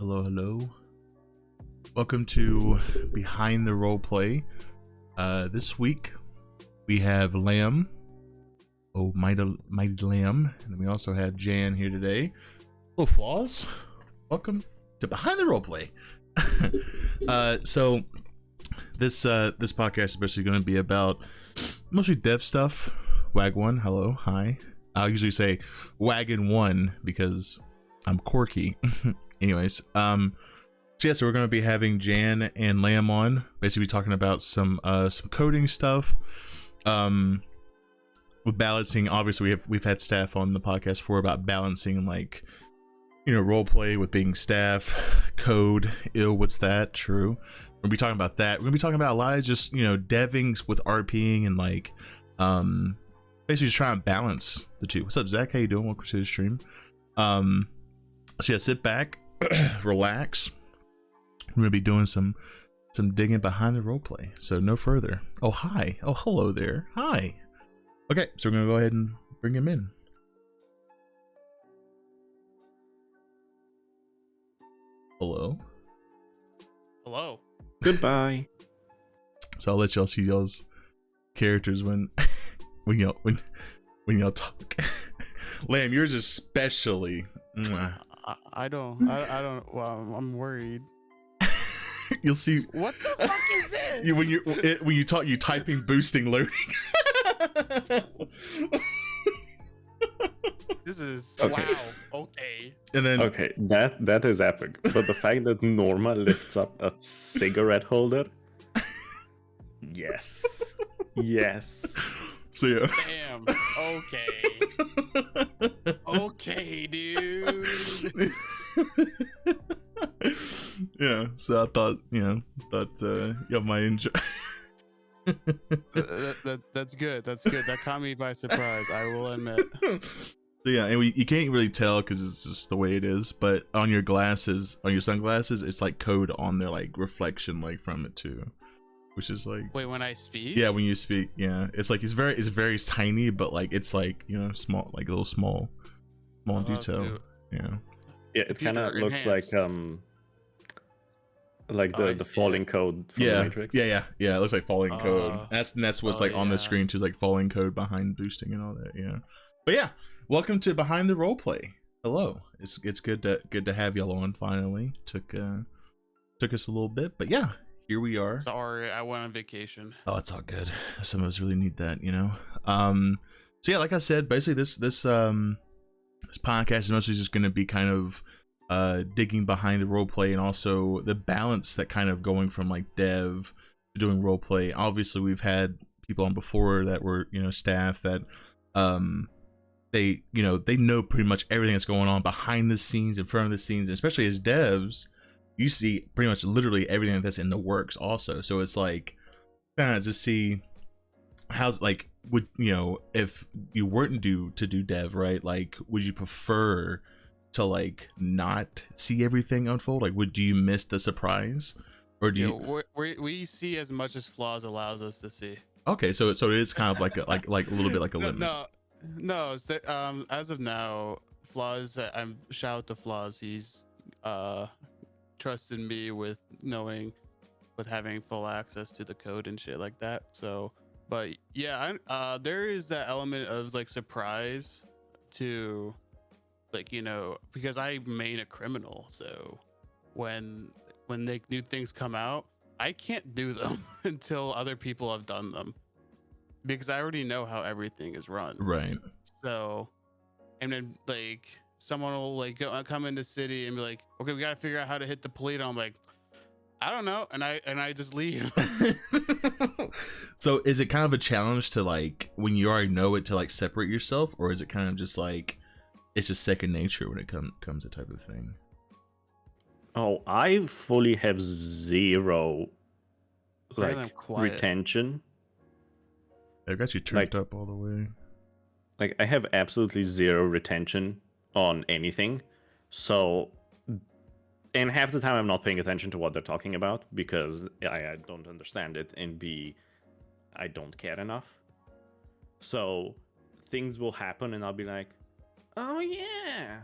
Hello, hello. Welcome to Behind the Roleplay. This week we have Lamb. Oh, mighty Lamb. And we also have Jan here today. Hello, Flaws. Welcome to Behind the Roleplay. So this podcast is basically going to be about mostly dev stuff. Wag1, hello, hi. I'll usually say Wagon 1 because I'm quirky. Anyways, so we're going to be having Jan and Lamb on, basically talking about some coding stuff. With balancing, obviously we've had staff on the podcast before about balancing, like, you know, role play with being staff, code, what's that? True. We'll be talking about that. We're gonna be talking about a lot of just, you know, deving with RPing and like basically just trying to balance the two. What's up, Zach? How you doing? Welcome to the stream. So yeah, sit back, relax. We're gonna be doing some digging behind the roleplay. So no further. Oh, hi. Oh, hello there. Hi. Okay, so we're gonna go ahead and bring him in. Hello. Hello. Goodbye. So I'll let y'all see y'all's characters when when y'all talk. Lamb, yours especially. I don't. Well, I'm worried. You'll see. What the fuck is this? When you talk, you typing, boosting, loading. This is Okay. wow. Okay. And then Okay, that is epic. But the fact that Norma lifts up a cigarette holder. Yes. Yes. so yeah. Damn. Okay. Okay, dude. Yeah. So I thought, y'all might enjoy. That's good. That's good. That caught me by surprise. I will admit. So yeah, and you can't really tell because it's just the way it is. But on your glasses, on your sunglasses, it's like code on there, like reflection, like from it too, which is like. Wait, when I speak? Yeah, when you speak, yeah, it's like it's very tiny, but like it's like, you know, small, like a little small detail. Dude. Yeah. Yeah, it kind of Computer looks like enhanced. the I see falling it. code from Yeah. the Matrix. Yeah. It looks like falling code. That's what's like on the yeah. screen too, is like falling code behind boosting and all that. Yeah. But yeah, welcome to Behind the Roleplay. Hello. It's good to have y'all on finally. Took us a little bit, but yeah, here we are. Sorry, I went on vacation. Oh, it's all good. Some of us really need that, you know. So yeah, like I said, basically this podcast is mostly just going to be kind of digging behind the roleplay and also the balance that kind of going from like dev to doing roleplay. Obviously, we've had people on before that were, you know, staff that they know pretty much everything that's going on behind the scenes, in front of the scenes, and especially as devs, you see pretty much literally everything that's in the works also. So it's like kind of just see how's, like, would, you know, if you weren't to do dev, right, like would you prefer to like not see everything unfold? Like, do you miss the surprise, or do you? We see as much as Flaws allows us to see. Okay, so it is kind of like a little bit like a limit. No. It's that, as of now, Flaws. I'm shout out to Flaws. He's trusted me with having full access to the code and shit like that. So, but yeah, there is that element of like surprise to, like, you know, because I main a criminal. So when new things come out, I can't do them until other people have done them, because I already know how everything is run. Right. So, and then like someone will like come into city and be like, okay, we got to figure out how to hit the plate. I'm like, I don't know. And I just leave. So is it kind of a challenge to, like, when you already know it, to like separate yourself, or is it kind of just like, it's just second nature when it comes to type of thing? Oh, I fully have zero Apparently I'm like quiet. retention. I've got you turned up all the way. Like, I have absolutely zero retention on anything. So, and half the time I'm not paying attention to what they're talking about because I don't understand it, and B, I don't care enough. So things will happen and I'll be like, oh yeah.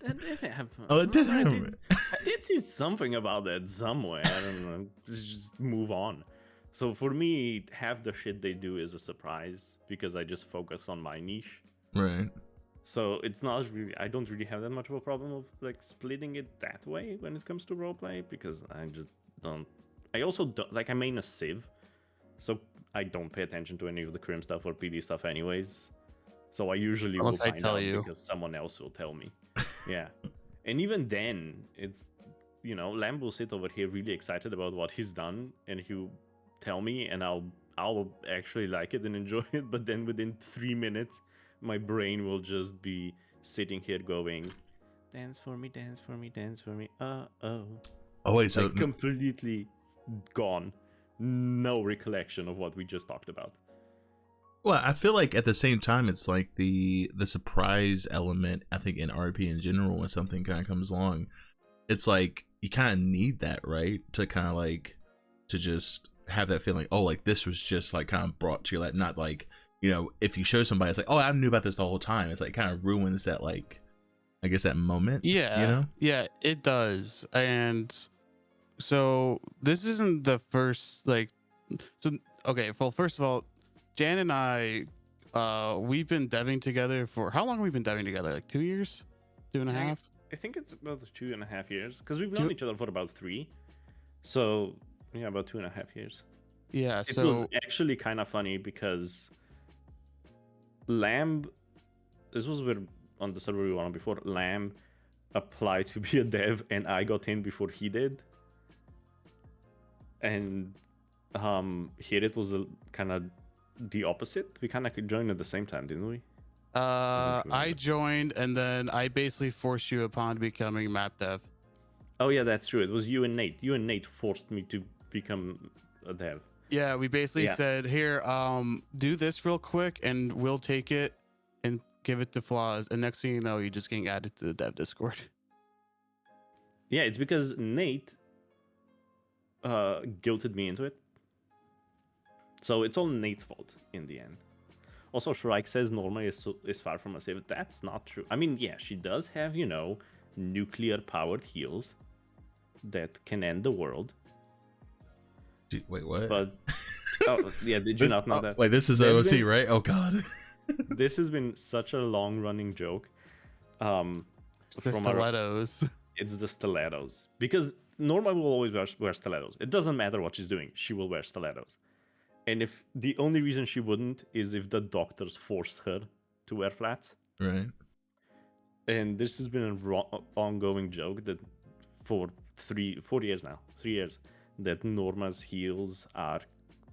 That did happen. Oh, it did I happen. I did see something about that somewhere. I don't know. Just move on. So for me, half the shit they do is a surprise because I just focus on my niche. Right. So it's not really. I don't really have that much of a problem of like splitting it that way when it comes to roleplay because I just don't. I also don't like. I main a Civ, so I don't pay attention to any of the crim stuff or PD stuff anyways. So I usually will Unless I find tell out you. because someone else will tell me. Yeah. And even then, it's, you know, Lamb will sit over here really excited about what he's done and he'll tell me and I'll actually like it and enjoy it, but then within 3 minutes, my brain will just be sitting here going, dance for me, dance for me, dance for me. Oh. Oh wait, so Like completely gone. No recollection of what we just talked about. well, I feel like at the same time, it's like the surprise element. I think in RP in general, when something kind of comes along, it's like you kind of need that, right? To kind of like to just have that feeling. Oh, like this was just like kind of brought to you, like not like, you know, if you show somebody, it's like, oh, I knew about this the whole time. It's like kind of ruins that, like, I guess that moment. Yeah, you know. yeah, it does. And so this isn't the first like. So okay, well, first of all, Jan and I, we've been deving together for how long have we been deving together? Like 2 years, 2.5. I think it's about 2.5 years because we've known each other for about 3. So yeah, about 2.5 years. Yeah, It so was actually kind of funny because Lamb, this was where on the server we were on before, Lamb applied to be a dev and I got in before he did. And here it was kind of the opposite. We kind of joined at the same time, didn't we? I joined and then I basically forced you upon becoming map dev. Oh yeah, that's true. It was you and Nate. You and Nate forced me to become a dev. Yeah, we basically said, here, do this real quick and we'll take it and give it to Flaws. And next thing you know, you're just getting added to the dev Discord. Yeah, it's because Nate guilted me into it. So it's all Nate's fault in the end. Also, Shrike says Norma is far from a save. That's not true. I mean, yeah, she does have, you know, nuclear-powered heals that can end the world. Wait, what? But, oh, yeah, did you not know that? Wait, this is OC, right? Oh, God. This has been such a long-running joke. The stilettos. It's the stilettos. Because Norma will always wear stilettos. It doesn't matter what she's doing. She will wear stilettos. And if the only reason she wouldn't is if the doctors forced her to wear flats. Right. And this has been an ongoing joke that for 4 years now, 3 years, that Norma's heels are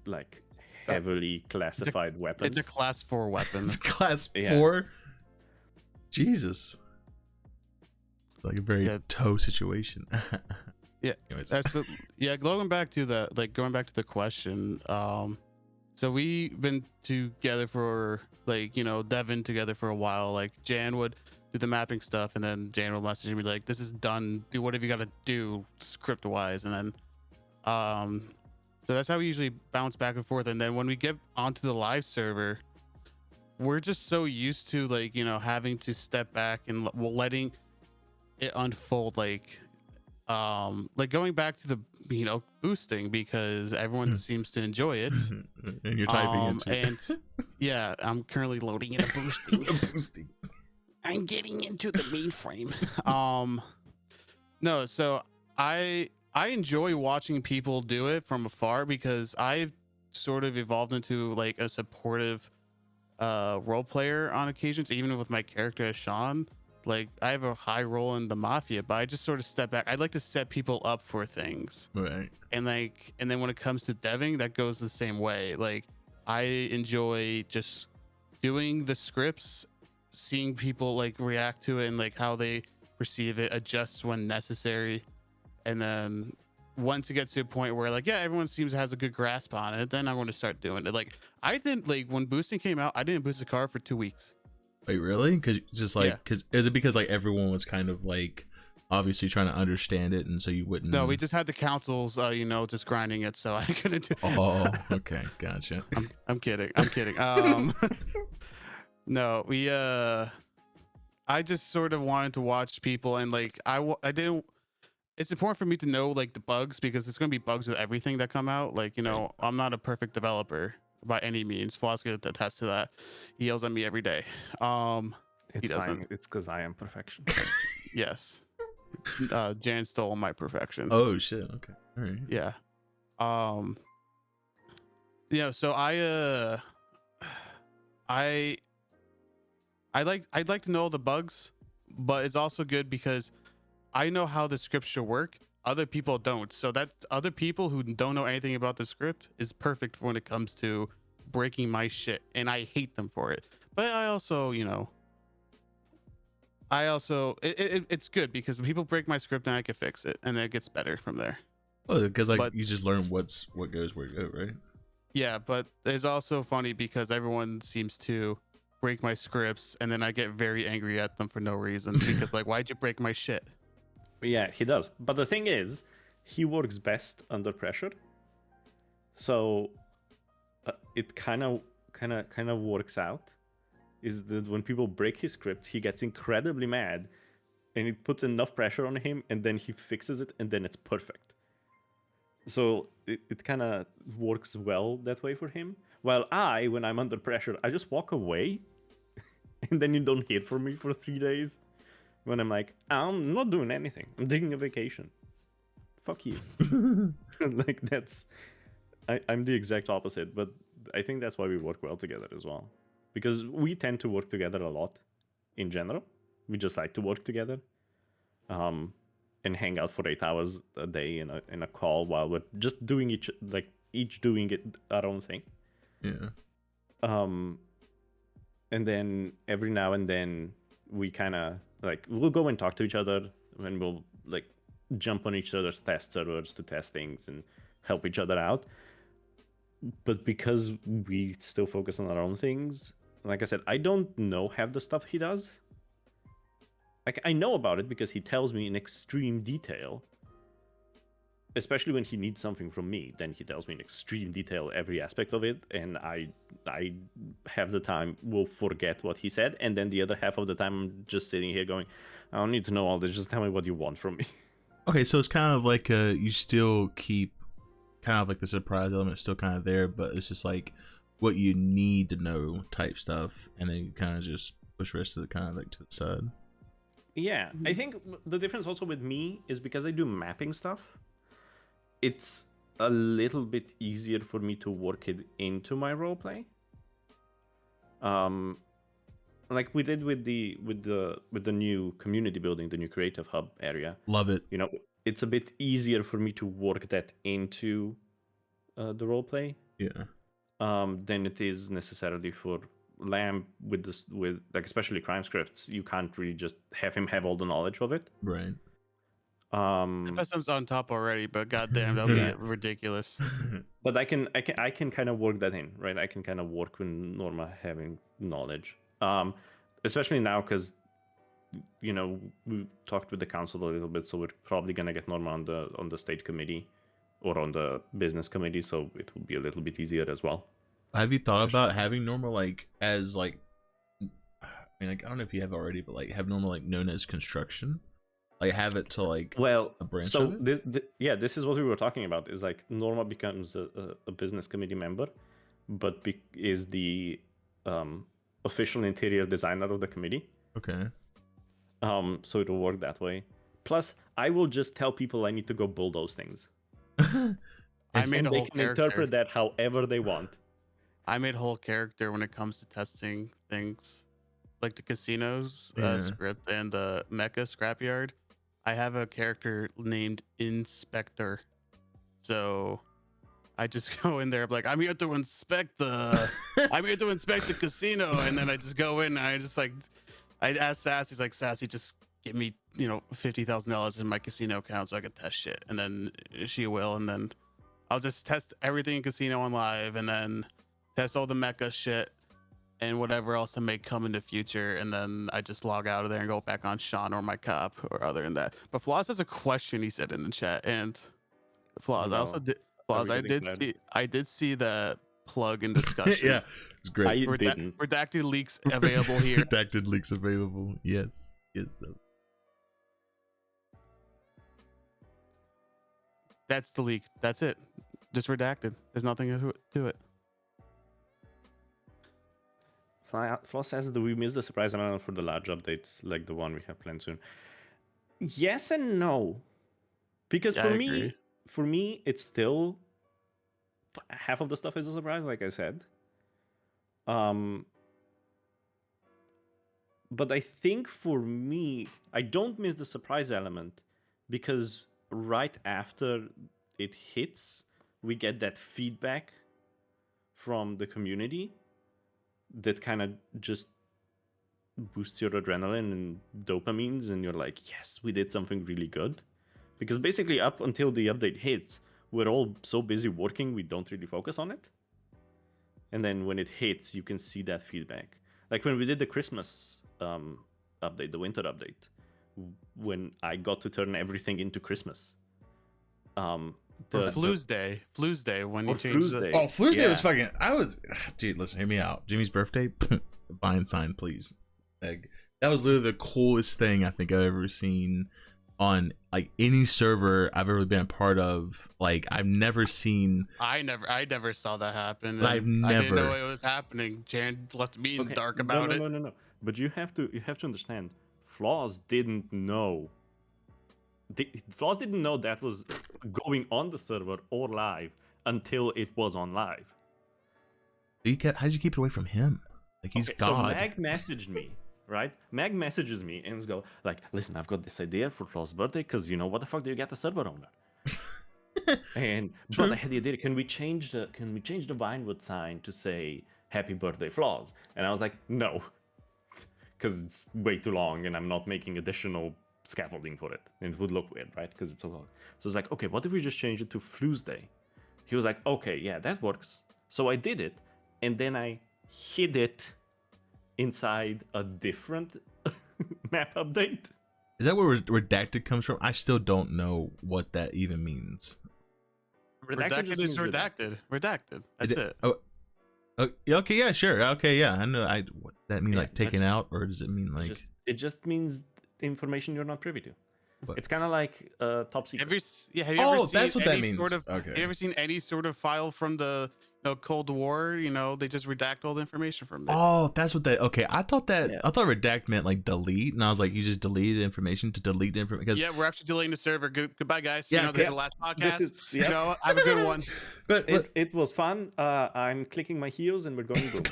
like heavily classified weapons. It's a class 4 weapon. It's class 4? Jesus. Like a very toe situation. Yeah. Anyways. Going back to the question. So we've been together for like, you know, devin together for a while. Like Jan would do the mapping stuff and then Jan will message me like, this is done, do whatever you gotta do script wise. And then so that's how we usually bounce back and forth. And then when we get onto the live server, we're just so used to like, you know, having to step back and letting it unfold, like going back to the, you know, boosting because everyone seems to enjoy it. And you're typing and yeah, I'm currently loading in a boosting. I'm getting into the mainframe. No, so I enjoy watching people do it from afar because I've sort of evolved into like a supportive role player on occasions, even with my character as Sean. Like I have a high role in the mafia, but I just sort of step back. I'd like to set people up for things. Right. And then when it comes to deving, that goes the same way. Like I enjoy just doing the scripts, seeing people like react to it and like how they perceive it, adjust when necessary. And then once it gets to a point where like, yeah, everyone seems to has a good grasp on it, then I'm going to start doing it. Like I didn't, like when boosting came out, I didn't boost a car for 2 weeks. Wait, really? Because just like, is it because like everyone was kind of like obviously trying to understand it, and so you wouldn't? No, we just had the councils, you know, just grinding it, so I couldn't do. Oh, okay, gotcha. I'm kidding. No, we I just sort of wanted to watch people, and like I didn't. It's important for me to know like the bugs because it's going to be bugs with everything that come out. Like, you Right. know, I'm not a perfect developer by any means. Floss could attest to that. He yells at me every day. It's He doesn't. fine. It's because I am perfection. Yes. Jan stole my perfection. Oh shit. Okay. All right. Yeah. Um. Yeah. So I I'd like to know the bugs, but it's also good because I know how the script should work. Other people don't. So that other people who don't know anything about the script is perfect when it comes to breaking my shit, and I hate them for it. But I also, you know, it's good because when people break my script, then I can fix it, and then it gets better from there. Oh, because like But you just learn what goes where you go, right? yeah, but it's also funny because everyone seems to break my scripts, and then I get very angry at them for no reason because like, why'd you break my shit? Yeah, he does. But the thing is, he works best under pressure. So it kind of works out. Is that when people break his scripts, he gets incredibly mad, and it puts enough pressure on him, and then he fixes it, and then it's perfect. So it kind of works well that way for him. While when I'm under pressure, I just walk away, and then you don't hear from me for 3 days. When I'm like, I'm not doing anything. I'm taking a vacation. Fuck you. Like I'm the exact opposite, but I think that's why we work well together as well. Because we tend to work together a lot in general. We just like to work together. And hang out for 8 hours a day in a call while we're just doing each doing our own thing. Yeah. And then every now and then we kind of like we'll go and talk to each other, and we'll like jump on each other's test servers to test things and help each other out. But because we still focus on our own things, like I said, I don't know half the stuff he does. Like I know about it because he tells me in extreme detail. Especially when he needs something from me, then he tells me in extreme detail every aspect of it, and I half the time will forget what he said, and then the other half of the time I'm just sitting here going, I don't need to know all this. Just tell me what you want from me. Okay, so it's kind of like you still keep kind of like the surprise element still kind of there, but it's just like what you need to know type stuff, and then you kind of just push the rest of it kind of like to the side. Yeah, I think the difference also with me is because I do mapping stuff. It's a little bit easier for me to work it into my roleplay. Like we did with the new community building, the new creative hub area. Love it. You know, it's a bit easier for me to work that into the roleplay. Yeah. Than it is necessarily for Lamb with like especially crime scripts. You can't really just have him have all the knowledge of it. Right. FSM's on top already, but goddamn, that'll be ridiculous. But I can kind of work that in, right? I can kind of work with Norma having knowledge. Especially now because you know we talked with the council a little bit, so we're probably gonna get Norma on the state committee or on the business committee, so it will be a little bit easier as well. Have you thought about having Norma like as like, I mean, like I don't know if you have already, but like have Norma like known as construction, like have it to like a branch so of it? this is what we were talking about. Is like Norma becomes a business committee member, but is the official interior designer of the committee. Okay. So it'll work that way. Plus, I will just tell people I need to go bulldoze things. I made a they whole can character. interpret that however they want. I made a whole character when it comes to testing things, like the casinos script and the mecha scrapyard. I have a character named Inspector, so I just go in there like I'm here to inspect the casino, and then I just go in and I just like I ask Sassy, he's like, Sassy, just give me $50,000 in my casino account so I can test shit, and then she will, and then I'll just test everything in casino on live, and then test all the mecha shit and whatever else I may come in the future, and then I just log out of there and go back on Sean or my cop or other than that. But Flaws has a question he said in the chat, and Flaws, I also did. Flaws, I did see that plug in discussion. Yeah, It's great. I didn't. Redacted leaks available here. Redacted leaks available. Yes. Yes. That's the leak. That's it. Just redacted. There's nothing to it. Flaw says that we missed the surprise announcement for the large updates, like the one we have planned soon. Yes and no, because Yeah, for me, it's still half of the stuff is a surprise, like I said. But I think for me, I don't miss the surprise element because right after it hits, we get that feedback from the community that kind of just boosts your adrenaline and dopamines, and you're like, yes, we did something really good. Because basically, up until the update hits, we're all so busy working, we don't really focus on it. And then when it hits, you can see that feedback. Like when we did the Christmas update, the winter update, when I got to turn everything into Christmas. Flu's Day when you changed Flu's Day. Oh, Flu's Day was fucking. Dude, listen, hear me out. Jimmy's birthday, buying sign, please. Like, that was literally the coolest thing I think I've ever seen on like any server I've ever been a part of. Like, I've never seen. I never saw that happen. I didn't know it was happening. Jan left me in the dark about it. No. But you have to understand, Flaws didn't know. Flaws didn't know that was going on the server or live until it was on live. How'd you keep it away from him? Like, he's God. So Mag messaged me, right? Mag messages me and goes like, "Listen, I've got this idea for Flaws' birthday because what the fuck do you get the server owner?" But I had the idea. Can we change the Vinewood sign to say "Happy Birthday, Flaws"? And I was like, no, because it's way too long, and I'm not making additional scaffolding for it, and it would look weird, right? Because it's so long. So it's like, okay, what if we just change it to Flu's Day? He was like, okay, yeah, that works. So I did it, and then I hid it inside a different map update. Is that where redacted comes from? I still don't know what that even means. Redacted is redacted. Redacted. That's it. Oh, okay, yeah, sure. Okay, yeah, I know. What that mean? Yeah, like taken out, or does it mean like? It just means information you're not privy to. But it's kind of like top secret. Have you ever seen that's what that any means. Sort of, okay. Have you ever seen any sort of file from the Cold War? They just redact all the information from it. Oh, that's what that. Okay, I thought redact meant like delete, and I was like, you just deleted information to delete information. Yeah, we're actually deleting the server. Goodbye, guys. Yeah, this is the last podcast. Have a good one. But it was fun. I'm clicking my heels and we're going boom.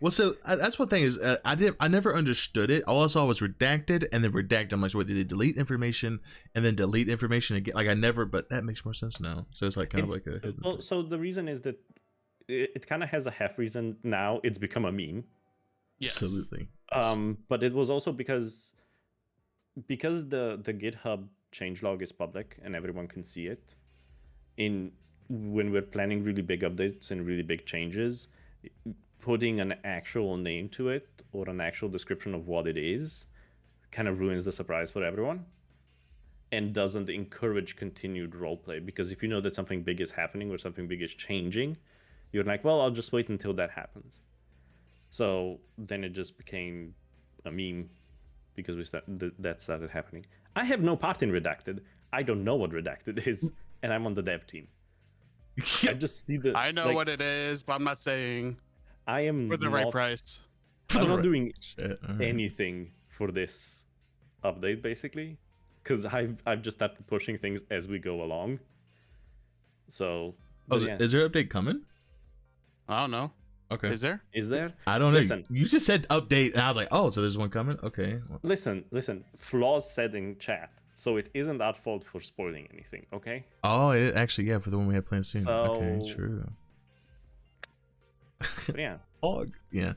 Well, so that's what thing is. I never understood it. All I saw was redacted and then redact. I'm like, so wait, did they delete information and then delete information again? Like, I never. But that makes more sense now. So it's like kind of like a. Well, so the reason is that it kind of has a half reason now. It's become a meme. Yes. Absolutely. But it was also because the GitHub changelog is public and everyone can see it. When we're planning really big updates and really big changes, putting an actual name to it or an actual description of what it is kind of ruins the surprise for everyone and doesn't encourage continued roleplay. Because if you know that something big is happening or something big is changing, you're like, well, I'll just wait until that happens. So then it just became a meme because that started happening. I have no part in Redacted. I don't know what Redacted is, and I'm on the dev team. I just see I know what it is, but I'm not saying. I am for the right price. I'm not doing anything for this update, basically, because I've just started pushing things as we go along. So, is there an update coming? I don't know. Okay. Is there? I don't know. Listen, you just said update, and I was like, oh, so there's one coming? Okay. Listen. Flaws said in chat, so it isn't our fault for spoiling anything, okay? Oh, it actually, yeah, for the one we have planned soon. Okay, true. Yeah. Yeah.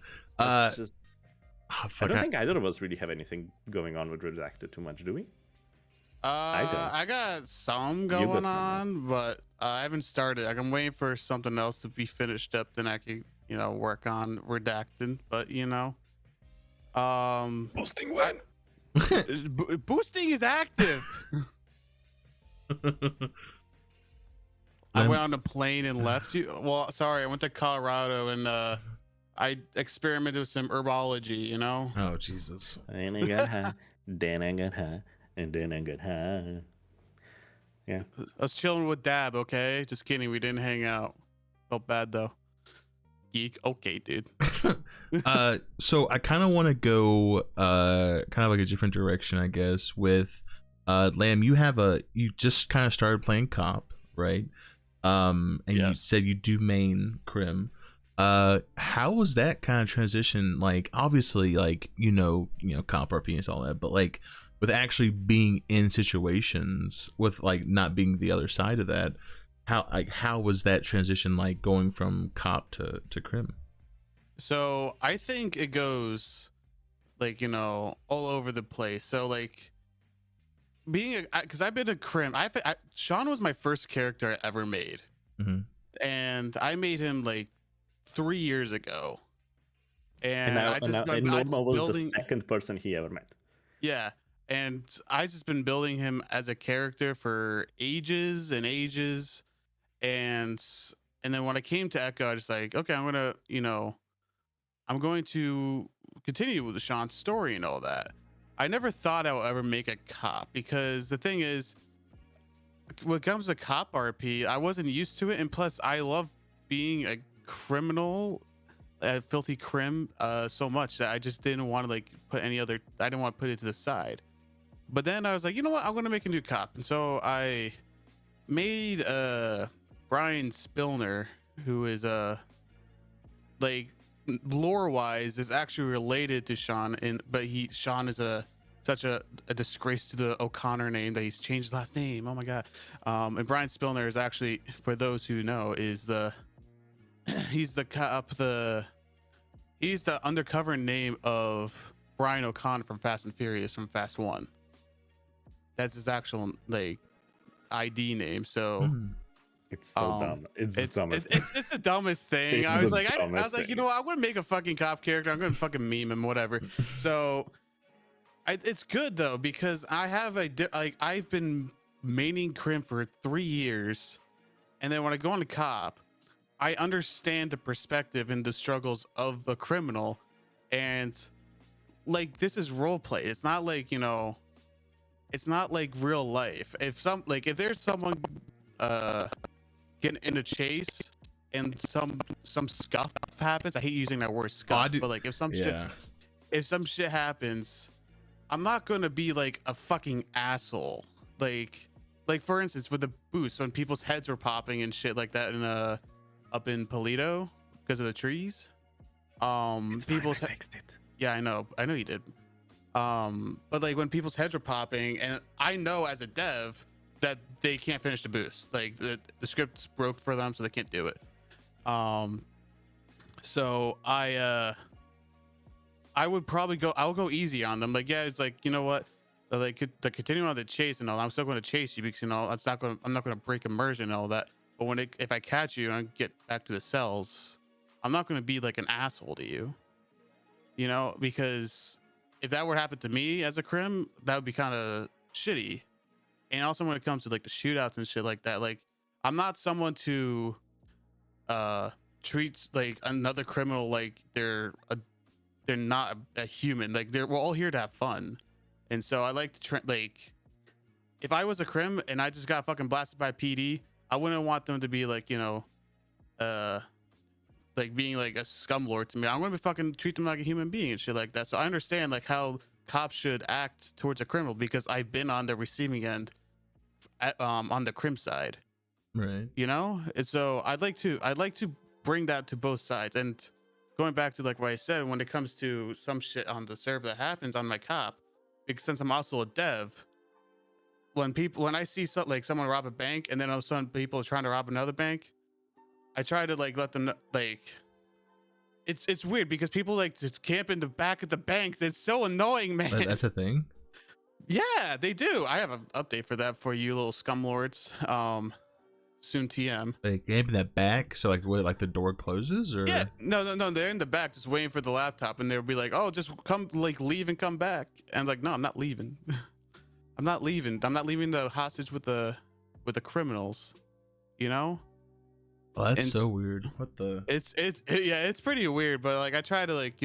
Just, I don't think either of us really have anything going on with Redacted too much, do we? I got some going on, but I haven't started. I'm waiting for something else to be finished up, then I can, work on Redacted. But boosting when? Boosting is active. I went on a plane and left you. Well, sorry, I went to Colorado and I experimented with some herbology, you know. Oh Jesus. And I got high, then I got high, and then I got high. Yeah. I was chilling with Dab, okay? Just kidding, we didn't hang out. Felt bad though. Geek, okay, dude. So I kind of want to go kind of like a different direction, I guess. With Lamb, you just kind of started playing cop, right? And you Yes. said you do main Crim. How was that kind of transition? Like, obviously, like comp RP and all that, but like with actually being in situations with like not being the other side of that, how was that transition like going from cop to Crim? So I think it goes like, all over the place. So like being because I've been a Crim. Sean was my first character I ever made, Mm-hmm. and I made him like 3 years ago. And And I just been Norma was building. the second person he ever met. Yeah. And I just been building him as a character for ages and ages. And then when I came to Echo, I just like, okay, I'm going to continue with Sean's story and all that. I never thought I would ever make a cop, because the thing is, when it comes to cop RP, I wasn't used to it. And plus I love being a criminal, a filthy crim, so much that I just didn't want to like I didn't want to put it to the side. But then I was like, you know what? I'm going to make a new cop. And so I made Brian Spillner, who is like lore wise is actually related to Sean, but Sean is such a disgrace to the O'Connor name that he's changed his last name. Oh my god. And Brian Spillner is actually, for those who know, is he's the undercover name of Brian O'Connor from Fast and Furious, from Fast 1. That's his actual like ID name. So It's so dumb. It's the dumbest. It's the dumbest thing. It's I was the like, dumbest thing. you know what? I'm gonna make a fucking cop character. I'm gonna fucking meme him, whatever. So, it's good though, because I have I've been maining Crim for 3 years, and then when I go into cop, I understand the perspective and the struggles of a criminal, and like this is role play. It's not like it's not like real life. If there's someone getting in a chase and some scuff happens, I hate using that word scuff, but like if some shit happens, I'm not gonna be like a fucking asshole. Like for instance, with the boost, when people's heads were popping and shit like that in up in Polito because of the trees. People's I fixed it. Yeah, I know you did. But like when people's heads were popping, and I know as a dev that they can't finish the boost, like the script broke for them, so they can't do it. So I would probably I'll go easy on them. Like, yeah, it's like, you know what, like the continue on the chase and all, I'm still going to chase you because I'm not going to break immersion and all that. But if I catch you and get back to the cells, I'm not going to be like an asshole to you, because if that were to happen to me as a crim, that would be kind of shitty. And also when it comes to like the shootouts and shit like that, like I'm not someone to treats like another criminal like they're not a human. Like we're all here to have fun. And so I like to like, if I was a crim and I just got fucking blasted by PD, I wouldn't want them to be like, like being like a scumlord to me. I'm gonna be fucking treat them like a human being and shit like that. So I understand like how cops should act towards a criminal, because I've been on the receiving end on the crim side, Right. And so I'd like to bring that to both sides. And going back to like what I said, when it comes to some shit on the server that happens on my cop, because since I'm also a dev, when I see someone rob a bank and then all of a sudden people are trying to rob another bank, I try to like let them know, like it's weird because people like to camp in the back of the banks. It's so annoying, man. That's a thing. Yeah, they do. I have an update for that for you little scumlords. Soon TM. Like camp in that back, so like like the door closes, or yeah, no, they're in the back just waiting for the laptop, and they'll be like, oh, just come, like leave and come back. And I'm like, no, I'm not leaving. I'm not leaving the hostage with the criminals, Oh, that's And so weird. What the? yeah, it's pretty weird. But like, I try to like,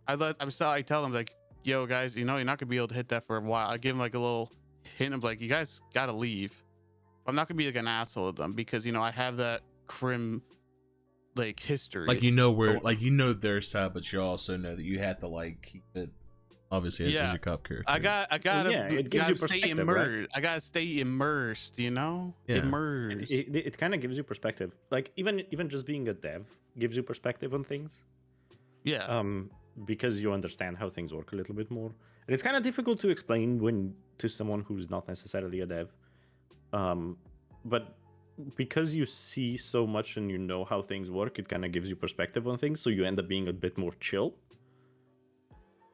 I tell them like, yo guys, you're not gonna be able to hit that for a while. I give them like a little hint of like, you guys gotta leave. I'm not gonna be like an asshole to them because I have that crim like history. Like where, like their side, but you also know that you have to like keep it. Obviously, as your cop character. I gotta, Well, yeah, it gives you stay perspective, immersed. right? I gotta stay immersed. Yeah. Immersed. It kind of gives you perspective. Like even just being a dev gives you perspective on things. Yeah. Because you understand how things work a little bit more, and it's kind of difficult to explain to someone who's not necessarily a dev. But because you see so much and you know how things work, it kind of gives you perspective on things, so you end up being a bit more chill.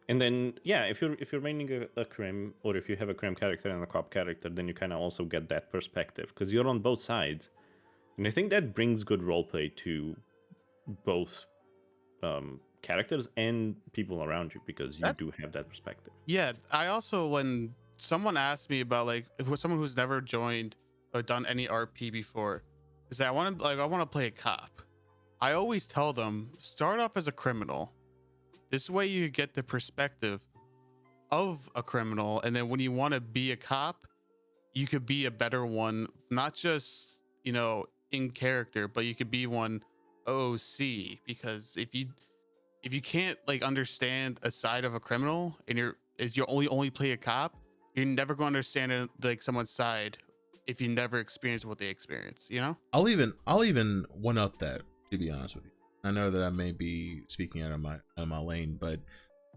And then, yeah, if you're maining a crim, or if you have a crim character and a cop character, then you kind of also get that perspective because you're on both sides, and I think that brings good roleplay to both characters and people around you because you do have that perspective. Yeah, I also, when someone asks me about like if someone who's never joined or done any RP before, is that I want to play a cop. I always tell them start off as a criminal. This way you get the perspective of a criminal, and then when you want to be a cop, you could be a better one, not just in character, but you could be one OC. Because if you can't like understand a side of a criminal and you only play a cop, you're never going to understand like someone's side if you never experience what they experience. I'll even one up that, to be honest with you. I know that I may be speaking out of my lane, but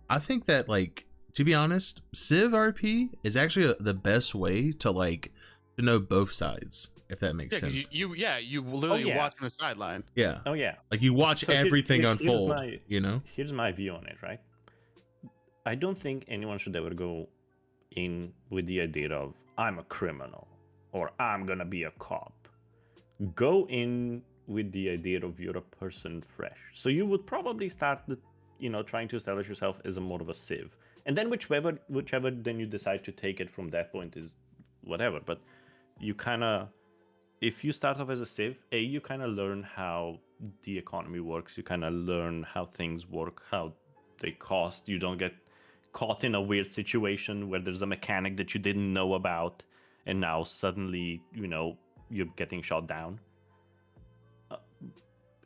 I think that, like, to be honest, Civ RP is actually the best way to know both sides, if that makes sense. You literally watch on the sideline. Yeah. Oh yeah. Like you watch everything unfold. Here's my view on it, right? I don't think anyone should ever go in with the idea of I'm a criminal or I'm gonna be a cop. Go in with the idea of you're a person fresh. So you would probably start trying to establish yourself as a more of a civ. And then whichever then you decide to take it from that point is whatever. But you if you start off as a civ, you kind of learn how the economy works. You kind of learn how things work, how they cost. You don't get caught in a weird situation where there's a mechanic that you didn't know about, and now suddenly, you're getting shot down.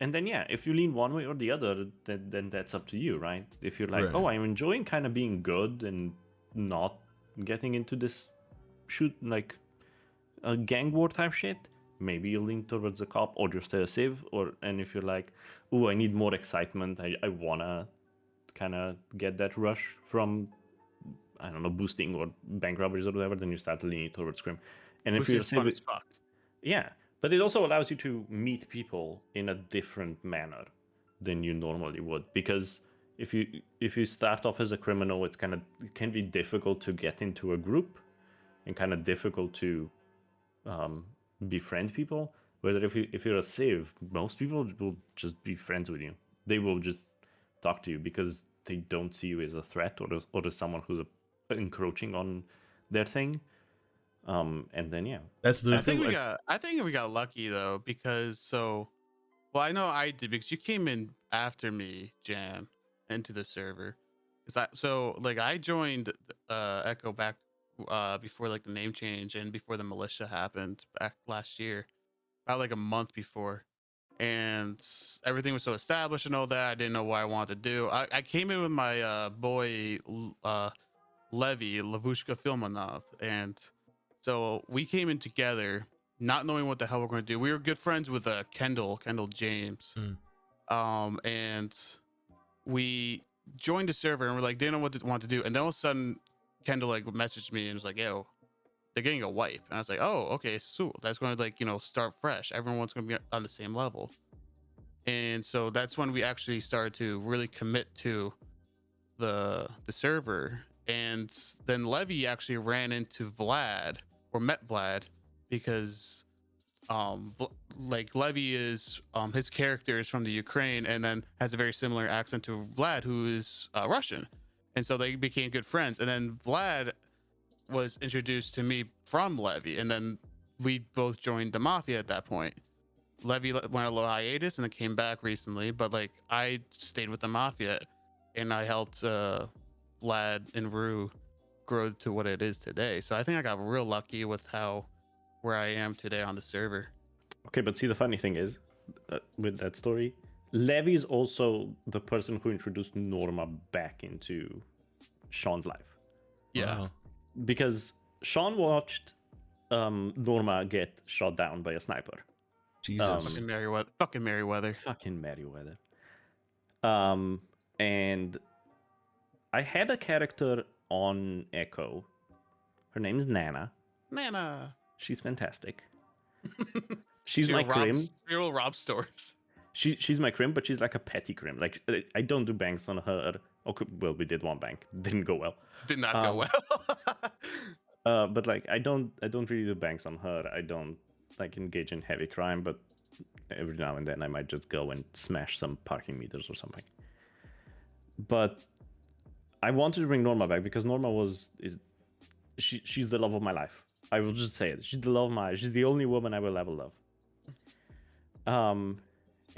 And then, yeah, if you lean one way or the other, then that's up to you, right? If you're like, oh, I'm enjoying kind of being good and not getting into this like a gang war type shit, maybe you lean towards a cop or just a civ. And if you're like, oh, I need more excitement, I wanna kind of get that rush from, I don't know, boosting or bank robberies or whatever, then you start leaning towards scrim. And if you're fun as fuck. Yeah, but it also allows you to meet people in a different manner than you normally would, because if you start off as a criminal, it can be difficult to get into a group and kind of difficult to befriend people. Whether if you're a civ, most people will just be friends with you. They will just talk to you because they don't see you as a threat or as someone who's encroaching on their thing. And then that's the. I think we got lucky though, because I know I did because you came in after me, Jam, into the server. I joined Echo back before like the name change and before the militia happened back last year, about like a month before, and everything was so established and all that. I didn't know what I wanted to do. I came in with my boy Levy Lavushka Filmonov, and so we came in together, not knowing what the hell we're going to do. We were good friends with Kendall James, and we joined the server and we're like, didn't know what to want to do. And then all of a sudden, Kendall like messaged me and was like, "Yo, they're getting a wipe." And I was like, "Oh, okay, so that's going to start fresh. Everyone's going to be on the same level." And so that's when we actually started to really commit to the server. And then Levy actually ran into Vlad, or met Vlad, because Levy is his character is from the Ukraine and then has a very similar accent to Vlad, who is Russian, and so they became good friends. And then Vlad was introduced to me from Levy, and then we both joined the mafia at that point. Levy went a little hiatus and then came back recently, but like I stayed with the Mafia, and I helped Vlad and Rue grow to what it is today. So I think I got real lucky with where I am today on the server. Okay, but see, the funny thing is, with that story, Levy is also the person who introduced Norma back into Sean's life. Yeah. Wow. Because Sean watched Norma get shot down by a sniper. Jesus. Fucking Merryweather. Fucking Merryweather. Fucking Merryweather. And I had a character on Echo. Her name's Nana. Nana. She's fantastic. She's She my will crim. She will rob stores. She's my crim, but she's like a petty crim. Like I don't do banks on her. Okay, well, we did one bank, didn't go well. Did not go well. But like I don't really do banks on her. I don't like engage in heavy crime, but every now and then I might just go and smash some parking meters or something. But I wanted to bring Norma back because Norma she's the love of my life. I will just say it. She's the love of my life. She's the only woman I will ever love.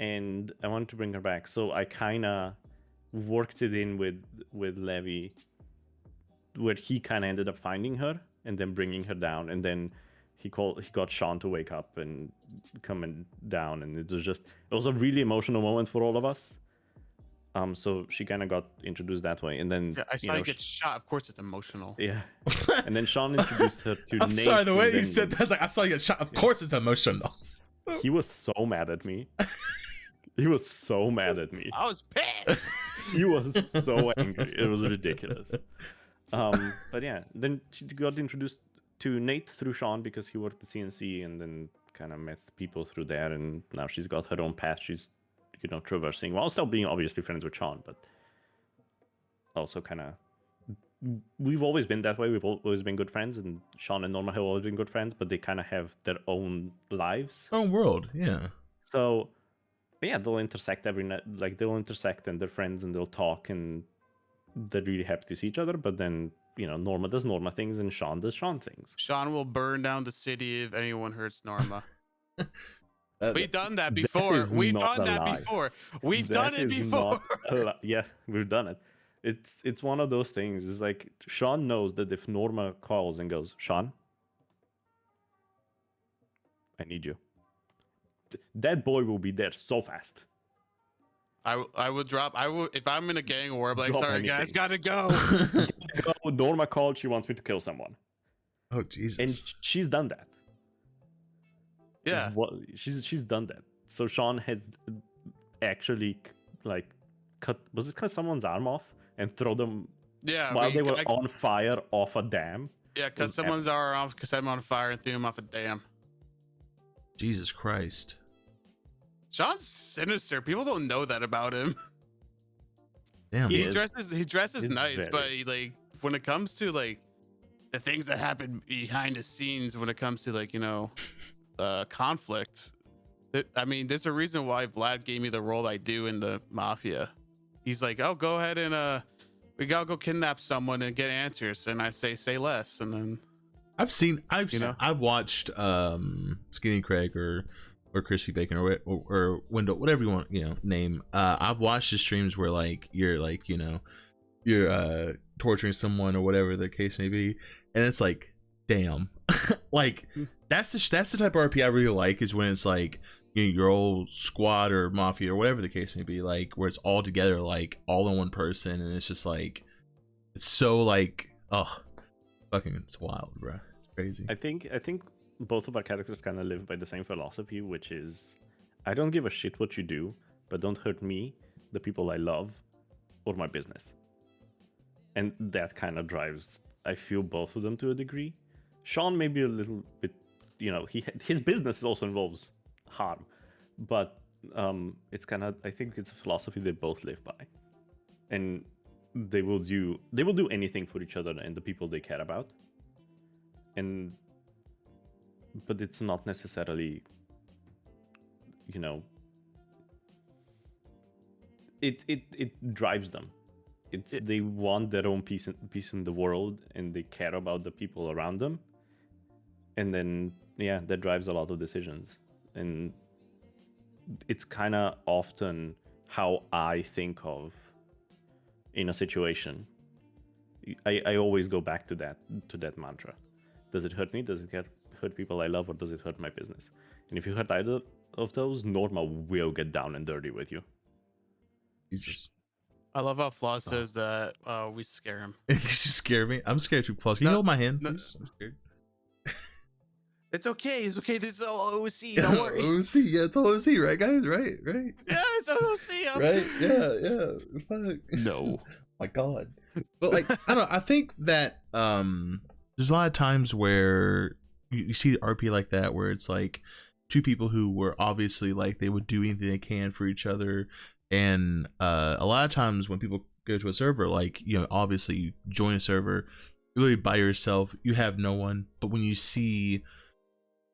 And I wanted to bring her back, so I kind of worked it in with Levy, where he kind of ended up finding her and then bringing her down, and then he got Sean to wake up and coming down, and it was a really emotional moment for all of us. So she kind of got introduced that way, and then Yeah, I saw you get shot. Of course, it's emotional. Yeah, and then Sean introduced her to I'm Nate. sorry, the way and you said that, I was like, I saw you get shot. Of course it's emotional. He was so mad at me. He was so mad at me. I was pissed. He was so angry. It was ridiculous. But yeah, then she got introduced to Nate through Sean because he worked at CNC, and then kind of met people through there, and now she's got her own path. She's, traversing while still being obviously friends with Sean, but also kind of, we've always been that way. We've always been good friends, and Sean and Norma have always been good friends, but they kind of have their own lives, Own world, yeah. So yeah, they'll intersect they'll intersect and they're friends and they'll talk and they're really happy to see each other. But then, Norma does Norma things and Sean does Sean things. Sean will burn down the city if anyone hurts Norma. We've done that That before. is We've not done a that lie. before. We've That done it is before. Yeah, we've done it. It's one of those things. It's like Sean knows that if Norma calls and goes, Sean, I need you. That boy will be there so fast. I would drop. I will if I'm in a gang war. I'm like, Drop sorry guys, anything. gotta go. Norma called. She wants me to kill someone, Oh Jesus. and she's done that. Yeah. She's done that. So Sean has actually cut someone's arm off and throw them Yeah. while they were on fire off a dam. Yeah, cut someone's arm off, set him on fire, and threw him off a dam. Jesus Christ. Sean's sinister. People don't know that about him. Damn. He He is. dresses He's nice, very- but when it comes to the things that happen behind the scenes, when it comes to conflict, there's a reason why Vlad gave me the role I do in the Mafia. He's like, oh, go ahead and we gotta go kidnap someone and get answers, and I say less, and then I've watched Skinny Craig or Crispy Bacon or Window, whatever you want, name. I've watched the streams where you're torturing someone or whatever the case may be, and it's like, damn. That's the type of RP I really like, is when it's like, your old squad or mafia or whatever the case may be, where it's all together, all in one person, and it's just it's so it's wild, bro. It's crazy. I think both of our characters kind of live by the same philosophy, which is, I don't give a shit what you do, but don't hurt me, the people I love, or my business. And that kind of drives, I feel, both of them to a degree. Sean maybe a little bit, his business also involves harm, but it's kind of, I think it's a philosophy they both live by, and they will do anything for each other and the people they care about. But it's not necessarily, it drives them. They want their own peace in the world, and they care about the people around them. And then, that drives a lot of decisions. And it's kind of often how I think of in a situation. I always go back to that mantra. Does it hurt me? Does it hurt people I love, or does it hurt my business? And if you hurt either of those, Norma will get down and dirty with you. Jesus. I love how Flaw says that we scare him. You scare me. I'm scared too. Plus, can you No, hold my hand, no. please? I'm scared. It's okay. It's okay. This is all OC. Don't worry. OC, yeah, it's all OC, right, guys? Right. Yeah, it's OC. Right? Yeah. Fuck. No. My God. But like, I don't know. I think that there's a lot of times where you see RP like that, where it's like two people who were obviously like they would do anything they can for each other, and a lot of times when people go to a server, like, you know, obviously you join a server really by yourself, you have no one. But when you see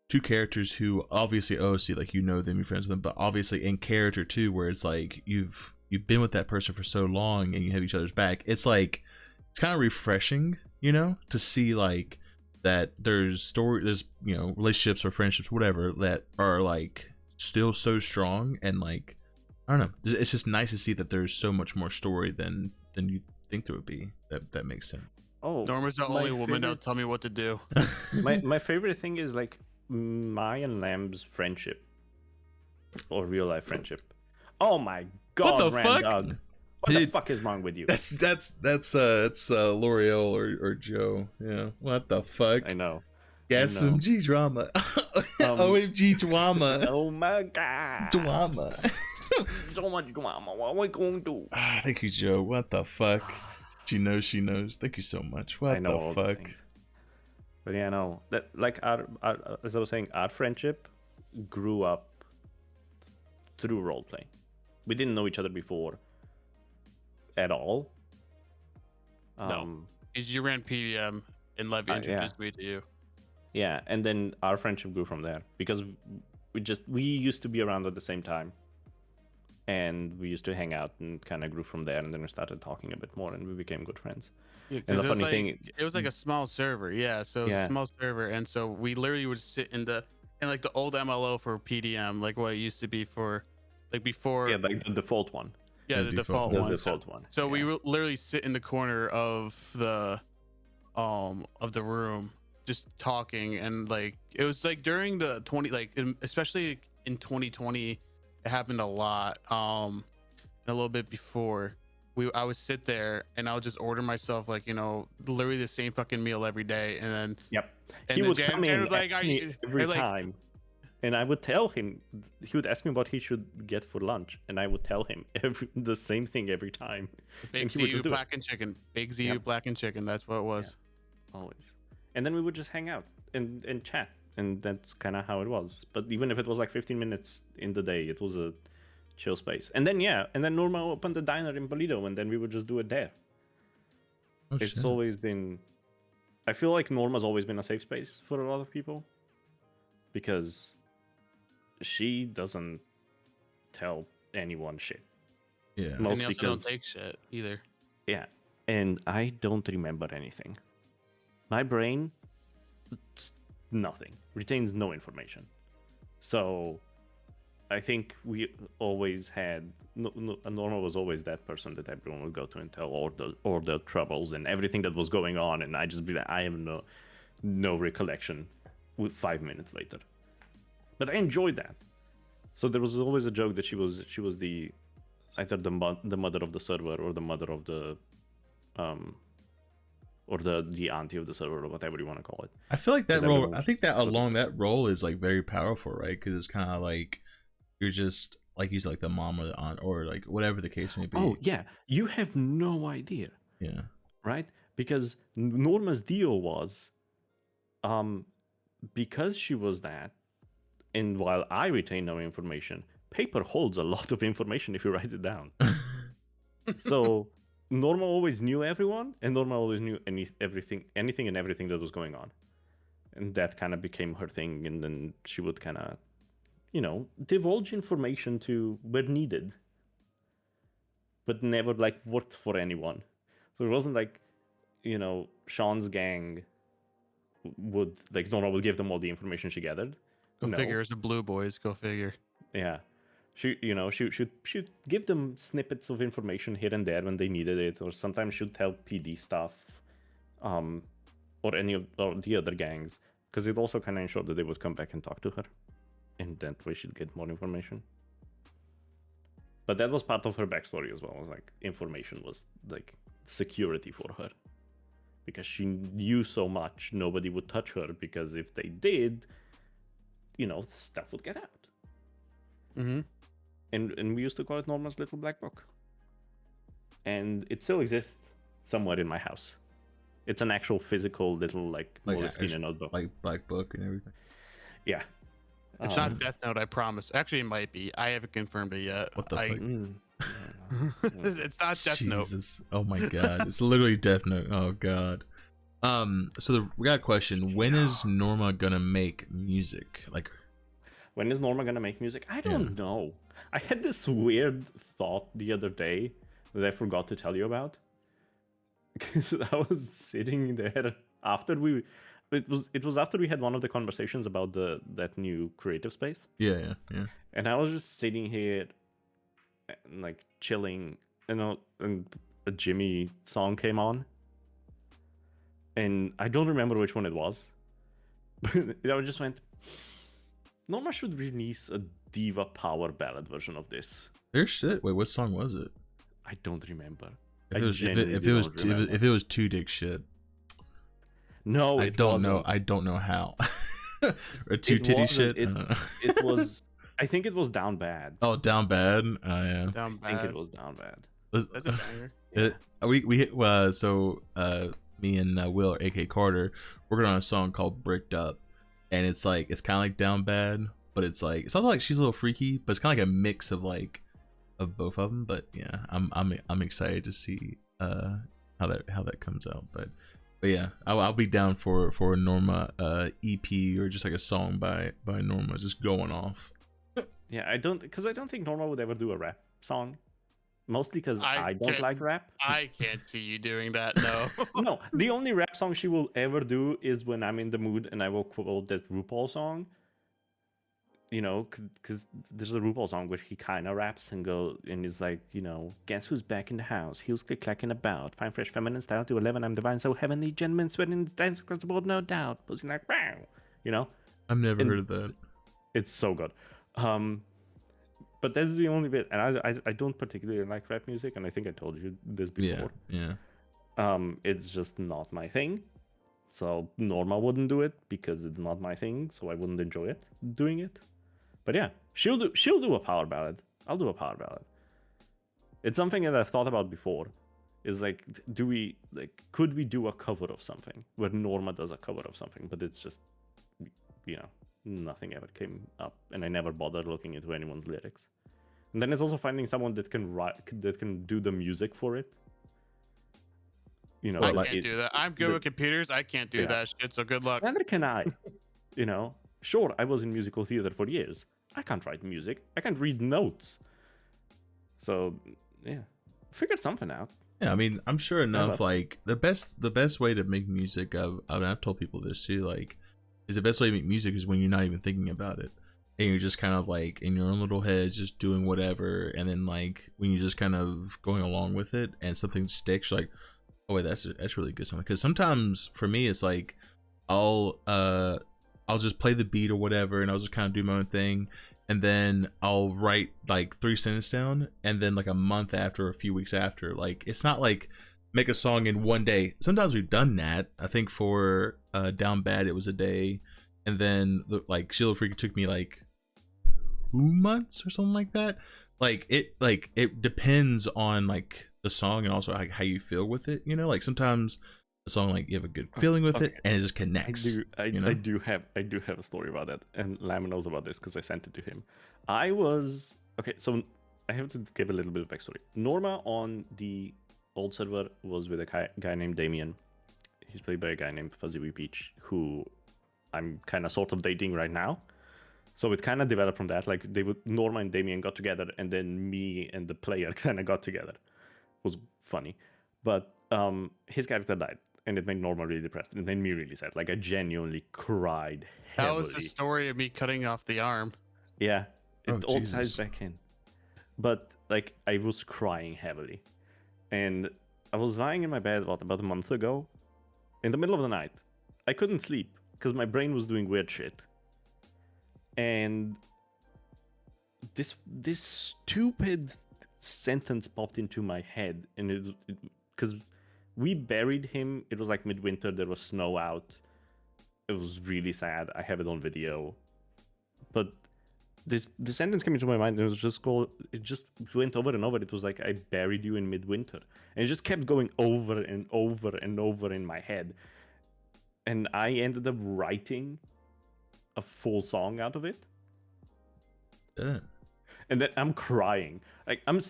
two characters who obviously OC, like, you know them, you're friends with them, but obviously in character too, where it's like you've been with that person for so long and you have each other's back, it's like it's kind of refreshing, you know, to see like that there's you know, relationships or friendships, whatever, that are like still so strong, and like, I don't know, it's just nice to see that there's so much more story than you think there would be. That makes sense. Oh, Norma's the only woman that'll tell me what to do. my favorite thing is like my and Lamb's friendship, or real life friendship. Oh my God, What the fuck? Dog. What the fuck is wrong with you? That's L'Oreal or Joe. Yeah. What the fuck? I know. SMG drama. OMG drama. Oh my God. Drama. So much drama. What are we going to do? Thank you, Joe. What the fuck? She knows. Thank you so much. What the fuck? But yeah, no. That, like, our as I was saying, our friendship grew up through roleplay. We didn't know each other before at all. No, you ran PDM and Levy introduced me to you. Yeah, and then our friendship grew from there because we used to be around at the same time, and we used to hang out and kind of grew from there, and then we started talking a bit more, and we became good friends. Yeah, and the funny thing, it was like a small server, so it was a small server, and so we literally would sit in like the old MLO for PDM, like what it used to be for, like before. Yeah, like the default one. Yeah, the default one. The default one. So we would literally sit in the corner of the room, just talking, and like it was like during the 20, like especially in 2020, it happened a lot. And a little bit before, I would sit there and I would just order myself, like, you know, literally the same fucking meal every day, and then he would come in like, every time, and I would tell him. He would ask me what he should get for lunch, and I would tell him the same thing every time. Big ZU black and chicken. Big ZU black and chicken. That's what it was. Yeah, always. And then we would just hang out and chat, and that's kind of how it was. But even if it was like 15 minutes in the day, it was a chill space. And then Norma opened a diner in Bolido, and then we would just do it there. It's always been, I feel like Norma's always been a safe space for a lot of people, because she doesn't tell anyone shit. Yeah. And they also don't take shit either. Yeah. And I don't remember anything. My brain, nothing, retains no information. So I think we always had, Norma was always that person that everyone would go to and tell all the troubles and everything that was going on, and I just be like, I have no recollection with 5 minutes later. But I enjoyed that. So there was always a joke that she was the either the mother of the server, or the mother of the or the auntie of the server, or whatever you want to call it. I feel like that role, I think that along that role is like very powerful, right? Because it's kind of like you're just like, you said, like the mom or the aunt, or like whatever the case may be. Oh yeah, you have no idea. Yeah. Right? Because Norma's deal was, because she was that, and while I retain no information, paper holds a lot of information if you write it down. So Norma always knew everyone, and Norma always knew anything and everything that was going on. And that kind of became her thing, and then she would kind of, you know, divulge information to where needed, but never like worked for anyone. So it wasn't like, you know, Sean's gang would, like, Norma would give them all the information she gathered. Go figure, it's the Blue Boys, go figure. Yeah. She'd give them snippets of information here and there when they needed it, or sometimes she'd tell PD stuff, or any of or the other gangs, because it also kind of ensured that they would come back and talk to her, and that way she'd get more information. But that was part of her backstory as well. Was like information was like security for her, because she knew so much nobody would touch her, because if they did, stuff would get out. Mm-hmm. And we used to call it Norma's little black book. And it still exists somewhere in my house. It's an actual physical little Moleskine notebook. Like black book and everything. Yeah. It's not Death Note, I promise. Actually, it might be. I haven't confirmed it yet. What the fuck? It's not Death Jesus. Note. Oh my god. It's literally Death Note. Oh god. We got a question. When is Norma gonna make music? Like, when is Norma gonna make music? I don't know. I had this weird thought the other day that I forgot to tell you about. Because I was sitting there after it was after we had one of the conversations about that new creative space. Yeah. And I was just sitting here, like chilling, and a Jimmy song came on, and I don't remember which one it was, but I just went, Norma should release a diva power ballad version of this. There's shit. Wait, what song was it? I don't remember. If it was two dick shit. No, I don't know. I don't know how. Or two titty shit. It was. I think it was Down Bad. Oh, Down Bad. Yeah. Down Bad. I think it was Down Bad. That's a banger. Yeah. Me and Will, or AK Carter, working on a song called Bricked Up, and it's kind of like Down Bad, but it's also like She's a Little Freaky, but it's kind of like a mix of both of them. But yeah, I'm excited to see how that comes out. But yeah, I'll be down for a Norma EP, or just like a song by Norma just going off. Yeah, I don't think Norma would ever do a rap song. Mostly because I don't like rap. I can't see you doing that, no. No, the only rap song she will ever do is when I'm in the mood and I will quote that RuPaul song. Because there's a RuPaul song where he kind of raps and he's like, guess who's back in the house? Heels click clacking about. Fine, fresh, feminine style to 11. I'm divine, so heavenly. Gentlemen sweating, dance across the board, no doubt. Pussy like, wow. I've never heard of that. It's so good. But that's the only bit, and I don't particularly like rap music, and I think I told you this before. Yeah. It's just not my thing. So Norma wouldn't do it because it's not my thing, so I wouldn't enjoy doing it. But yeah, she'll do a power ballad. I'll do a power ballad. It's something that I've thought about before. Is like, could we do a cover of something where Norma does a cover of something, but it's just, nothing ever came up, and I never bothered looking into anyone's lyrics. And then it's also finding someone that can do the music for it. I can't do that. I'm good with computers. I can't do that shit. So good luck. Neither can I. Sure, I was in musical theater for years. I can't write music. I can't read notes. So yeah, figured something out. Yeah, I mean, I'm sure enough. Like the best way to make music. I've told people this too. Is the best way to make music is when you're not even thinking about it, and you're just kind of like in your own little head, just doing whatever. And then when you're just kind of going along with it, and something sticks, you're like, oh wait, that's really good something. Because sometimes for me, it's like I'll just play the beat or whatever, and I'll just kind of do my own thing, and then I'll write 3 sentences down, and then a month after, a few weeks after, it's not make a song in one day. Sometimes we've done that. I think for Down Bad it was a day, and then Sheila Freaky took me 2 months or something like that. It depends on the song, and also how you feel with it. Sometimes a song you have a good feeling with it, and it just connects. I do have a story about that, and Lam knows about this because I sent it to him. So I have to give a little bit of backstory. Norma on the old server was with a guy named Damien. He's played by a guy named Fuzzy Wee Peach, who I'm kind of sort of dating right now. So it kind of developed from that. Norma and Damien got together, and then me and the player kind of got together. It was funny, but his character died, and it made Norma really depressed. It made me really sad. I genuinely cried heavily. That was the story of me cutting off the arm. Yeah, it all ties back in. but like I was crying heavily, and I was lying in my bed about a month ago, in the middle of the night. I couldn't sleep because my brain was doing weird shit, and this stupid sentence popped into my head, and it because we buried him. It was like midwinter. There was snow out. It was really sad. I have it on video, but the sentence came into my mind, and it was just called. It just went over and over. It was like, I buried you in midwinter, and it just kept going over and over and over in my head. And I ended up writing a full song out of it. Yeah. And then I'm crying. Like I'm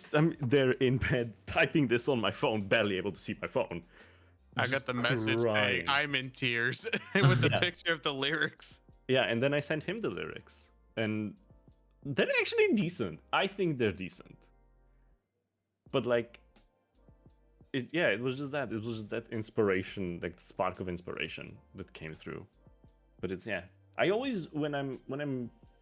there in bed typing this on my phone, barely able to see my phone. I got the message saying crying. I'm in tears with the Yeah. picture of the lyrics. Yeah, and then I sent him the lyrics, and they're actually decent. I think they're decent. But like, it was just that. It was just that inspiration, like the spark of inspiration that came through. But it's I always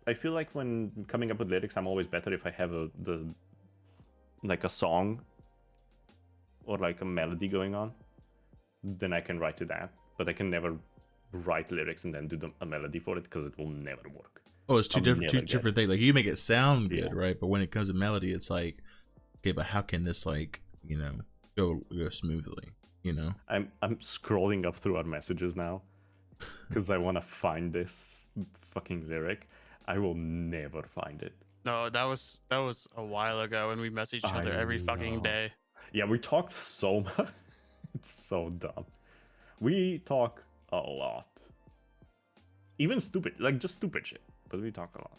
I feel like when coming up with lyrics, I'm always better if I have a song or like a melody going on. Then I can write to that. But I can never write lyrics and then do a melody for it because it will never work. Oh, it's two I'll different never get it. things. Like you make it sound good, Yeah. right? But when it comes to melody, it's like, okay, but how can this like, go smoothly, I'm scrolling up through our messages now because I want to find this fucking lyric. I will never find it. No, that was a while ago, and we messaged each other I every fucking know. day. Yeah, we talked so much. It's so dumb. We talk a lot. Even stupid, like just stupid shit. But we talk a lot.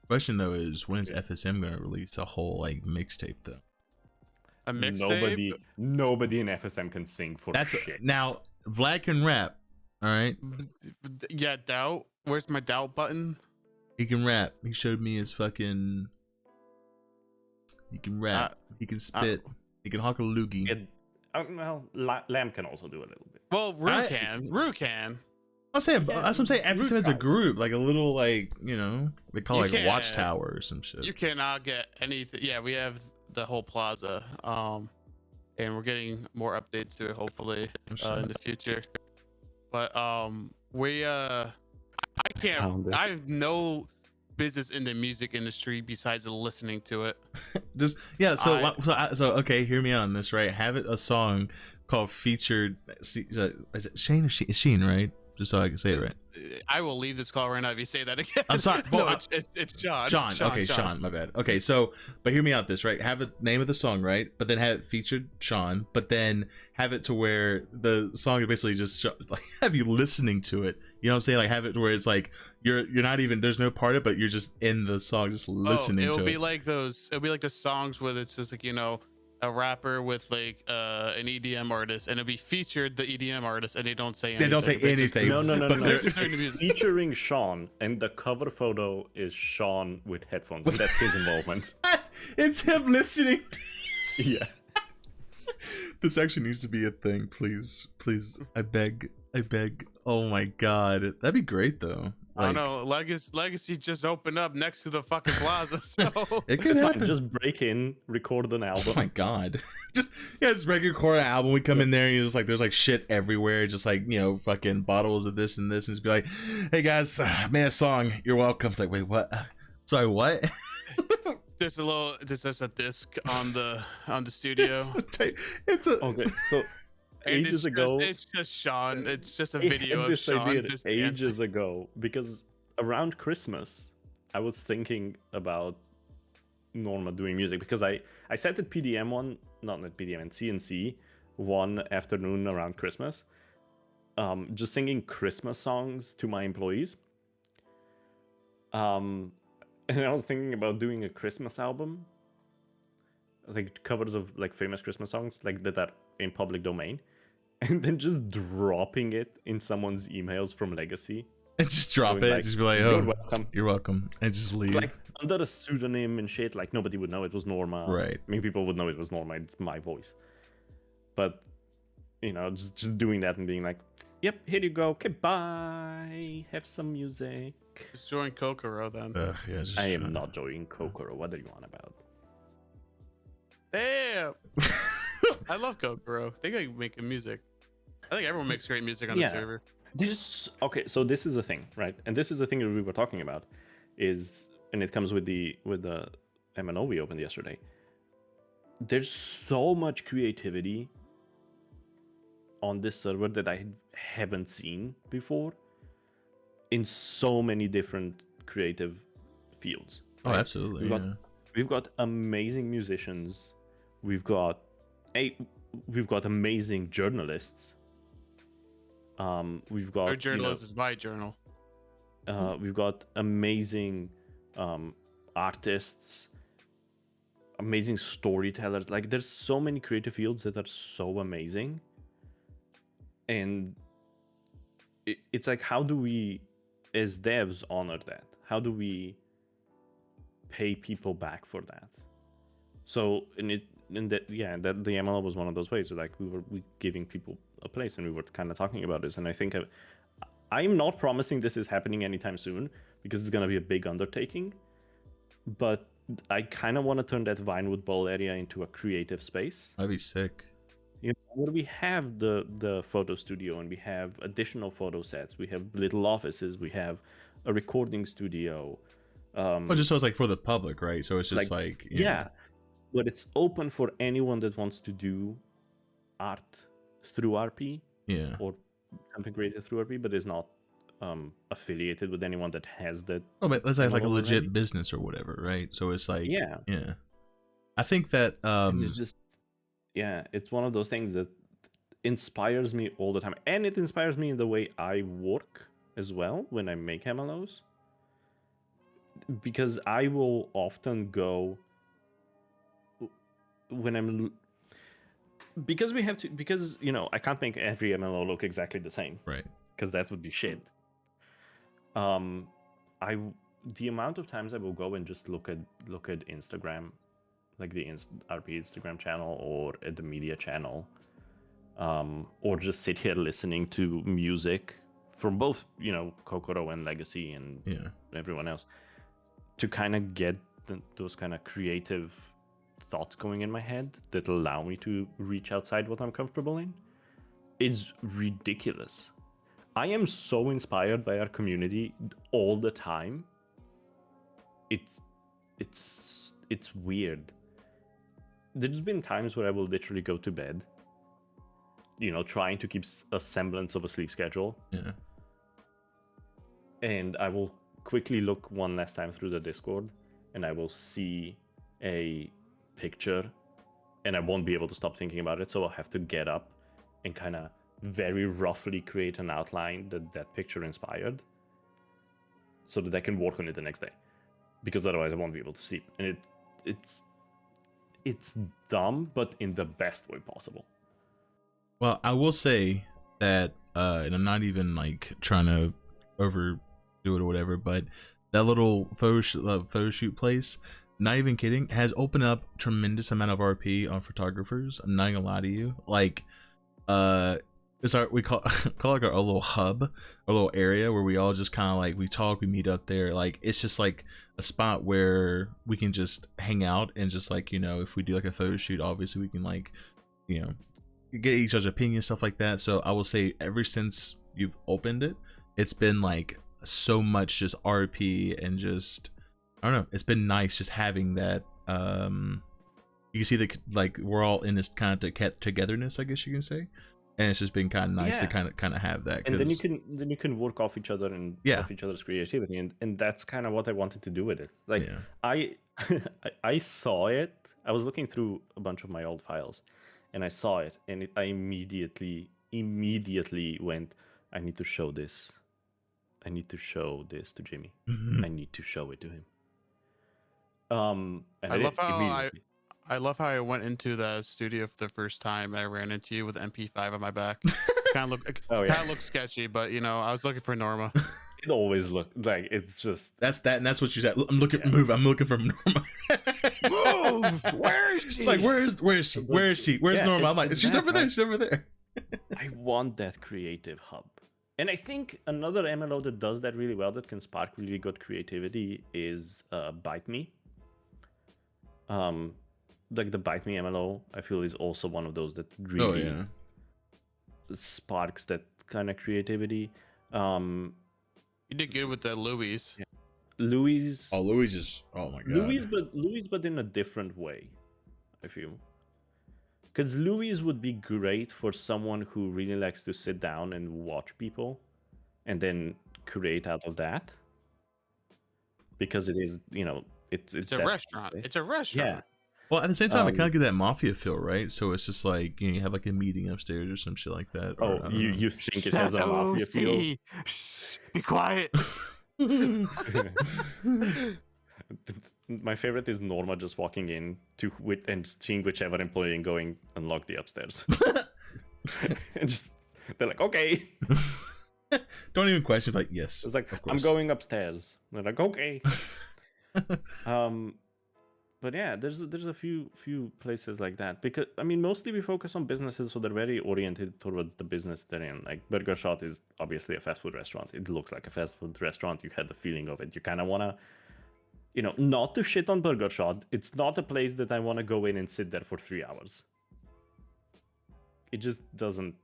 Question though is, when's FSM gonna release a whole like mixtape though? A mixtape. Nobody in FSM can sing for That's shit. now Vlad can rap. All right, Yeah, doubt. Where's my doubt button? he can rap. He showed me his fucking. He can rap. He can spit. He can hawk a loogie. Well, Lamb can also do a little bit. Well, Rue can. Rue can. I'm saying, Yeah, that's what I'm saying. Root FSM is a guys. group, like a little, like they call You it like can't- a watchtower or some shit. You cannot get anything. Yeah, we have the whole plaza. And we're getting more updates to it hopefully in the future. But we I Found it. I have no business in the music industry besides listening to it. Just so okay, hear me out on this, right? Have it a song called featured. Is it Shane or Sheen, right? Just so I can say it right. I will leave this call right now if you say that again. I'm sorry. No, Well, it's Sean. Sean. Okay, Sean. My bad. Okay, so but hear me out this, right? Have a name of the song, right? But then have it featured Sean. But then have it to where the song is basically just like have you listening to it. You know what I'm saying? Like have it to where it's like you're not even, there's no part of it, but you're just in the song, just listening to it. It'll be like those. It'll be like the songs where it's just like a rapper with like an EDM artist, and it'll be featured the EDM artist, and they don't say anything. They don't say anything. No. but they're- It's featuring Sean, and the cover photo is Sean with headphones, and that's his involvement. It's him listening. Yeah. This actually needs to be a thing, please. I beg. Oh my god, that'd be great though. I don't know. Legacy just opened up next to the fucking plaza, so It could It's happen. fine. Just break in, record an album. Oh my god. just regular core album. We come in there and you're just like, there's like shit everywhere, just like, fucking bottles of this and this, and just be like, hey guys, made a song, you're welcome. It's like, wait, what? Sorry, what? there's a disc on the studio. it's a Okay, so And ages ago, it's just Sean. It's just a I video had of this Sean. idea just ages dancing. ago, because around Christmas, I was thinking about Norma doing music, because I sat at PDM not PDM, and CNC one afternoon around Christmas, just singing Christmas songs to my employees. And I was thinking about doing a Christmas album, like covers of like famous Christmas songs, like that are in public domain, and then just dropping it in someone's emails from Legacy. and just drop Going it. like, Just be like, "You're oh, welcome." you're welcome. And just leave. Like under a pseudonym and shit, like nobody would know it was Norma. Right. I mean, people would know it was Norma. It's my voice. But just doing that and being like, "Yep, here you go. Okay, bye. Have some music." Just join Kokoro then. Yeah, just, I am not joining Kokoro. What are you on about? Damn. I love Kokoro. They gotta make music. I think everyone makes great music on the server. Okay, so this is the thing, right? And this is the thing that we were talking about, and it comes with the MNO we opened yesterday. There's so much creativity on this server that I haven't seen before in so many different creative fields. Oh, right? absolutely. We've got amazing musicians. We've got amazing journalists. We've got Our journalist is my journal. we've got amazing artists, amazing storytellers. Like there's so many creative fields that are so amazing, and it's like, how do we as devs honor that? How do we pay people back for that? So the MLO was one of those ways. So like we giving people a place, and we were kind of talking about this. And I think I'm not promising this is happening anytime soon, because it's gonna be a big undertaking. But I kind of want to turn that Vinewood Bowl area into a creative space. That'd be sick. You know, where we have the photo studio, and we have additional photo sets. We have little offices. We have a recording studio. But just so it's like for the public, right? So it's just like yeah. But it's open for anyone that wants to do art through RP, or something created through RP, but is not affiliated with anyone that has that. Oh, but let's say like a legit already. business or whatever, right? So it's like yeah. I think that And it's just it's one of those things that inspires me all the time, and it inspires me in the way I work as well when I make MLOs, because I will often go when I'm because I can't make every MLO look exactly the same, right? Because that would be shit. The amount of times I will go and just look at Instagram, like the RP Instagram channel, or at the media channel, or just sit here listening to music from both Kokoro and Legacy and everyone else, to kind of get those kind of creative thoughts going in my head that allow me to reach outside what I'm comfortable in. It's ridiculous. I am so inspired by our community all the time. It's weird. There's been times where I will literally go to bed, trying to keep a semblance of a sleep schedule. Yeah. And I will quickly look one last time through the Discord, and I will see a picture, and I won't be able to stop thinking about it. So I'll have to get up and kind of very roughly create an outline that picture inspired, so that I can work on it the next day, because otherwise I won't be able to sleep. And it's dumb, but in the best way possible. Well, I will say that, and I'm not even like trying to overdo it or whatever, but that little photo shoot place, not even kidding, has opened up tremendous amount of RP on photographers. I'm not gonna lie to you. Like, it's we call like our little hub, a little area where we all just kind of like, we talk, we meet up there. Like, it's just like a spot where we can just hang out, and just like, if we do like a photo shoot, obviously we can like, get each other's opinion, stuff like that. So I will say, ever since you've opened it, it's been like so much just RP, and just, I don't know, it's been nice just having that. You can see that like we're all in this kind of togetherness, I guess you can say, and it's just been kind of nice to kind of have that. And then you can work off each other and off each other's creativity, and that's kind of what I wanted to do with it. Like I saw it. I was looking through a bunch of my old files, and I saw it, and I immediately went, I need to show this. I need to show this to Jimmy. Mm-hmm. I need to show it to him. And I love how I went into the studio for the first time, and I ran into you with MP5 on my back. kind of look sketchy, but I was looking for Norma. It always looked like, it's just and that's what you said. I'm looking for Norma. Move! Where is she? Like, where is she? Where's Norma? I'm like, she's over there. She's over there. I want that creative hub. And I think another MLO that does that really well, that can spark really good creativity, is Bite Me. like the Bite Me MLO, I feel is also one of those that Oh really yeah. sparks that kind of creativity. Um, You did good with the Louis. yeah. Louis, Oh, Louis is. Oh my god. Louis, but in a different way, I feel. Because Louis would be great for someone who really likes to sit down and watch people, and then create out of that. Because it is, it's It's a that restaurant. place. It's a Yeah. restaurant. Well, at the same time, it kind Um, of gives that mafia feel, right? So it's just like you have like a meeting upstairs or some shit like that. Or oh, I don't know. you think it has a mafia feel? Shh, be quiet. My favorite is Norma just walking in and seeing whichever employee and going, unlock the upstairs. And just, they're like, okay. Don't even question. Like, yes, It's like, of I'm course. going upstairs. They're like, okay. But yeah, there's a few places like that, because I mean mostly we focus on businesses, so they're very oriented towards the business they're in. Like Burger Shot is obviously a fast food restaurant. It looks like a fast food restaurant. You had the feeling of it. You kind of wanna, not to shit on Burger Shot. It's not a place that I want to go in and sit there for 3 hours. It just doesn't,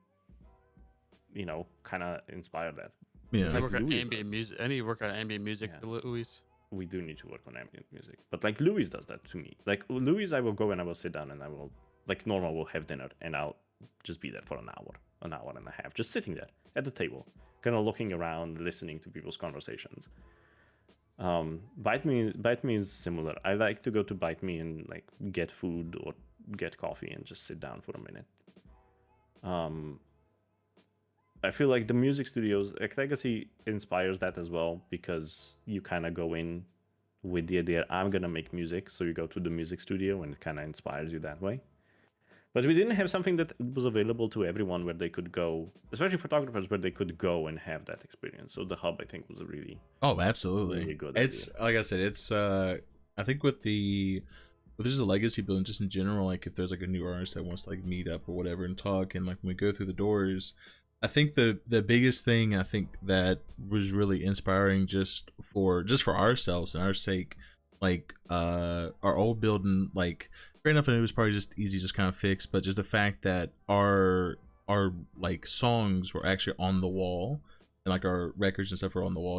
kind of inspire that. Yeah. I Like work on Louis ambient does. music. I need to work on ambient music, Yeah. Louis. We do need to work on ambient music, but like Louis does that to me. Like Louis, I will go and I will sit down and I will, like normal, will have dinner and I'll just be there for an hour and a half, just sitting there at the table, kind of looking around, listening to people's conversations. Bite Me is similar. I like to go to Bite Me and like get food or get coffee and just sit down for a minute. I feel like the music studios, like Legacy, inspires that as well, because you kind of go in with the idea, I'm gonna make music, so you go to the music studio and it kind of inspires you that way. But we didn't have something that was available to everyone where they could go, especially photographers, where they could go and have that experience. So the hub, I think, was a really, Oh, absolutely. really good It's idea. like I said. It's I think with this is a legacy building, just in general. Like if there's like a new artist that wants to like meet up or whatever and talk, and like when we go through the doors, I think the biggest thing I think that was really inspiring just for ourselves and our sake, like our old building, like fair enough, and it was probably just easy, just kind of fixed, but just the fact that our like songs were actually on the wall and like our records and stuff were on the wall,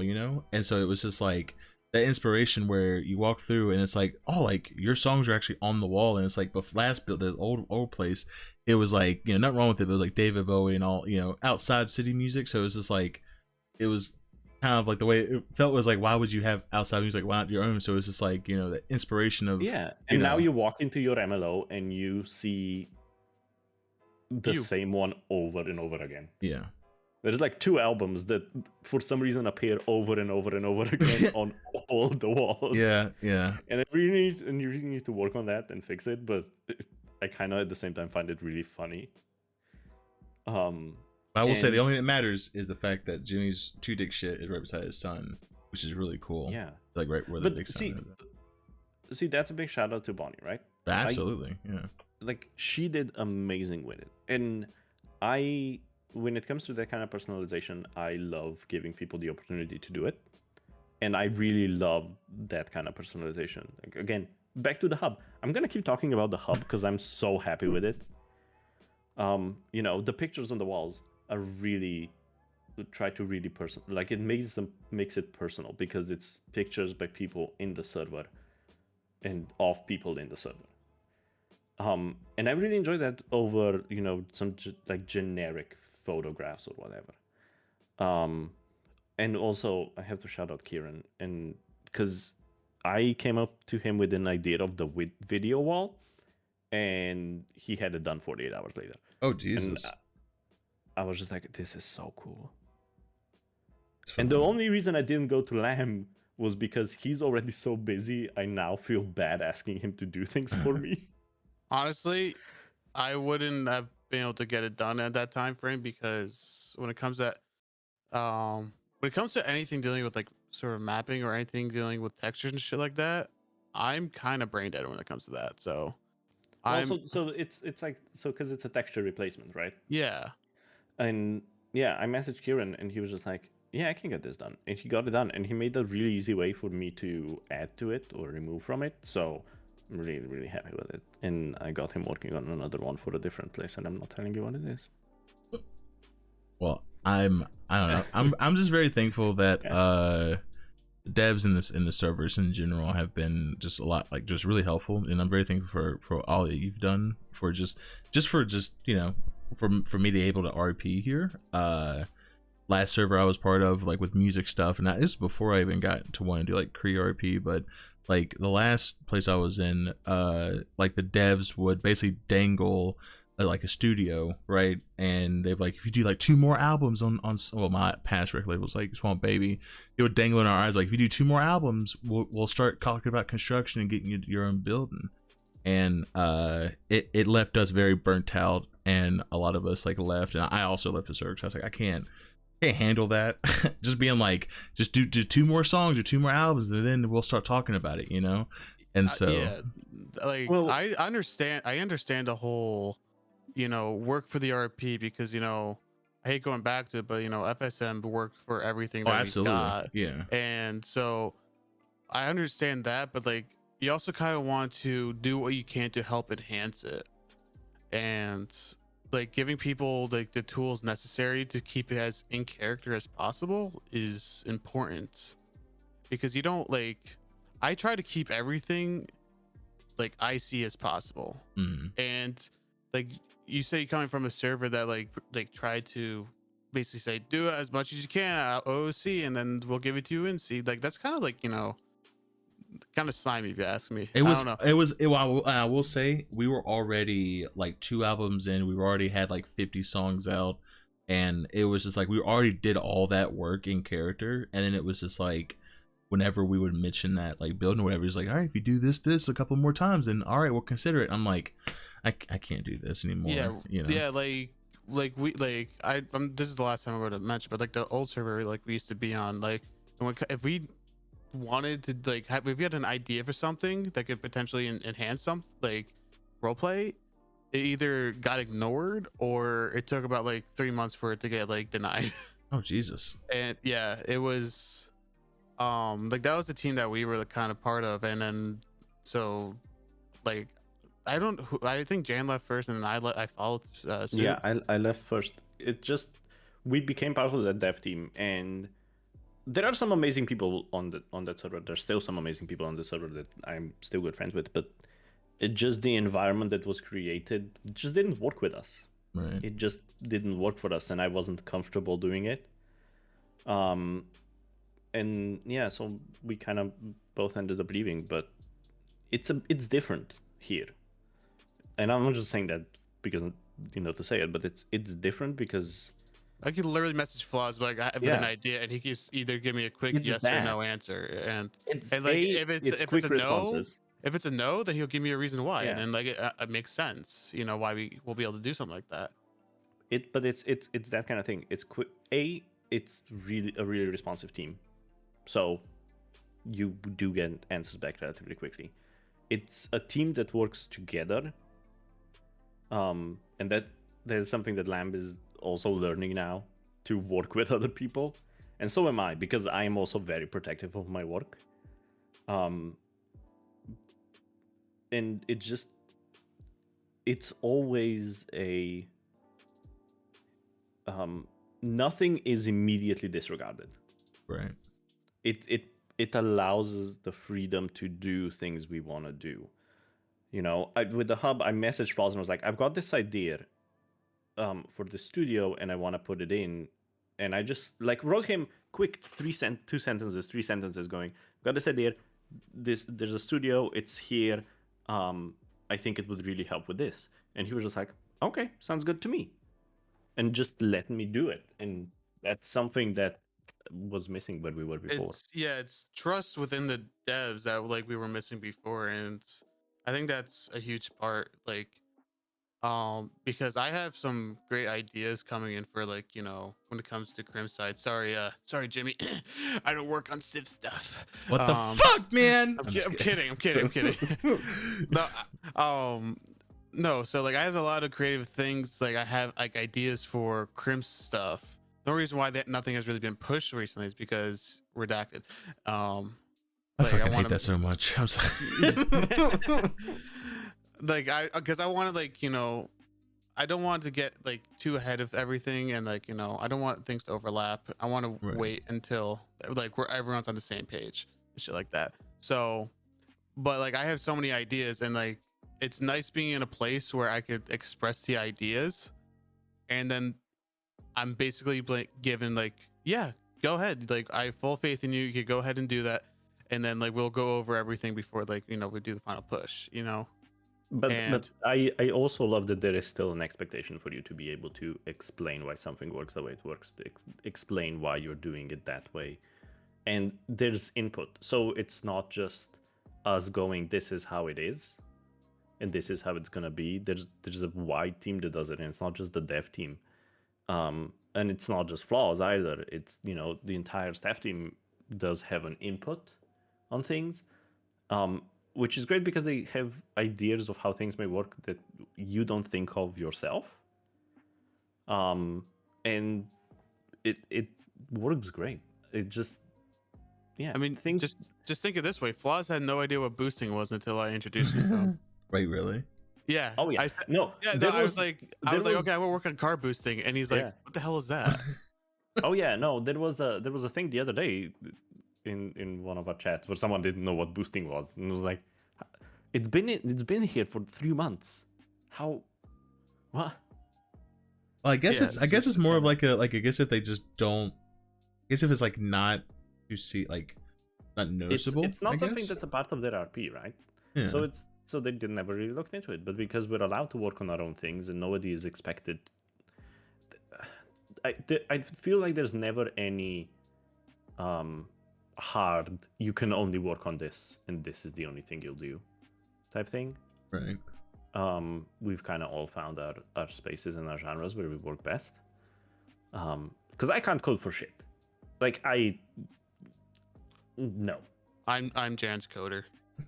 and so it was just like that inspiration where you walk through and it's like, oh, like your songs are actually on the wall, and it's like the last build, the old place, it was like, nothing wrong with it, but it was like David Bowie and all, outside city music. So it was just like, it was kind of like the way it felt was like, why would you have outside music, why not your own? So it was just like, the inspiration of, Yeah, and now you walk into your MLO and you see the same one over and over again. yeah. There's like 2 albums that for some reason appear over and over and over again on all the walls. Yeah. And you really need to work on that and fix it, but I kind of at the same time find it really funny. I will say the only thing that matters is the fact that Jimmy's 2 dick shit is right beside his son, which is really cool. Yeah, like right where the big son is. See, that's a big shout out to Bonnie, right? Absolutely. Like she did amazing with it, and when it comes to that kind of personalization, I love giving people the opportunity to do it, and I really love that kind of personalization. Like, again, back to the hub. I'm gonna keep talking about the hub because I'm so happy with it. The pictures on the walls are really try to really like it makes it personal, because it's pictures by people in the server and of people in the server. And I really enjoy that over, some like generic photographs or whatever. And also I have to shout out Kieran, and because I came up to him with an idea of the video wall, and he had it done 48 hours later. Oh Jesus! And I was just like, this is so cool. And the only reason I didn't go to Lamb was because he's already so busy. I now feel bad asking him to do things for me. Honestly, I wouldn't have been able to get it done at that time frame, because when it comes to anything dealing with like sort of mapping or anything dealing with textures and shit like that, I'm kind of brain dead when it comes to that. So so it's like, so because it's a texture replacement, right? yeah. And yeah, I messaged Kieran and he was just like, yeah, I can get this done. And he got it done, and he made a really easy way for me to add to it or remove from it. So really, really happy with it. And I got him working on another one for a different place, and I'm not telling you what it is. Well, I don't know. I'm just very thankful that devs in the servers in general have been just a lot, like, just really helpful, and I'm very thankful for all that you've done for just you know, for me to be able to RP here. Last server I was part of, like, with music stuff, and that is before I even got to want to do like RP, but like the last place I was in, like the devs would basically dangle like a studio, right? And they've like, if you do like 2 more albums on well, my past record labels like Swamp Baby, it would dangle in our eyes like, if you do 2 more albums, we'll start talking about construction and getting you your own building. And it left us very burnt out, and a lot of us like left, and I also left the circus. I was like, I can't handle that. Just being like, just do 2 more songs or 2 more albums, and then we'll start talking about it, you know. And so Yeah, like, Well- I understand the whole, you know, work for the RP, because, you know, I hate going back to it, but, you know, FSM worked for everything that we absolutely, got. yeah. And so I understand that, but like, you also kind of want to do what you can to help enhance it, and like giving people like the tools necessary to keep it as in character as possible is important, because you don't, like, I try to keep everything like icy as possible. And like, you say you're coming from a server that like try to basically say, do as much as you can at OOC and then we'll give it to you in C. Like, that's kind of like, you know, kind of slimy if you ask me. It was, I don't well, I will say we were already like 2 albums in. We already had like 50 songs out, and it was just like we already did all that work in character, and then it was just like, whenever we would mention that like building or whatever, he's like, all right, if you do this a couple more times, then all right, we'll consider it. I'm like, I can't do this anymore. Yeah, you know? yeah, like we like this is the last time I'm going to mention, but like the old server like we used to be on, like, if we wanted to like have, if we had an idea for something that could potentially enhance something like roleplay, it either got ignored or it took about like 3 months for it to get like denied. Oh Jesus. And yeah, it was like, that was the team that we were the kind of part of, and then so like, I think Jan left first, and then I followed suit. Yeah, I left first. It just, we became part of that dev team, and there are some amazing people on that server. There's still some amazing people on the server that I'm still good friends with, but it just, the environment that was created just didn't work with us. Right. It just didn't work for us, and I wasn't comfortable doing it. And yeah, so we kind of both ended up leaving, but it's different here. And I'm not just saying that because, you know, to say it, but it's different because I could literally message Flaws like, I have an idea, and he can either give me a quick It's yes that. or no answer, and it's like, if it's it's quick a responses. no, if it's a no, then he'll give me a reason why, Yeah. and then like it makes sense, you know, why we will be able to do something like that. But it's that kind of thing. It's quick. It's really a really responsive team, so you do get answers back relatively quickly. It's a team that works together, and there's something that Lamb is also learning now, to work with other people, and so am I, because I am also very protective of my work. And it's always a nothing is immediately disregarded. Right. It allows us the freedom to do things we want to do. You know, with the hub, I messaged Flaws and was like, I've got this idea for the studio, and I want to put it in. And I just like wrote him quick 3 sentences going, got this idea, there's a studio, it's here, I think it would really help with this. And he was just like, okay, sounds good to me, and just let me do it. And that's something that was missing when we were before. It's trust within the devs that like we were missing before, and I think that's a huge part, like, because I have some great ideas coming in for, like, you know, when it comes to Crim side. Sorry Jimmy, I don't work on Civ stuff. What the fuck, man? I'm kidding. No, no, so like, I have a lot of creative things, like I have like ideas for Crim stuff. The reason why nothing has really been pushed recently is because redacted. I Like, fucking hate wanna- that so much. I'm sorry. like because I want to, like, you know, I don't want to get like too ahead of everything, and like, you know, I don't want things to overlap. I want to Right. wait until like where everyone's on the same page and shit like that. So, but like I have so many ideas, and like it's nice being in a place where I could express the ideas, and then I'm basically like given like, yeah, go ahead. Like I have full faith in you. You could go ahead and do that, and then like we'll go over everything before, like, you know, we do the final push. You know. But And I also love that there is still an expectation for you to be able to explain why something works the way it works, to explain why you're doing it that way, and there's input. So it's not just us going, this is how it is, and this is how it's gonna be. There's a wide team that does it, and it's not just the dev team, and it's not just flaws either. It's, you know, the entire staff team does have an input on things. Which is great because they have ideas of how things may work that you don't think of yourself. And it works great. It just, yeah. I mean, things. just think of it this way: Flaws had no idea what boosting was until I introduced him to him. Wait, really? Yeah. Oh yeah. No. Yeah. No, there I was like, okay, I will work on car boosting, and he's like, Yeah. what the hell is that? Oh yeah. No. There was a thing the other day in one of our chats where someone didn't know what boosting was, and was like, it's been here for 3 months. How? What? Well, I guess Yeah, I guess just it's more of kinda- like I guess if they just don't. I guess if it's like not you see like not noticeable. It's not I something guess? that's a part of their RP, right? Yeah. So they did never really looked into it. But because we're allowed to work on our own things and nobody is expected, I feel like there's never any hard, you can only work on this and this is the only thing you'll do type thing. Right. We've kind of all found our spaces and our genres where we work best. Because I can't code for shit. Like no. I'm Jan's coder.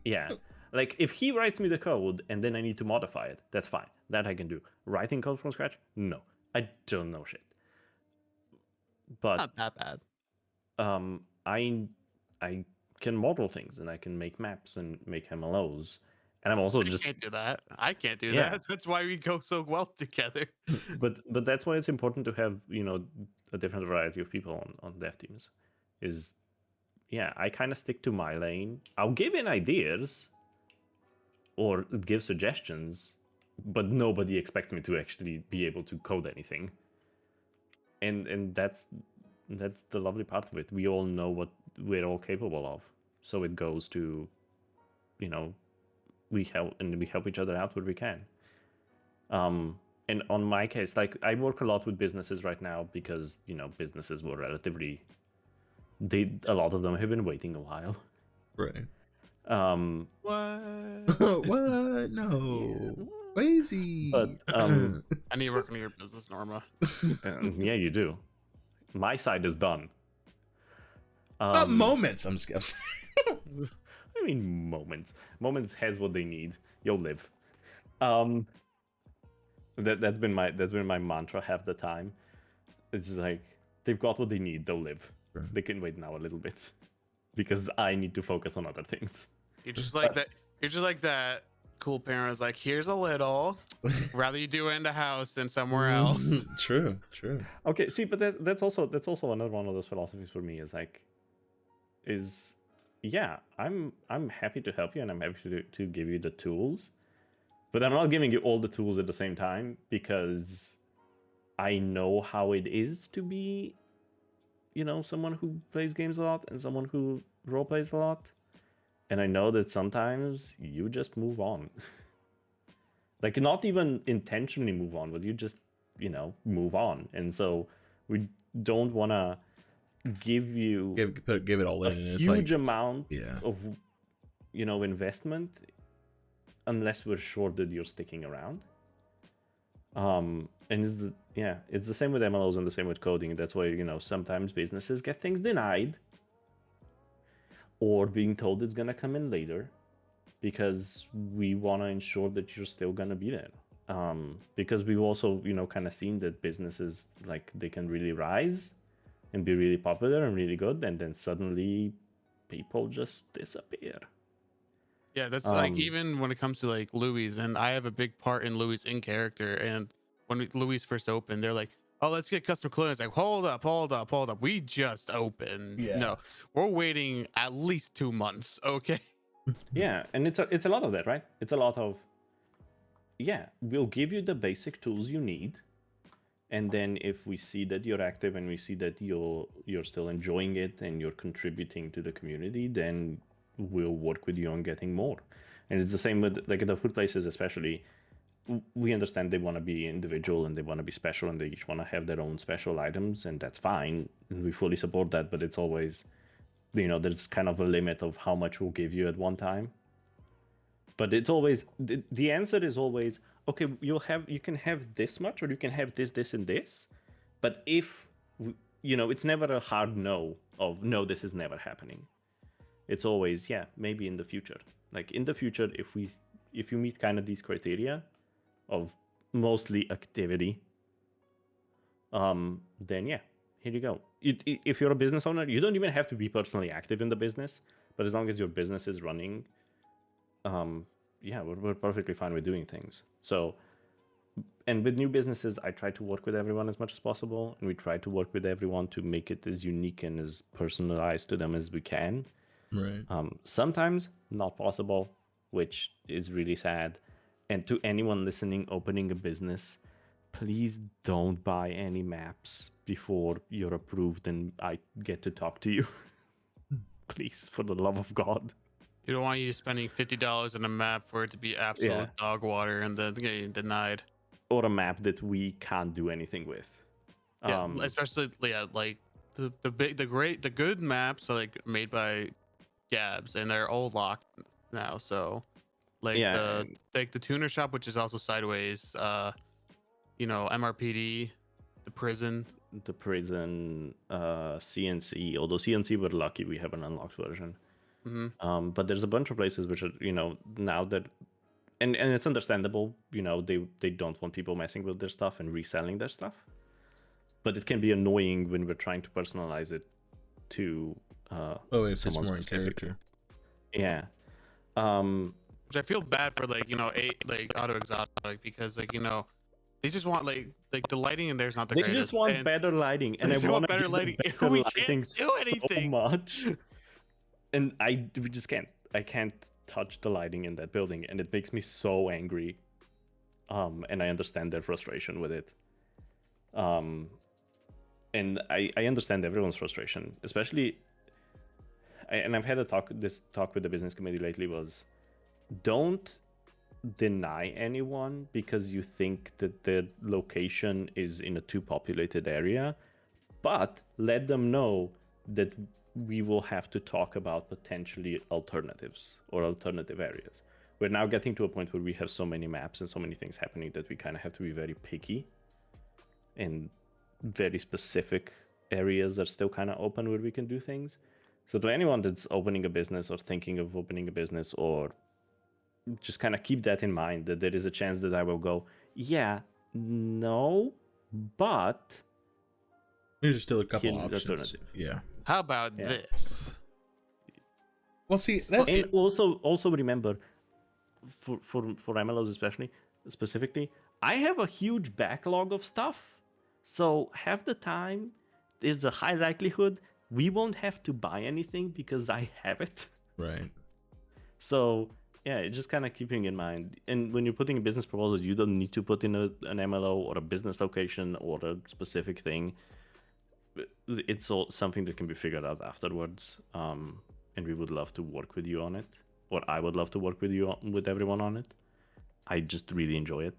Yeah. Like if he writes me the code and then I need to modify it, that's fine. That I can do. Writing code from scratch? No. I don't know shit. But Not that bad. I can model things and I can make maps and make MLOs. And I'm also I just can't do that. I can't do Yeah. that. That's why we go so well together. but that's why it's important to have, you know, a different variety of people on dev teams. Is yeah, I kind of stick to my lane. I'll give in ideas or give suggestions, but nobody expects me to actually be able to code anything. And that's the lovely part of it. We all know what we're all capable of, so it goes to, you know, we help each other out where we can. And on my case, like I work a lot with businesses right now because, you know, businesses were relatively, a lot of them have been waiting a while. Right. What? What? No. Crazy. But I need to work on your business, Norma. yeah, you do. My side is done. Moments. I'm scared. I mean, moments has what they need. You'll live. That's been my mantra half the time. It's like they've got what they need. They'll live. Sure. They can wait now a little bit because I need to focus on other things. You're just like that. You're just like that cool parent is like, here's a little. Rather you do it in the house than somewhere else. True. Okay, see, but that's also another one of those philosophies for me. Yeah, I'm happy to help you and I'm happy to give you the tools, but I'm not giving you all the tools at the same time because I know how it is to be, you know, someone who plays games a lot and someone who role plays a lot, and I know that sometimes you just move on. Like not even intentionally move on, but you just, you know, move on, and so we don't want to give you give it all a in. And it's huge like, amount yeah. of, you know, investment unless we're sure that you're sticking around. And it's the same with MLOs and the same with coding. That's why, you know, sometimes businesses get things denied or being told it's gonna come in later because we want to ensure that you're still gonna be there. Because we've also, you know, kind of seen that businesses, like, they can really rise and be really popular and really good, and then suddenly people just disappear. Yeah, that's like even when it comes to like Louis, and I have a big part in Louis in character. And when Louis first opened, they're like, "Oh, let's get custom clothing." It's like, hold up. We just opened. Yeah. No, we're waiting at least 2 months. Okay. Yeah, and it's a lot of that, right? It's a lot of, yeah, we'll give you the basic tools you need, and then if we see that you're active and we see that you're still enjoying it and you're contributing to the community, then we'll work with you on getting more. And it's the same with like the food places, especially. We understand they want to be individual and they want to be special and they each want to have their own special items, and that's fine, and we fully support that. But it's always, there's kind of a limit of how much we'll give you at one time. But it's always the answer is always, okay, you can have this much, or you can have this and this. But if it's never a hard no of no, this is never happening. It's always, yeah, maybe in the future. Like in the future, if you meet kind of these criteria of mostly activity, then yeah, here you go. If you're a business owner, you don't even have to be personally active in the business, but as long as your business is running, yeah, we're perfectly fine with doing things. So, and with new businesses, I try to work with everyone as much as possible, and we try to work with everyone to make it as unique and as personalized to them as we can. Right. Sometimes not possible, which is really sad. And to anyone listening, opening a business, please don't buy any maps before you're approved and I get to talk to you. Please, for the love of God. You don't want you spending $50 on a map for it to be absolute dog water and then getting denied. Or a map that we can't do anything with. Yeah, especially like the good maps are like made by Gabs, and they're all locked now. So like the tuner shop, which is also sideways, MRPD, the prison, CNC. Although CNC, we're lucky we have an unlocked version. But there's a bunch of places which are, now that, and it's understandable, they don't want people messing with their stuff and reselling their stuff. But it can be annoying when we're trying to personalize it to if it's more in character. Yeah. Which I feel bad for like Auto Exotic, because they just want like the lighting in there's not the greatest. They just want better lighting, and I want better lighting. We can't do anything so much. And we just can't. I can't touch the lighting in that building, and it makes me so angry. And I understand their frustration with it. And I understand everyone's frustration, especially. And I've had this talk with the business committee lately. Was don't deny anyone because you think that their location is in a too populated area, but let them know that we will have to talk about potentially alternatives or alternative areas. We're now getting to a point where we have so many maps and so many things happening that we kind of have to be very picky, and very specific areas are still kind of open where we can do things. So to anyone that's opening a business or thinking of opening a business, or just kind of keep that in mind, that there is a chance that I will go, yeah, no, but there's still a couple options. Yeah. How about this? Well, see, that's and also remember, for MLOs specifically, I have a huge backlog of stuff. So half the time, there's a high likelihood we won't have to buy anything because I have it. Right. So yeah, just kind of keeping in mind. And when you're putting a business proposal, you don't need to put in an MLO or a business location or a specific thing. It's all something that can be figured out afterwards. And we would love to work with you on it, or I would love to work with you with everyone on it. I just really enjoy it.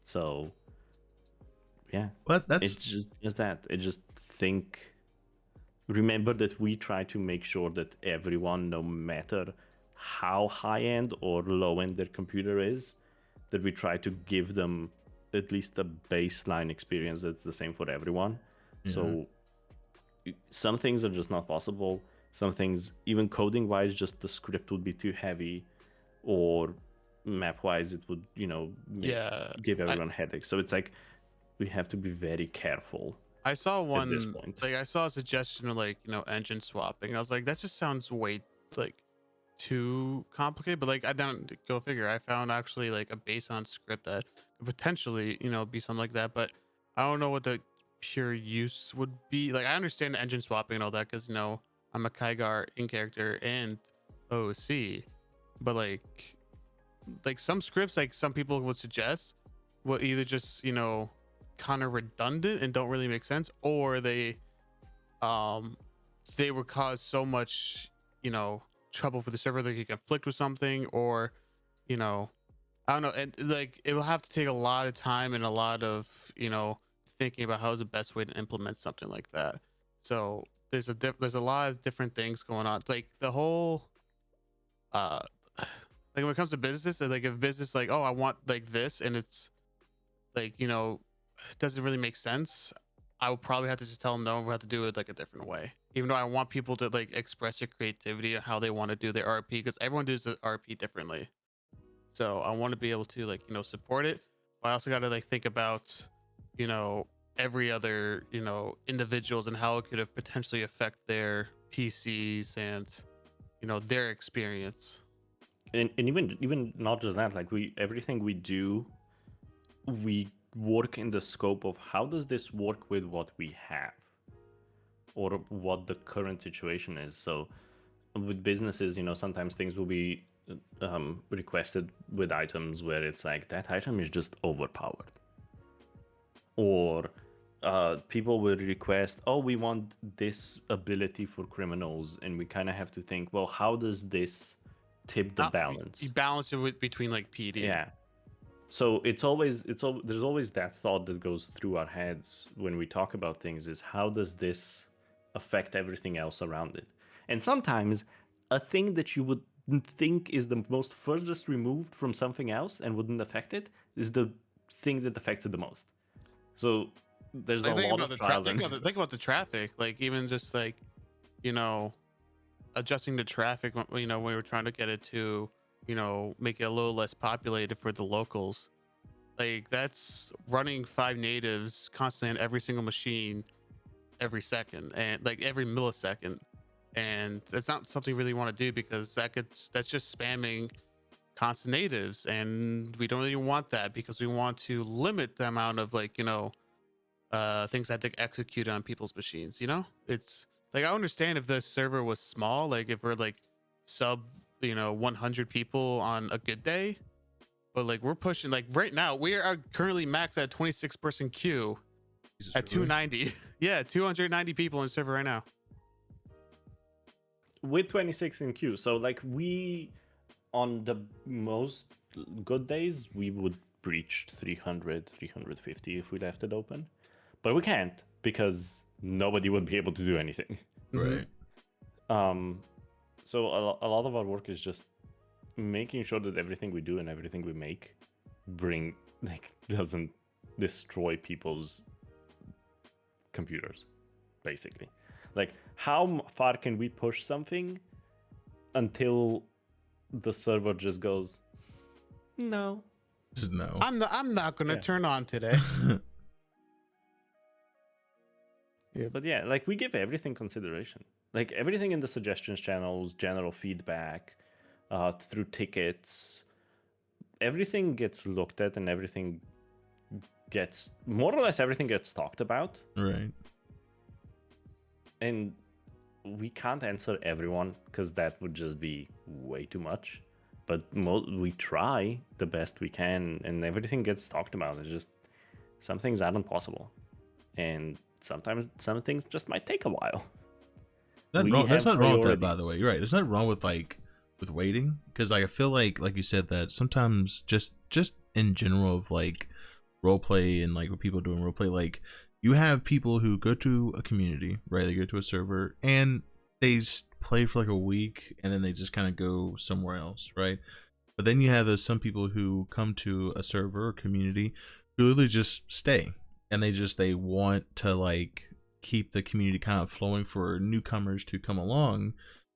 So yeah, well, it's just that. I just think, remember that we try to make sure that everyone, no matter how high end or low end their computer is, that we try to give them at least a baseline experience that's the same for everyone. Mm-hmm. So some things are just not possible. Some things, even coding wise, just the script would be too heavy, or map wise, it would, give everyone headaches. So it's like, we have to be very careful. I saw at this one, point. like I saw a suggestion of like, engine swapping. I was like, that just sounds way like too complicated. But like, I don't go figure. I found actually like a base on script that could potentially, be something like that. But I don't know what the pure use would be. Like, I understand the engine swapping and all that because I'm a Kygar in character and OC, but like some scripts, like some people would suggest, will either just kind of redundant and don't really make sense, or um they would cause so much trouble for the server that you conflict with something, or I don't know, and like it will have to take a lot of time and a lot of thinking about how is the best way to implement something like that. So there's a lot of different things going on, like the whole uh like when it comes to businesses, like if business like, oh, I want like this, and it's like doesn't really make sense, I will probably have to just tell them no, we'll have to do it like a different way, even though I want people to like express their creativity and how they want to do their RP, because everyone does the RP differently. So I want to be able to like support it, but I also got to like think about you know every other individuals and how it could have potentially affect their PCs and their experience. And even not just that, like everything we do, we work in the scope of how does this work with what we have, or what the current situation is. So with businesses, sometimes things will be requested with items where it's like that item is just overpowered, or people will request, oh, we want this ability for criminals, and we kind of have to think, well, how does this tip the balance? You balance it between like PD. Yeah. So there's always that thought that goes through our heads when we talk about things, is how does this affect everything else around it? And sometimes a thing that you would think is the most furthest removed from something else and wouldn't affect it is the thing that affects it the most. So there's Like a lot of trial and think about the traffic, like even just like adjusting the traffic when we were trying to get it to make it a little less populated for the locals. Like that's running 5 natives constantly on every single machine every second, and like every millisecond, and that's not something we really want to do, because that's just spamming constant natives, and we don't really want that, because we want to limit the amount of like things that to execute on people's machines. It's like, I understand if the server was small, like if we're like sub 100 people on a good day, but like we're pushing, like right now we are currently maxed at 26-person queue Jesus, at really? 290. Yeah, 290 people in the server right now. with 26 in queue. So like we, on the most good days, we would breach 300, 350 if we left it open. But we can't, because nobody would be able to do anything. Right. So a lot of our work is just making sure that everything we do and everything we make doesn't destroy people's computers, basically. Like, how far can we push something until the server just goes, no. Just no. I'm not gonna Yeah. turn on today. But yeah, like we give everything consideration. Like everything in the suggestions channels, general feedback, through tickets, everything gets looked at, and everything gets, more or less everything gets talked about. Right. And we can't answer everyone, because that would just be way too much. But we try the best we can, and everything gets talked about. It's just, some things aren't possible, and sometimes some things just might take a while. There's nothing wrong with that, by priorities. the way. You're right. There's nothing wrong with with waiting, because I feel like you said, that sometimes just in general of like role play, and like with people doing role play, like you have people who go to a community, right? They go to a server and they play for like a week, and then they just kind of go somewhere else, right? But then you have some people who come to a server or community who literally just stay, and they want to like keep the community kind of flowing for newcomers to come along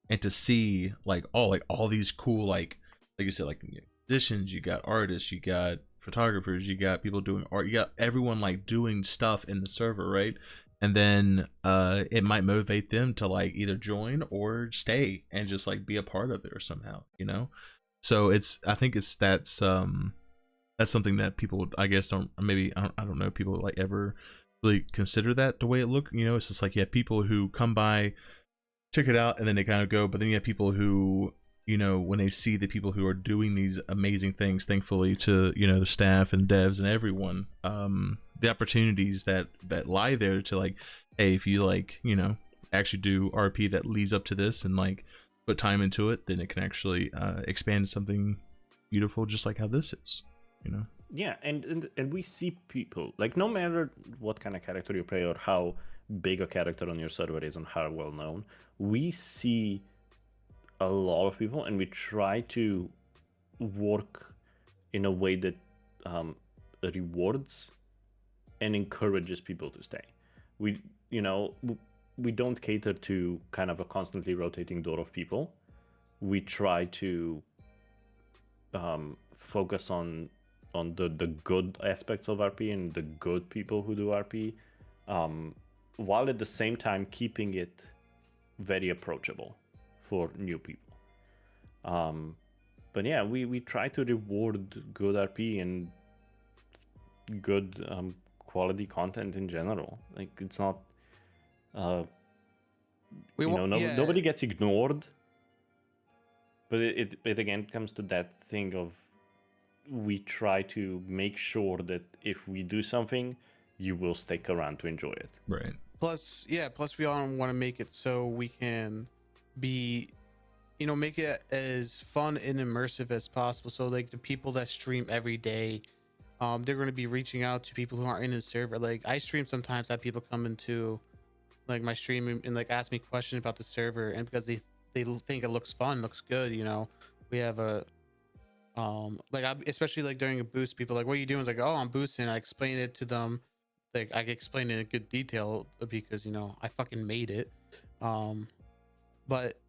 and to see like all these cool, like you said, like musicians, you got artists, you got photographers, you got people doing art, you got everyone like doing stuff in the server, right? and then it might motivate them to like either join or stay and just like be a part of it or somehow, you know. So I think that's something that people, I guess, don't, maybe I don't know, people like ever really consider that the way it look, you know. It's just like you have people who come by, check it out, and then they kind of go, but then you have people who, you know, when they see the people who are doing these amazing things, thankfully, to, you know, the staff and devs and everyone, the opportunities that lie there to like, hey, if you like, you know, actually do RP that leads up to this and like put time into it, then it can actually expand something beautiful, just like how this is, you know. Yeah, and we see people, like, no matter what kind of character you play or how big a character on your server is and how well known, we see a lot of people, and we try to work in a way that rewards and encourages people to stay. We, you know, we don't cater to kind of a constantly rotating door of people. We try to focus on the good aspects of RP and the good people who do RP, while at the same time keeping it very approachable for new people. But yeah, we try to reward good RP and good quality content in general. Like, it's not, nobody gets ignored. But it again comes to that thing of, we try to make sure that if we do something, you will stick around to enjoy it. Right. Plus we all want to make it so we can be, you know, make it as fun and immersive as possible. So like the people that stream every day, they're going to be reaching out to people who aren't in the server. Like I stream sometimes, I have people come into like my stream and like ask me questions about the server, and because they think it looks fun, looks good, you know. We have a like especially like during a boost, people are like, what are you doing? It's like, oh, I'm boosting. I explain it to them, like I explain it in good detail because, you know, I fucking made it. But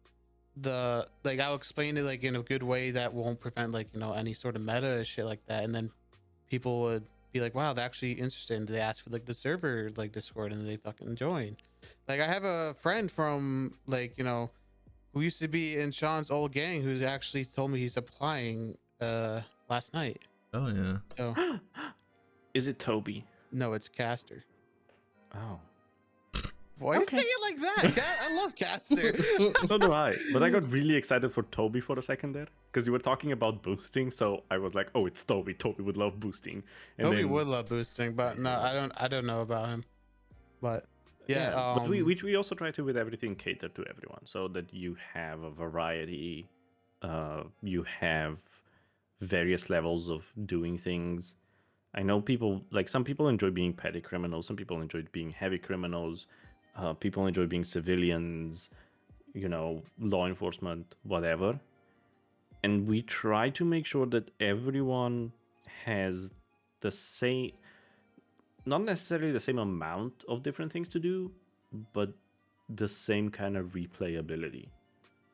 the like I'll explain it like in a good way that won't prevent like, you know, any sort of meta shit like that, and then people would be like, wow, they're actually interested, and they ask for like the server like Discord, and they fucking join. Like I have a friend from like, you know, who used to be in Sean's old gang, who's actually told me he's applying last night. Oh yeah. So Is it Toby? no, it's Caster. Oh. Why you say it like that? I love Caster. So do I. But I got really excited for Toby for a second there, because you were talking about boosting, so I was like, oh, it's Toby. Toby would love boosting. And Toby then, would love boosting, but no, I don't know about him. But yeah, but we also try to, with everything, cater to everyone, so that you have a variety. You have various levels of doing things. I know people, like, some people enjoy being petty criminals, some people enjoy being heavy criminals, people enjoy being civilians, you know, law enforcement, whatever. And we try to make sure that everyone has the same, not necessarily the same amount of different things to do, but the same kind of replayability,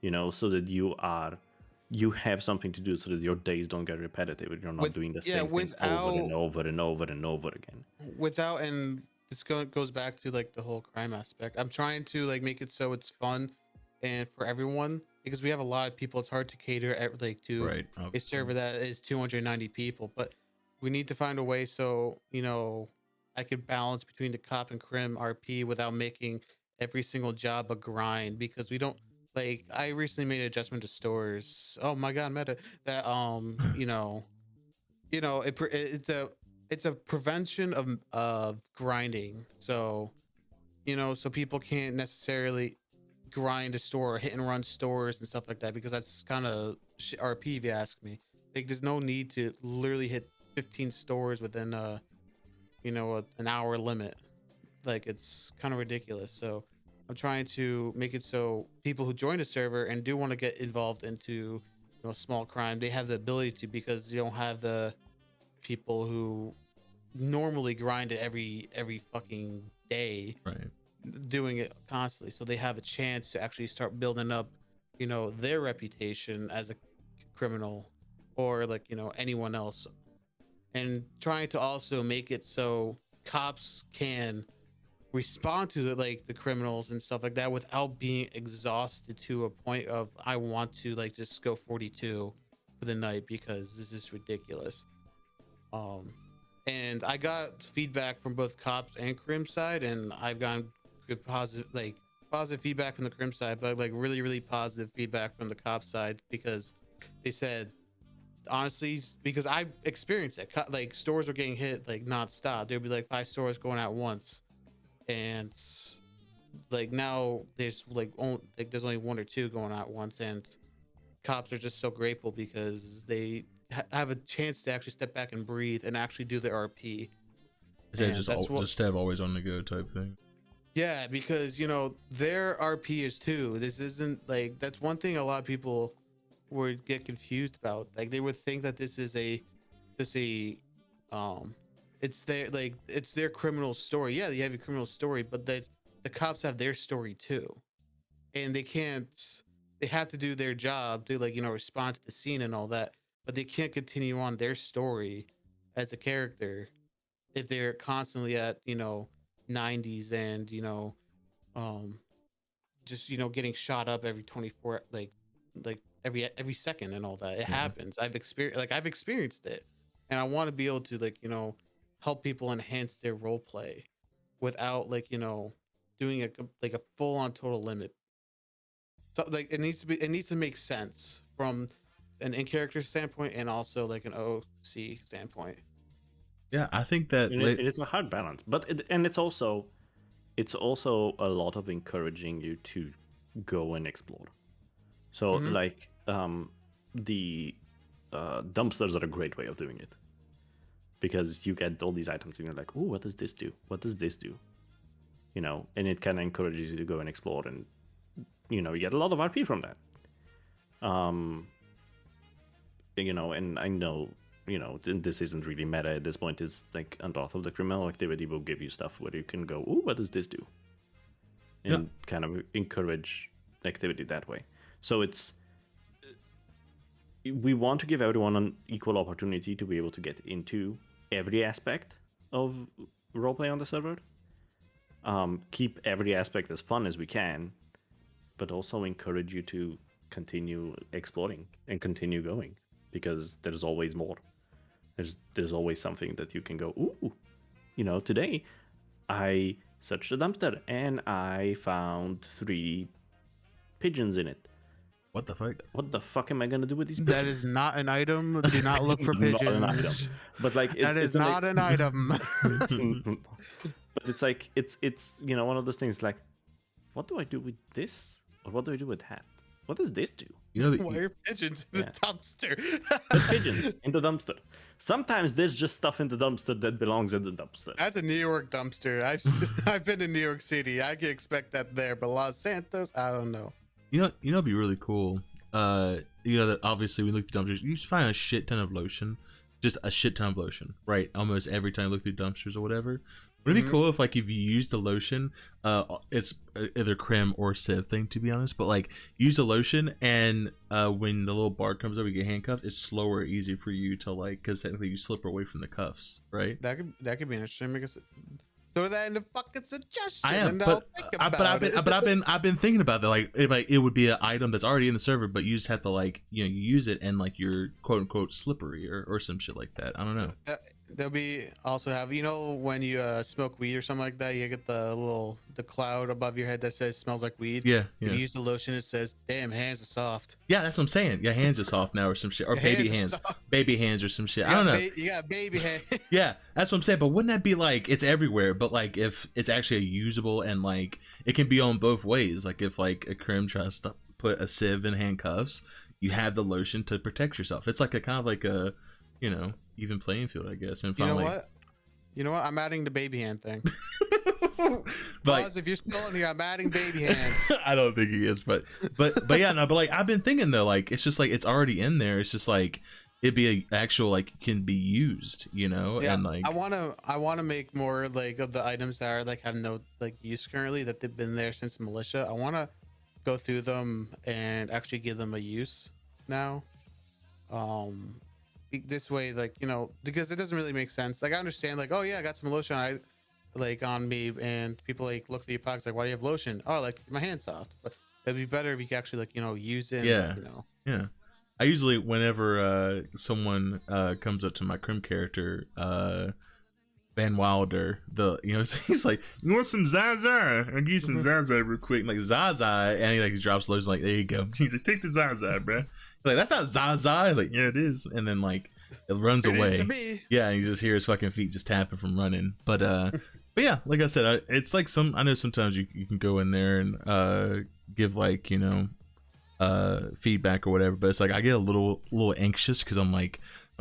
you know, so that you have something to do, so that your days don't get repetitive and you're not doing the same thing over and over and over and over again. Without, and this goes back to like the whole crime aspect. I'm trying to like make it so it's fun and for everyone, because we have a lot of people. It's hard to cater like to a server that is 290 people, but we need to find a way so, you know, I could balance between the cop and crim RP without making every single job a grind, because we don't, like, I recently made an adjustment to stores. Oh my god, meta, that it's a prevention of grinding. So, you know, so people can't necessarily grind a store or hit and run stores and stuff like that, because that's kind of RP, if you ask me. Like, there's no need to literally hit 15 stores within an hour limit. Like, it's kind of ridiculous. So I'm trying to make it so people who join the server and do want to get involved into, you know, small crime, they have the ability to, because you don't have the people who normally grind it every fucking day, Right. doing it constantly, so they have a chance to actually start building up, you know, their reputation as a criminal, or like, you know, anyone else. And trying to also make it so cops can respond to the criminals and stuff like that without being exhausted to a point of I want to like just go 42 for the night because this is ridiculous. And I got feedback from both cops and crim side, and I've gotten good positive feedback from the crim side, but like really positive feedback from the cop side, because they said honestly, because I experienced it, like stores were getting hit like nonstop. There'd be like 5 stores going at once, and like now there's there's only 1 or 2 going at once, and cops are just so grateful because they have a chance to actually step back and breathe and actually do the RP. Instead of just have always on the go type thing. Yeah, because their RP is too. This isn't like, that's one thing a lot of people would get confused about. Like they would think that this is it's their criminal story. Yeah, you have your criminal story, but the cops have their story too, and they have to do their job to respond to the scene and all that, but they can't continue on their story as a character if they're constantly at 90s and just getting shot up every 24 like every second and all that. It happens. I've experienced it, and I want to be able to help people enhance their role play without doing a full on total limit. So like it needs to make sense from an in character standpoint and also like an OC standpoint. Yeah, I think that it's a hard balance, but it's also a lot of encouraging you to go and explore. So like the dumpsters are a great way of doing it, because you get all these items and you're like, oh, what does this do? What does this do? And it kind of encourages you to go and explore, and you get a lot of RP from that. And I know, this isn't really meta at this point. Is like unorthodox the criminal activity will give you stuff where you can go, oh, what does this do? And kind of encourage activity that way. So we want to give everyone an equal opportunity to be able to get into every aspect of roleplay on the server. Keep every aspect as fun as we can, but also encourage you to continue exploring and continue going, because there's always more. There's always something that you can go, ooh, today I searched the dumpster and I found 3 pigeons in it. What the fuck? What the fuck am I gonna do with these pigeons? That is not an item. Do not look for pigeons. Not an item. But like it's not an item. But it's like it's one of those things like, what do I do with this? Or what do I do with that? What does this do? Why are pigeons in the dumpster? Put pigeons in the dumpster. Sometimes there's just stuff in the dumpster that belongs in the dumpster. That's a New York dumpster. I've been in New York City. I can expect that there, but Los Santos, I don't know. It'd be really cool. That obviously we look through dumpsters, you just find a shit ton of lotion, just a shit ton of lotion, right? Almost every time you look through dumpsters or whatever. Would it be cool if, like, if you use the lotion, it's either creme or sieve thing, to be honest, but like use the lotion, and when the little bar comes up, you get handcuffs. It's slower, easier for you to like, because technically you slip away from the cuffs, right? That could be interesting, because throw that in the fucking suggestion. I am, but I've been thinking about that. Like, it would be an item that's already in the server, but you just have to like you use it, and like you're quote unquote slippery or some shit like that. I don't know. There'll be also have when you smoke weed or something like that, you get the cloud above your head that says smells like weed. Yeah. If you use the lotion, it says damn, hands are soft. Yeah, that's what I'm saying. Yeah, hands are soft now or some shit, or baby hands or some shit. I don't know. You got baby hands. Yeah, that's what I'm saying. But wouldn't that be like, it's everywhere, but like if it's actually usable and like it can be on both ways. Like if like a crim tries to put a sieve in handcuffs, you have the lotion to protect yourself. It's like a kind of like a even playing field, I guess. And finally, you know what? I'm adding the baby hand thing. But if you're still in here, I'm adding baby hands. I don't think he is, but yeah, no, but like I've been thinking though, like it's just like it's already in there. It's just like it'd be a actual like can be used, Yeah, and like I wanna make more like of the items that are like have no like use currently, that they've been there since militia. I wanna go through them and actually give them a use now. This way, like because it doesn't really make sense. Like I understand, like, oh yeah, I got some lotion, like on me, and people like look at the pockets like, why do you have lotion? Oh, like my hand's soft. But it'd be better if you could actually like use it. Yeah. And, Yeah. I usually, whenever someone comes up to my Crim character, Van Wilder, he's like, you want some Zaza? I'll give you some Zaza real quick. And, like, Zaza, and he like drops lotion, like, there you go. He's like, take the Zaza, bro. Like, that's not Zaza. He's like, yeah, it is. And then like it runs it away. is to me. Yeah, and you just hear his fucking feet just tapping from running. But yeah, like I said, it's like I know sometimes you can go in there and give like feedback or whatever, but it's like I get a little anxious because I'm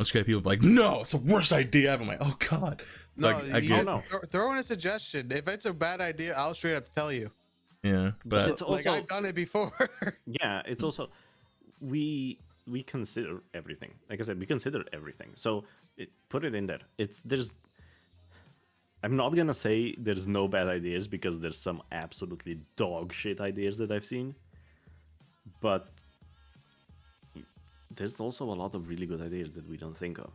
scared people be like, no, it's the worst idea ever. I'm like, oh god. No, like, I get, throw in a suggestion. If it's a bad idea, I'll straight up tell you. Yeah, but it's also, like I've done it before. Yeah, it's also we consider everything. Like I said, we consider everything. So put it in there. I'm not gonna say there's no bad ideas because there's some absolutely dog shit ideas that I've seen, but there's also a lot of really good ideas that we don't think of.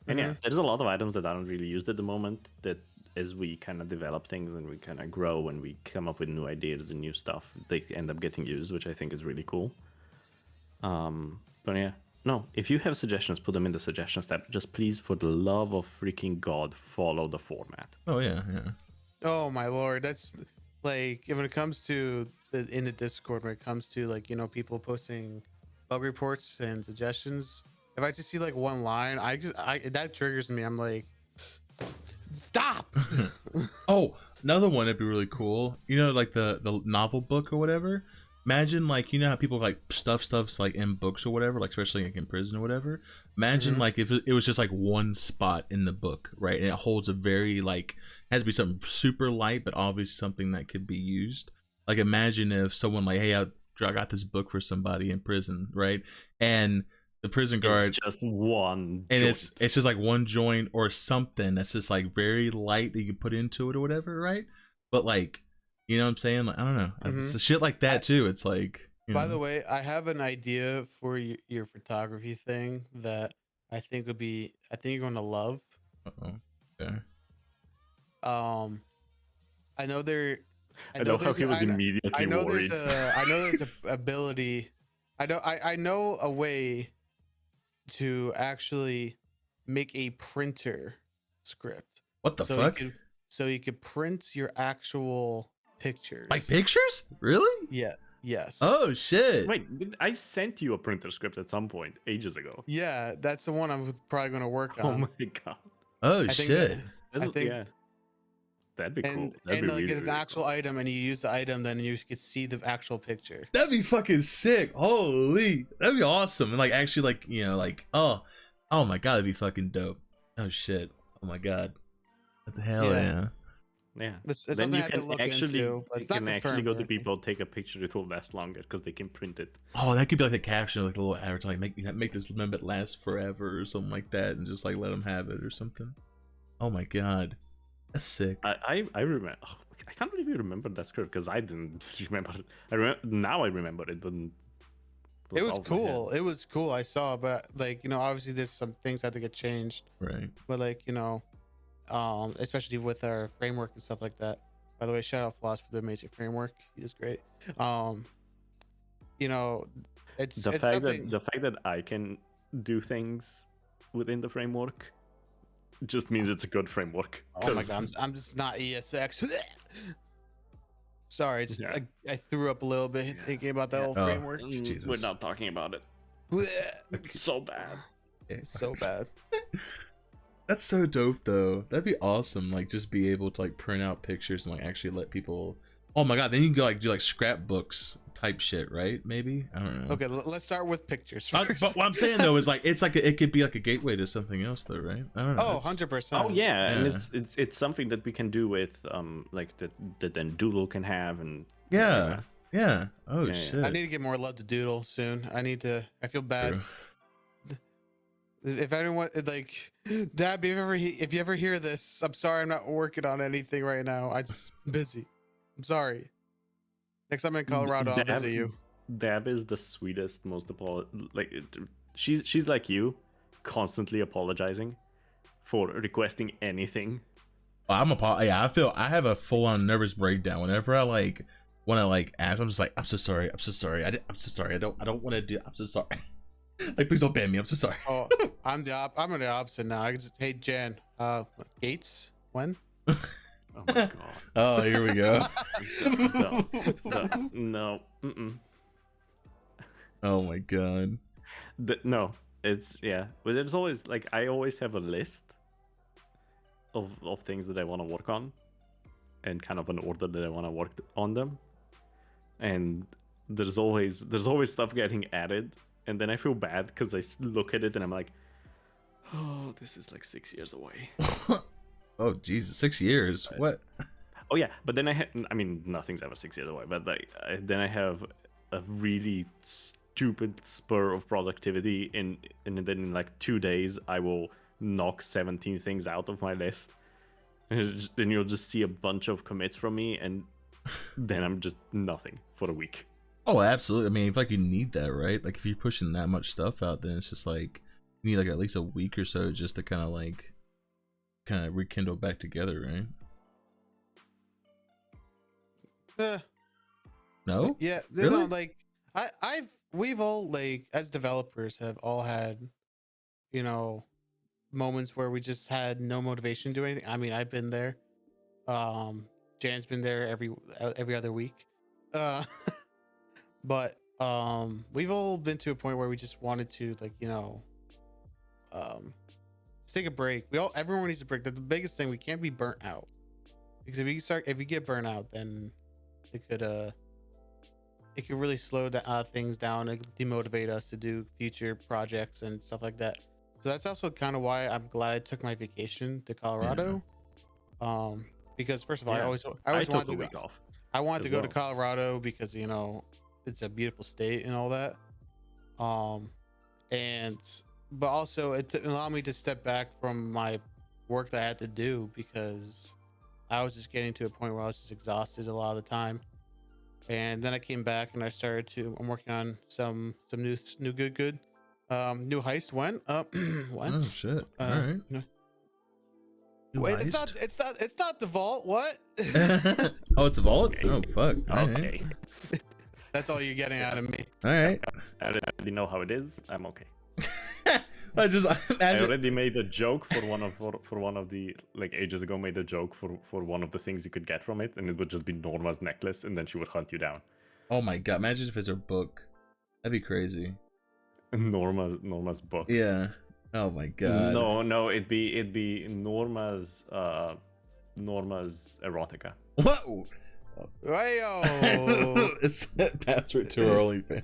And yeah, there's a lot of items that aren't really used at the moment that as we kind of develop things and we kind of grow and we come up with new ideas and new stuff, they end up getting used, which I think is really cool. But yeah, no, if you have suggestions, put them in the suggestions tab. Just please, for the love of freaking God, follow the format. Oh yeah. Oh my lord, that's like when it comes to in the Discord, when it comes to like people posting bug reports and suggestions. If I just see like one line, that triggers me. I'm like, stop. Oh, another one that'd be really cool. Like the novel book or whatever. Imagine like how people like stuff's like in books or whatever, like especially like in prison or whatever. Imagine like if it was just like one spot in the book, right? And it holds a very like has to be something super light, but obviously something that could be used. Like imagine if someone like, hey, I got this book for somebody in prison, right? And the prison guard, it's just one and joint. it's just like one joint or something that's just like very light that you can put into it or whatever, right? But like, you know what I'm saying? Like, I don't know. It's shit like that too. It's like. By the way, I have an idea for your photography thing that I think you're going to love. Okay. I know there. I know how he was immediately worried. I know there's a ability. I know a way to actually make a printer script. What the fuck? So you could print your actual pictures. Like pictures? Really? Yeah. Yes. Oh shit. Wait, I sent you a printer script at some point ages ago. Yeah, that's the one I'm probably going to work on. Oh my god. Oh shit. Yeah. That'd be cool. That'd be like really, get an actual item, and you use the item, then you could see the actual picture. That'd be fucking sick. Holy, that'd be awesome. And like actually, like like oh my god, that'd be fucking dope. Oh shit. Oh my god. What the hell? Yeah. Yeah. It's then something you I have to can look actually into, but it's not confirmed go to people, take a picture. It will last longer because they can print it. Oh, that could be like a caption, like a little advertising. Make this moment last forever or something like that, and just like let them have it or something. Oh my god. That's sick. I remember. Oh, I can't believe you remembered that script because I didn't remember it. Now I remember it, but it was cool. It was cool. I saw, but like obviously there's some things that have to get changed. Right. But like especially with our framework and stuff like that. By the way, shout out Floss for the amazing framework. He is great. It's the fact that I can do things within the framework just means it's a good framework. Oh my god, I'm just not ESX. Sorry, I threw up a little bit thinking about that whole framework. Jesus. We're not talking about it. So bad. So bad. That's so dope though. That'd be awesome. Like just be able to like print out pictures and like actually let people. Oh my god, then you can go like do like scrapbooks type shit, right? Maybe, I don't know. Okay, let's start with pictures first. But what I'm saying though is like it could be like a gateway to something else though, right? I don't know. Oh, 100%. Oh yeah, and it's something that we can do with like that then Doodle can have and yeah. Oh shit. I need to get more love to Doodle soon. I feel bad. True. If anyone like Dab, if you ever hear this, I'm sorry I'm not working on anything right now. I'm just busy. I'm sorry. Next time I'm in Colorado, I'll visit you. Dab is the sweetest, most she's like you, constantly apologizing for requesting anything Yeah, I have a full on nervous breakdown whenever I like want to like ask. I'm just like, I'm so sorry. I'm so sorry. I'm so sorry. I don't want to do. I'm so sorry. Like, please don't ban me. I'm so sorry. Oh, I'm the opposite now. I can just, hey Jan, Gates, when? Oh my god. Oh, here we go. No. Mm-mm. Oh my god. No, it's yeah. But there's always like I always have a list of things that I want to work on, and kind of an order that I want to work on them. And there's always stuff getting added, and then I feel bad because I look at it and I'm like, oh, this is like 6 years away. Oh Jesus, 6 years. What? Oh yeah, but then I mean, nothing's ever 6 years away. But like, then I have a really stupid spur of productivity, and then in like 2 days I will knock 17 things out of my list, and then you'll just see a bunch of commits from me, and then I'm just nothing for a week. Oh, absolutely. I mean, if like you need that, right? Like if you're pushing that much stuff out, then it's just like you need like at least a week or so just to kind of rekindle back together, right? No? Yeah, Really? no, like we've all like as developers have all had, you know, moments where we just had no motivation to do anything. I mean, I've been there. Jan's been there every other week. Uh, but we've all been to a point where we just wanted to like, you know, just take a break. Everyone needs a break. That's the biggest thing. We can't be burnt out, because if you get burnt out, then it could really slow things down and demotivate us to do future projects and stuff like that. So that's also kind of why I'm glad I took my vacation to Colorado. Yeah. Because first of all, I always wanted to week off. I wanted to go to Colorado because, you know, it's a beautiful state and all that. But also it allowed me to step back from my work that I had to do, because I was just getting to a point where I was just exhausted a lot of the time. And then I came back and I'm working on some new good new heist. When when? Oh shit. All right. Wait, it's not the vault. What? Oh, it's the vault. Okay. Oh fuck. All Okay. Right. That's all you're getting out of me. All right. I already know how it is. I'm okay. I just I already made a joke for one of the like ages ago. Made a joke for one of the things you could get from it, and it would just be Norma's necklace, and then she would hunt you down. Oh my god! Imagine if it's her book. That'd be crazy. Norma's book. Yeah. Oh my god. No, it'd be Norma's erotica. Whoa. Hey-o. It's that password to her OnlyFans.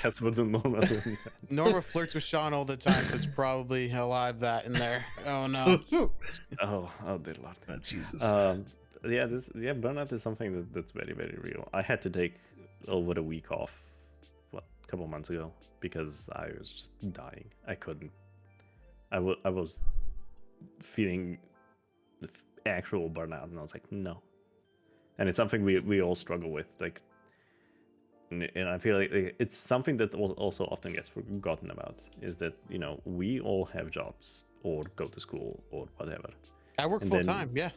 That's what the Norma's OnlyFans. Norma flirts with Sean all the time, so it's probably alive that in there. Oh no. Oh dear Lord. Oh, Jesus. Burnout is something that's very, very real. I had to take over a week off a couple months ago because I was just dying. I couldn't. I was feeling the actual burnout, and I was like, no. And it's something we all struggle with, like, and I feel like it's something that also often gets forgotten about, is that, you know, we all have jobs or go to school or whatever. I work full time. Yeah.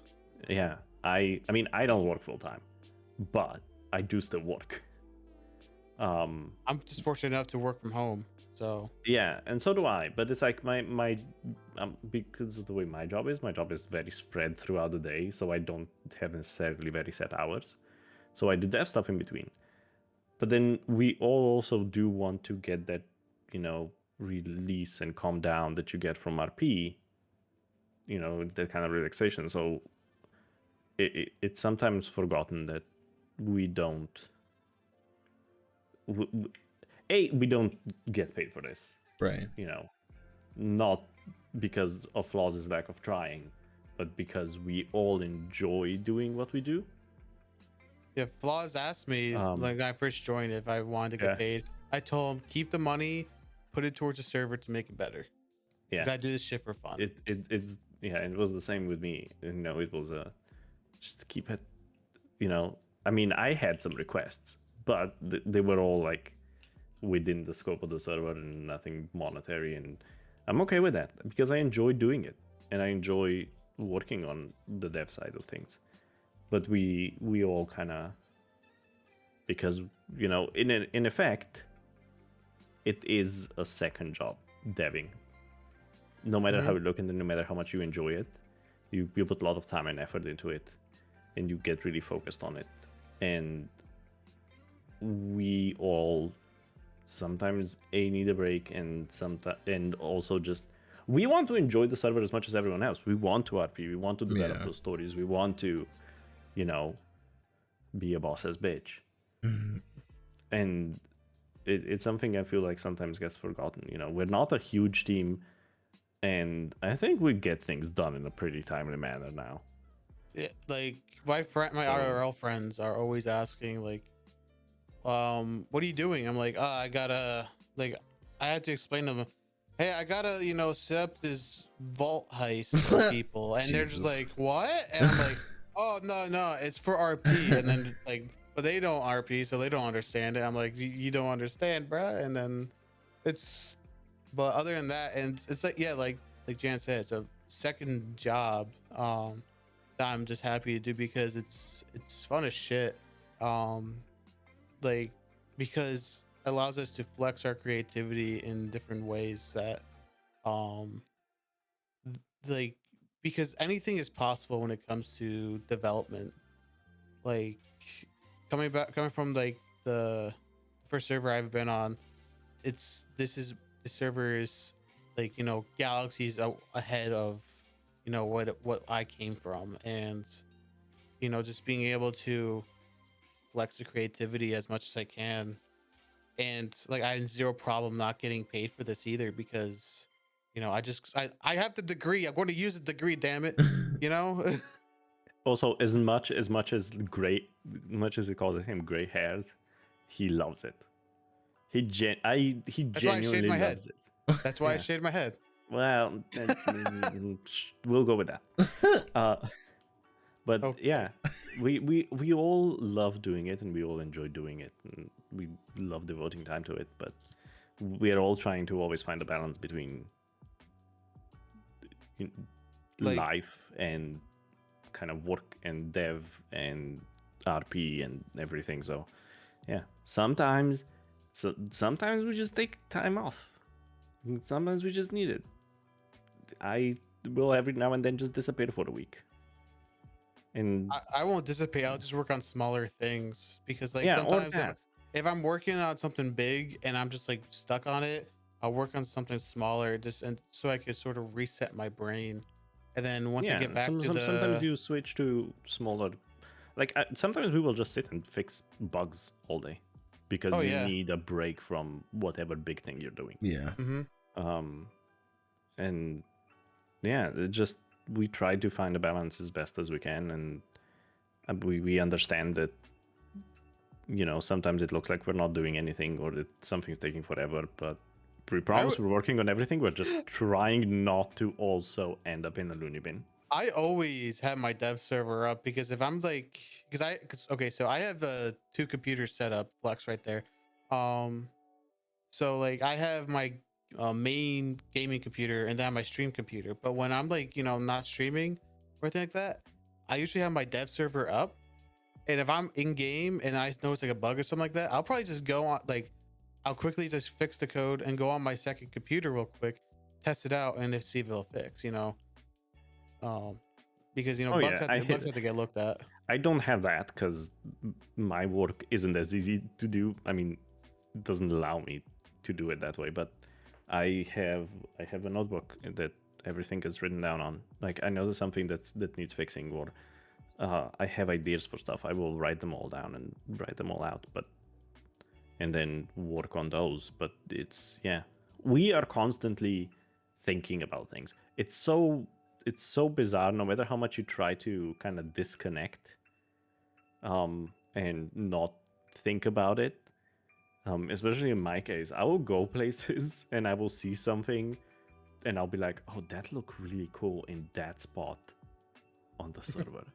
Yeah. I mean, I don't work full time, but I do still work. I'm just fortunate enough to work from home, so yeah, and so do I. But it's like my because of the way my job is very spread throughout the day, so I don't have necessarily very set hours. So I do that stuff in between. But then we all also do want to get that, you know, release and calm down that you get from RP, you know, that kind of relaxation. So it's sometimes forgotten that we don't we don't get paid for this, right? You know, not because of Flaw's lack of trying, but because we all enjoy doing what we do. Yeah, Flaws asked me when I first joined if I wanted to get paid. I told him keep the money, put it towards a server to make it better. Yeah, I do this shit for fun. It was the same with me. You know, it was just to keep it. You know, I mean, I had some requests, but they were all like within the scope of the server and nothing monetary, and I'm okay with that because I enjoy doing it. and I enjoy working on the dev side of things. But we all kind of, because in effect, it is a second job, deving. No matter how you look at it, no matter how much you enjoy it, you put a lot of time and effort into it, and you get really focused on it. And we all sometimes need a break, and also just we want to enjoy the server as much as everyone else. We want to RP, we want to develop those stories, we want to, be a boss's bitch. And it's something I feel like sometimes gets forgotten. We're not a huge team, and I think we get things done in a pretty timely manner now. Yeah, like my IRL friends are always asking like, what are you doing? I'm like, I gotta, like, I had to explain to them, hey, I gotta, set up this vault heist for people, and they're just like, what? And I'm like, oh no, it's for RP. And then like, but they don't RP, so they don't understand it. I'm like, you don't understand, bruh. And then but other than that, and it's like, yeah, like Jan said, it's a second job that I'm just happy to do because it's fun as shit. Like, because it allows us to flex our creativity in different ways that like, because anything is possible when it comes to development. Like, coming from like the first server I've been on, the server is like, galaxies ahead of what I came from. And just being able to flex the creativity as much as I can. And like, I had zero problem not getting paid for this either, because I have the degree. I'm going to use the degree, damn it. Also, as much as much as he calls him gray hairs, he loves it. He That's why I shaved genuinely my head. loves it. That's why I shaved my head. Well, we'll go with that. But Okay. yeah, we all love doing it, and we all enjoy doing it, and we love devoting time to it. But we are all trying to always find a balance between Like, life and kind of work and dev and RP and everything. So yeah, sometimes we just take time off. Sometimes we just need it. I will every now and then just disappear for a week. And I won't dissipate. I'll just work on smaller things, because like, yeah, sometimes if I'm working on something big and I'm just like stuck on it, I'll work on something smaller, just and so I could sort of reset my brain. And then once I get back to sometimes you switch to smaller. Like sometimes we will just sit and fix bugs all day because Oh, you yeah. need a break from whatever big thing you're doing. Yeah. And yeah, it just we try to find a balance as best as we can, and we understand that sometimes it looks like we're not doing anything or that something's taking forever, but we promise we're working on everything. We're just trying not to also end up in a loony bin. I always have my dev server up, because if I'm like, okay, so I have 2 computers set up, Flex right there. So like, I have my main gaming computer, and then I have my stream computer. But when I'm like, not streaming or anything like that, I usually have my dev server up. And if I'm in game and I notice like a bug or something like that, I'll probably just go on, like, I'll quickly just fix the code and go on my second computer real quick, test it out, and see if it'll fix. Because bugs have to get looked at. I don't have that because my work isn't as easy to do. I mean, it doesn't allow me to do it that way. But I have a notebook that everything is written down on. Like, I know there's something that needs fixing, or I have ideas for stuff. I will write them all down and write them all out, and then work on those. But we are constantly thinking about things. It's so bizarre. No matter how much you try to kind of disconnect, and not think about it, especially in my case, I will go places and I will see something, and I'll be like, "Oh, that looked really cool in that spot on the server."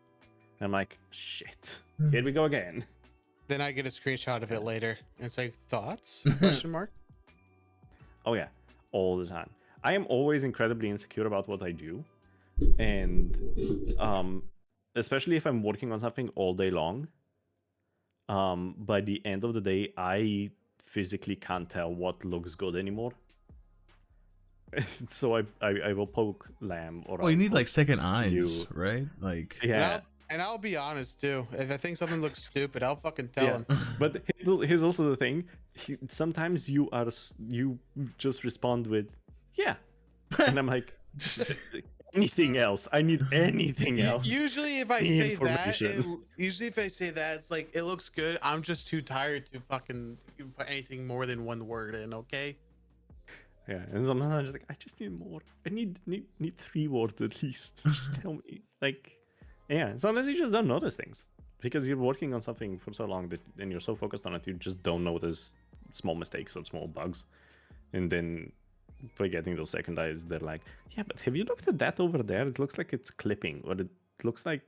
I'm like, "Shit, here we go again." Then I get a screenshot of it later, and it's like, thoughts? Question mark. Oh yeah, all the time. I am always incredibly insecure about what I do, and especially if I'm working on something all day long, by the end of the day, I physically can't tell what looks good anymore. So I will poke lamb or Well, you I'll need like poke second eyes, you. right? Like, Yeah, And I'll be honest too. If I think something looks stupid, I'll fucking tell yeah. him. But here's also the thing. Sometimes you just respond with, yeah, and I'm like, anything else? I need anything else. Usually, if I Any say that, information. it's like it looks good. I'm just too tired to fucking put anything more than one word in. Okay. Yeah, and sometimes I'm just like, I just need more. I need 3 words at least. Just tell me. Like, yeah, sometimes you just don't notice things because you're working on something for so long that, and you're so focused on it, you just don't notice small mistakes or small bugs. And then by getting those second eyes, they're like, yeah, but have you looked at that over there? It looks like it's clipping, or it looks like,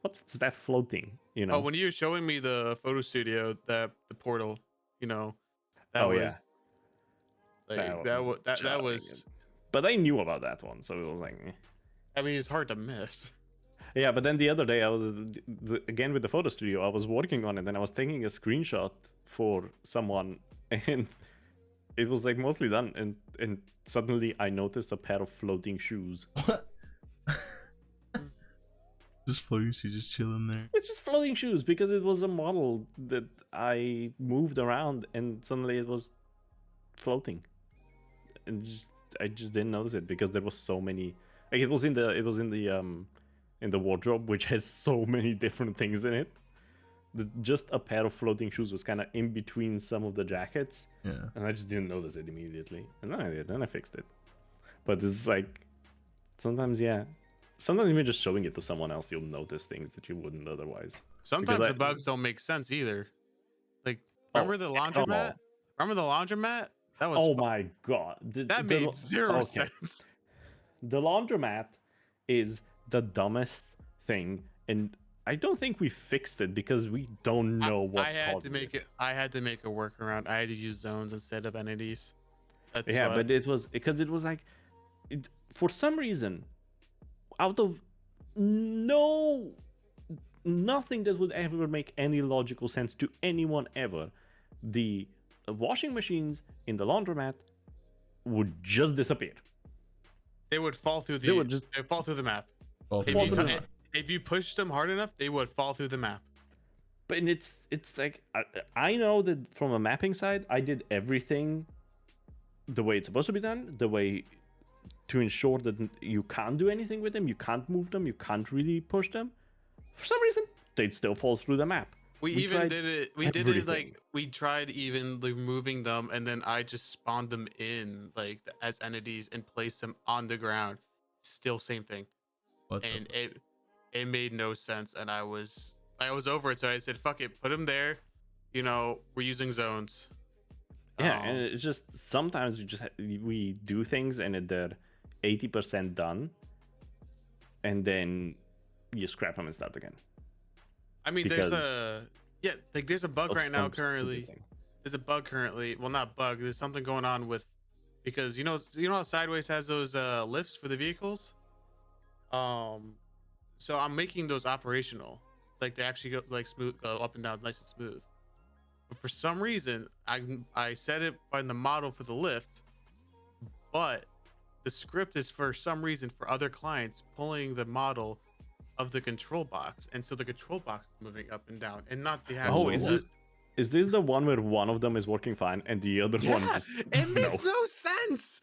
what's that floating? You Oh, know? when you were showing me the photo studio, the portal, that Oh was yeah, like that was that jarring. was. But I knew about that one, so it was like, I mean, it's hard to miss. yeah. But then the other day, I was again with the photo studio. I was working on it, and I was taking a screenshot for someone, and it was like mostly done, and suddenly I noticed a pair of floating shoes. just floating, you just chilling there. It's just floating shoes because it was a model that I moved around, and suddenly it was floating, and I just didn't notice it because there was so many. Like it was in the wardrobe, which has so many different things in it. Just a pair of floating shoes was kind of in between some of the jackets, Yeah. and I just didn't notice it immediately. And then I did, then I fixed it. But it's like sometimes, yeah. Sometimes even just showing it to someone else, you'll notice things that you wouldn't otherwise. Sometimes I- the bugs don't make sense either. Like, Oh, remember the at all. laundromat? Remember the laundromat? That was Oh my god. that made zero sense. The laundromat is the dumbest thing, and I don't think we fixed it because we don't know what's causing it. I had to make a workaround. I had to use zones instead of entities. That's Yeah, why. but it was because it was like, for some reason, out of nothing that would ever make any logical sense to anyone ever, the washing machines in the laundromat would just disappear. They would fall through They would just they'd fall through the map. Fall If through you the through t- the map. if you pushed them hard enough, they would fall through the map. But it's like I know that from a mapping side, I did everything the way it's supposed to be done, the way to ensure that you can't do anything with them, you can't move them, you can't really push them. For some reason, they'd still fall through the map. We even did it. We did it everything. like we tried even removing them, and then I just spawned them in like as entities and placed them on the ground. Still same thing, What and it made no sense. And I was over it, so I said, "Fuck it, put them there." We're using zones. Yeah, and it's just sometimes we do things and they're 80% done, and then you scrap them and start again. I mean, there's a bug right now currently. Thing. There's a bug currently. Well, not bug. There's something going on with because you know how Sideways has those lifts for the vehicles. So I'm making those operational, like they actually go like smooth, go up and down, nice and smooth. But for some reason, I set it by the model for the lift, but the script is for some reason for other clients pulling the model of the control box, and so the control box is moving up and down, and not the actual. Oh, is this the one where one of them is working fine and the other one just it makes no sense.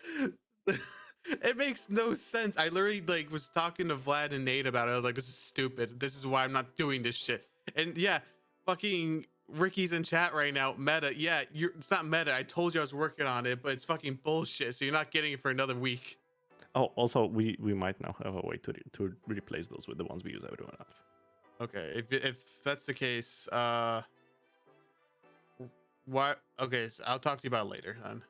It makes no sense. I literally like was talking to Vlad and Nate about it. I was like, this is stupid. This is why I'm not doing this shit. And yeah, fucking Ricky's in chat right now. Meta. Yeah, it's not meta. I told you I was working on it, but it's fucking bullshit. So you're not getting it for another week. Oh, also we might now have a way to replace those with the ones we use everyone else. Okay, if that's the case, why? Okay, so I'll talk to you about it later then.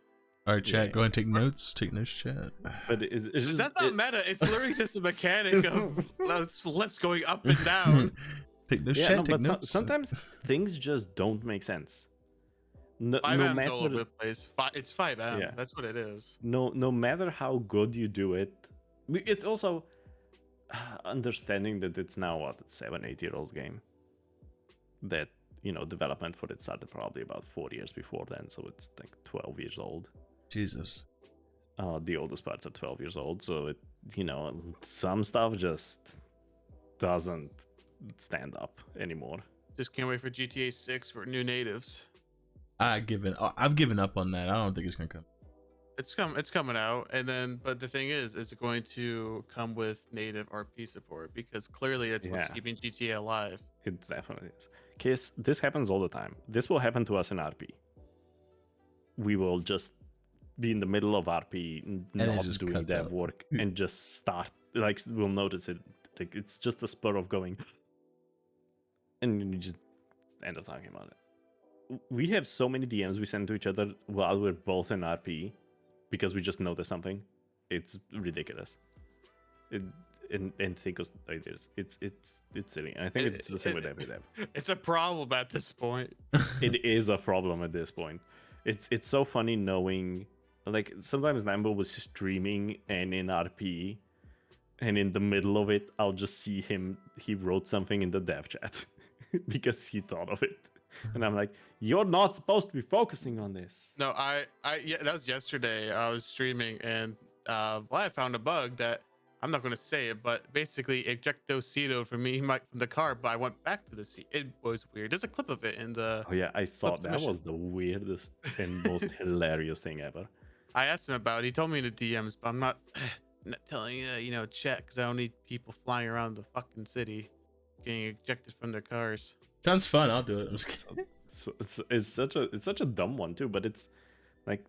All right, chat. Yeah. Go ahead and take notes. Take notes, chat. But it's just, That's not meta. It's literally just a mechanic of lift going up and down. Take notes, yeah, chat. no, Take but notes. sometimes things just don't make sense. No 5M's all over matter the place. It's 5M. Yeah. That's what it is. no matter how good you do it, it's also understanding that it's now what, a 7-8 year old game, that development for it started probably about 4 years before then, so it's like 12 years old. Jesus. The oldest parts are 12 years old, so it some stuff just doesn't stand up anymore. Just can't wait for GTA 6 for new natives. I've given up on that. I don't think it's gonna come. It's coming out, and then but the thing is it going to come with native RP support? Because clearly it's what's keeping GTA alive. It definitely is. Kiss, this happens all the time. This will happen to us in RP. We will just be in the middle of RP, not doing dev work, and just start, like, we'll notice it. Like, it's just a spur of going, and you just end up talking about it. We have so many DMs we send to each other while we're both in RP because we just notice something. It's ridiculous. And think of ideas. It's silly. And I think it's the same with every dev. It's a problem at this point. It is a problem at this point. It's so funny knowing, like, sometimes Nambo was streaming and in RP, and in the middle of it, I'll just see he wrote something in the dev chat because he thought of it. And I'm like, you're not supposed to be focusing on this. No, yeah, that was yesterday. I was streaming, and Vlad found a bug that I'm not going to say it, but basically ejectocito for me from the car, but I went back to the seat. It was weird. There's a clip of it in the. Oh yeah, I saw that. Was the weirdest and most hilarious thing ever. I asked him about it. He told me in the DMs, but I'm not telling chat, because I don't need people flying around the fucking city getting ejected from their cars. Sounds fun. I'll do it. I'm just kidding. It's such a dumb one too, but it's like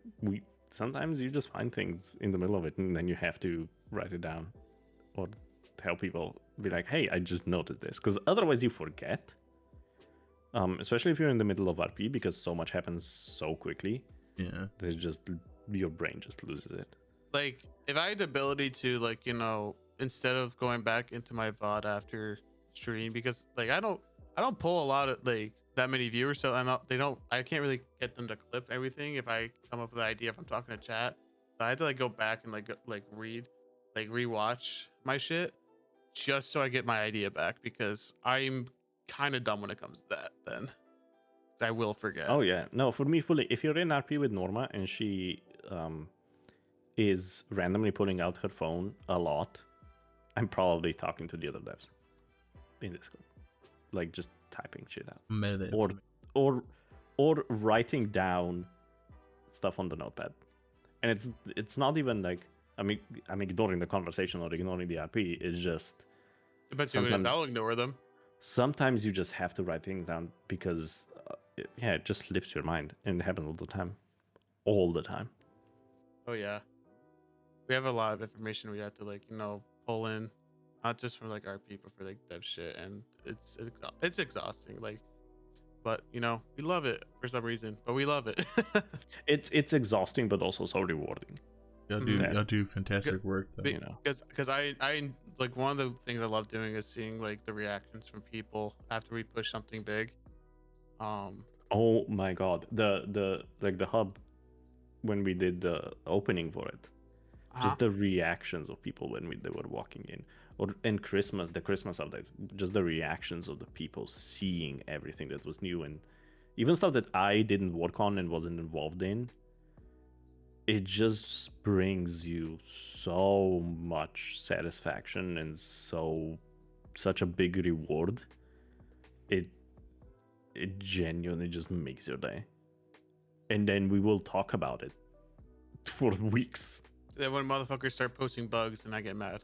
sometimes you just find things in the middle of it and then you have to write it down or tell people, be like, hey, I just noticed this, because otherwise you forget. Especially if you're in the middle of RP, because so much happens so quickly. Yeah, there's just, your brain just loses it. Like, if I had the ability to, like, instead of going back into my VOD after stream, because like I don't pull a lot of like that many viewers, so I can't really get them to clip everything if I come up with an idea if I'm talking to chat. So I had to like go back and rewatch my shit just so I get my idea back, because I'm kind of dumb when it comes to that. Then I will forget. Oh yeah, no, for me fully. If you're in RP with Norma and she is randomly pulling out her phone a lot, I'm probably talking to the other devs in Discord, like just typing shit out, or writing down stuff on the notepad. And it's not even like I'm ignoring the conversation or ignoring the RP. It's just, but I'll ignore them. Sometimes you just have to write things down because it just slips your mind, and it happens all the time. Oh yeah, we have a lot of information we have to pull in, not just for like RP, but for like dev shit, and it's exhausting. Like, but we love it for some reason. But we love it. It's exhausting, but also so rewarding. Y'all do fantastic work, though. Because I like, one of the things I love doing is seeing like the reactions from people after we push something big. Oh my god, the hub, when we did the opening for it, just the reactions of people when they were walking in, or in the Christmas update, just the reactions of the people seeing everything that was new, and even stuff that I didn't work on and wasn't involved in. It just brings you so much satisfaction and such a big reward. It genuinely just makes your day. And then we will talk about it for weeks. Then when motherfuckers start posting bugs, and I get mad.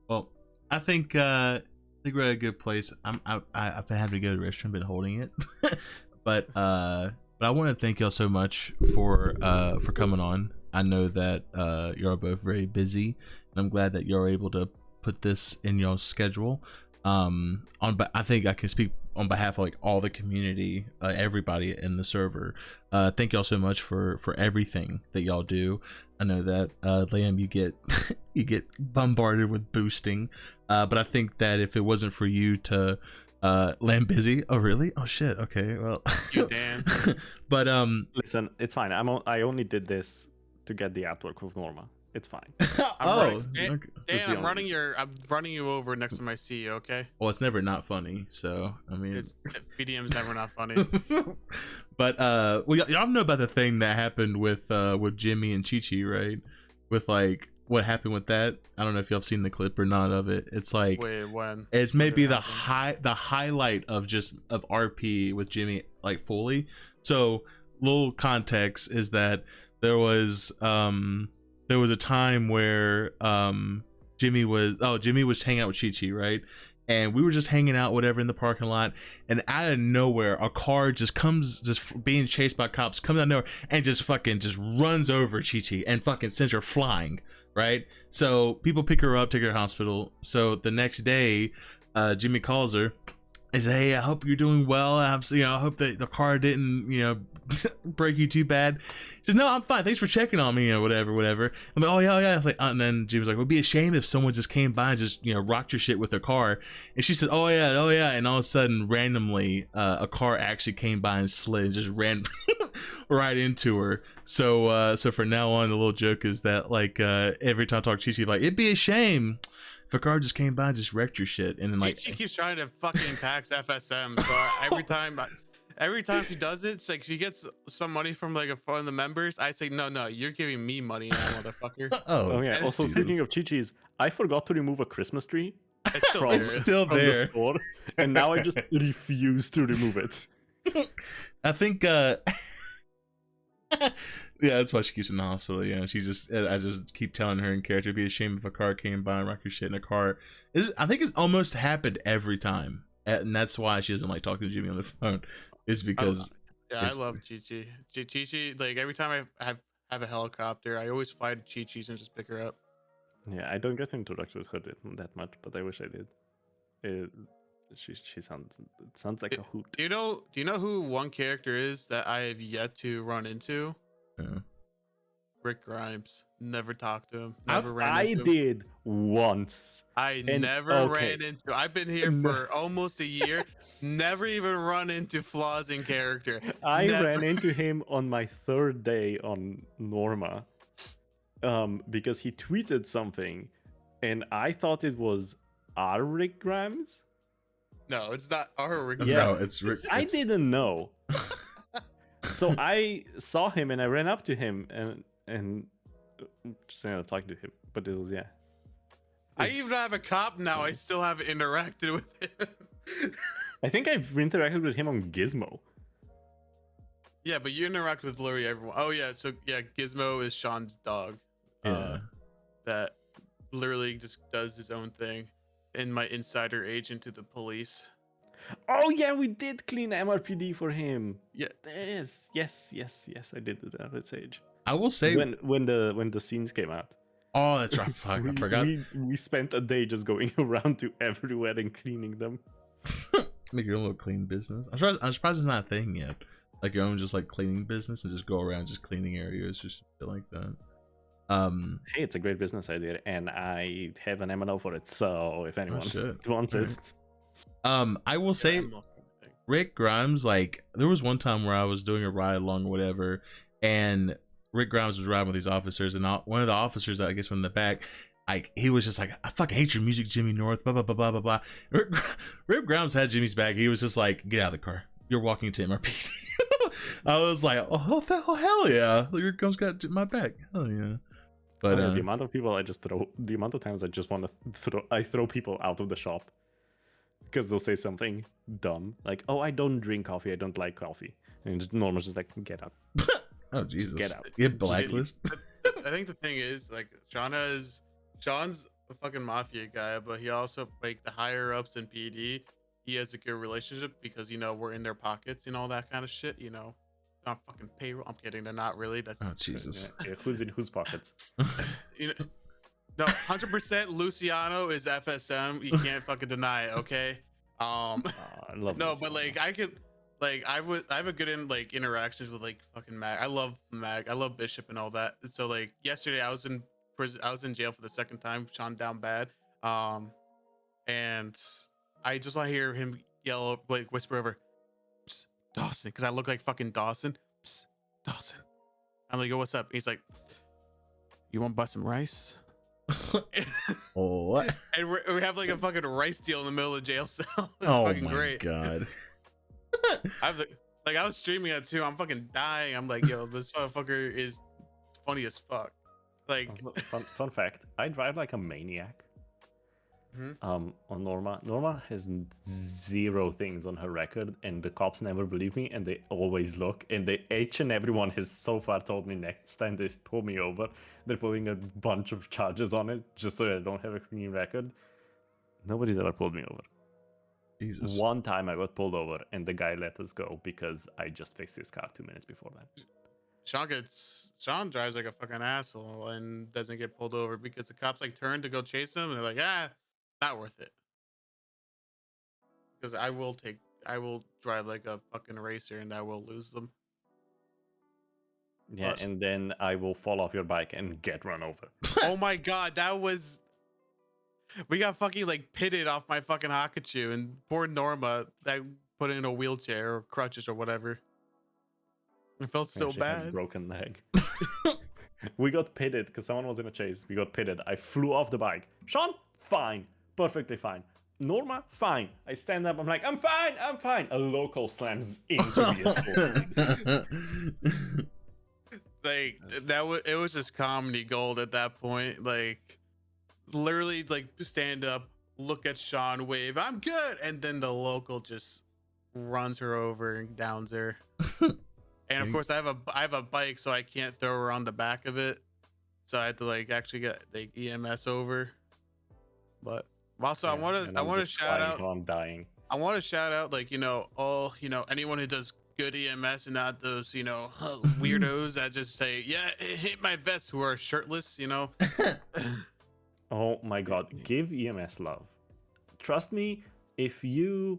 Well, I think we're at a good place. I've been having to go to the restroom, been holding it, but I want to thank y'all so much for coming on. I know that you're both very busy, and I'm glad that you're able to put this in your schedule. I think I can speak on behalf of like all the community, everybody in the server. Thank y'all so much for everything that y'all do. I know that Liam, you get bombarded with boosting, but I think that if it wasn't for you to land busy. Oh really? Oh shit. Okay. Well. You Dan. But listen, it's fine. I only did this to get the artwork with Norma. It's fine. Oh, Dan, okay. That's the I'm only I'm running you over next time I see you. Okay? Well, it's never not funny. So I mean, It's BDM's never not funny. but well, y'all know about the thing that happened with Jimmy and Chi Chi, right? With like what happened with that. I don't know if y'all have seen the clip or not of it. It's like Wait, when? it's When maybe did it happen? the highlight of RP with Jimmy like fully. So little context is that there was a time where Jimmy was hanging out with Chi Chi, right? And we were just hanging out whatever in the parking lot, and out of nowhere a car just being chased by cops, comes out of nowhere and just runs over Chi Chi and fucking sends her flying, right? So people pick her up, take her to the hospital. So the next day Jimmy calls her and says, hey, I hope you're doing well. I hope that the car didn't break you too bad. She says, no, I'm fine, thanks for checking on me, whatever. I'm like, oh yeah. It's like, and then Jimmy was like, it would be a shame if someone just came by and just rocked your shit with their car. And she said, oh yeah, and all of a sudden randomly a car actually came by and slid and just ran right into her. So for now on, the little joke is that like every time I talk to Chi, like, it'd be a shame if a car just came by and just wrecked your shit. And then like She keeps trying to fucking tax FSM. So every time she does it, it's like she gets some money from like one of the members. I say, no, you're giving me money now, motherfucker. Oh yeah. And Also, speaking of Chi-Chi's, I forgot to remove a Christmas tree it's still from, there. It's still from there. the store, and now I just refuse to remove it. I think yeah, that's why she keeps in the hospital. I just keep telling her in character, it'd be a shame if a car came by and wrecked your shit in a car. I think it's almost happened every time, and that's why she doesn't like talking to Jimmy on the phone. Is because I love Chi-Chi. Chi-Chi, like every time I have a helicopter, I always fly to Chi-Chi's and just pick her up. Yeah, I don't get to interact with her that much, but I wish I did. She sounds like a hoot. Do you know who one character is that I have yet to run into? Rick Grimes. Never talked to him. Never ran I into him. did once. Ran into. I've been here for almost a year. Never even run into flaws in character. I ran into him on my third day on Norma, because he tweeted something, and I thought it was our Rick Grimes. No, it's not our Rick. Yeah. No, it's Rick. I didn't know. So I saw him and I ran up to him and just ended up talking to him. But it was I even have a cop now. I still haven't interacted with him. I think I've interacted with him on Gizmo. Yeah, but you interact with literally everyone. Oh yeah, so yeah, Gizmo is Sean's dog. Yeah. That literally just does his own thing. And my insider agent to the police. Oh yeah, we did clean MRPD for him. Yeah. Yes, I did do that at Sage. I will say when the scenes came out. Oh, that's right. Fuck, I forgot. We spent a day just going around to everywhere and cleaning them. Make your own little clean business. I'm surprised it's not a thing yet. Like your own just like cleaning business and just go around just cleaning areas, just shit like that. Hey, it's a great business idea, and I have an M&O for it. So if anyone wants it, I will say, Rick Grimes. Like there was one time where I was doing a ride along, or whatever, and Rick Grimes was riding with these officers, and one of the officers, I guess, from the back, like he was just like, I fucking hate your music, Jimmy North, blah blah blah blah blah blah. Rick Grimes had Jimmy's back. He was just like, get out of the car. You're walking to MRPD. I was like, oh hell yeah, Rick Grimes got my back. Hell yeah. But the amount of people I just throw, the amount of times I just want to throw people out of the shop because they'll say something dumb like, "Oh, I don't drink coffee. I don't like coffee," and Norma's just like, "Get out." Oh Jesus! Just get out. Get blacklist. I think the thing is, like, Sean's a fucking mafia guy, but he also, like, the higher ups in PD, he has a good relationship because we're in their pockets and all that kind of shit. Not fucking payroll. I'm kidding. They're not really. That's Jesus. Yeah, who's in whose pockets? No, 100% Luciano is FSM. You can't fucking deny it. Okay. I love no, Luciano. but like I could, like I have a good interactions with like fucking Mag. I love Mag. I love Bishop and all that. And so like yesterday I was in prison. I was in jail for the second time. Sean down bad. And I just want to hear him yell, like whisper over, Psst, Dawson, because I look like fucking Dawson. Psst, Dawson. I'm like, yo, what's up? He's like, you want to buy some rice? Oh, what? And we have like a fucking rice deal in the middle of the jail cell. It's Oh fucking my great. god. I was streaming it too. I'm fucking dying. I'm like, yo, this motherfucker is funny as fuck. Like, Also, fun fact: I drive like a maniac. Mhm. On Norma. Norma has 0 things on her record, and the cops never believe me, and they always look. And each and everyone has so far told me next time they pull me over, they're putting a bunch of charges on it just so I don't have a clean record. Nobody's ever pulled me over. Jesus. One time I got pulled over, and the guy let us go because I just fixed his car 2 minutes before that. Sean drives like a fucking asshole and doesn't get pulled over because the cops like turn to go chase him and they're like, not worth it. Because I will drive like a fucking racer and I will lose them. Yeah, Plus- and then I will fall off your bike and get run over. Oh my god, we got fucking like pitted off my fucking Hakachu, and poor Norma that put in a wheelchair or crutches or whatever. It felt so She had a bad. broken leg. We got pitted because someone was in a chase. We got pitted. I flew off the bike. Sean, fine. Perfectly fine. Norma, fine. I stand up. I'm like, I'm fine. I'm fine. A local slams into me. Like it was just comedy gold at that point. Like literally like stand up, look at Sean, wave, I'm good, and then the local just runs her over and downs her. And of course I have a bike, so I can't throw her on the back of it. So I had to like actually get like EMS over. But also I want to shout out I'm dying. I want to shout out like, anyone who does good EMS and not those, weirdos that just say, yeah, it hit my vest, who are shirtless, Oh my god, give EMS love. Trust me, if you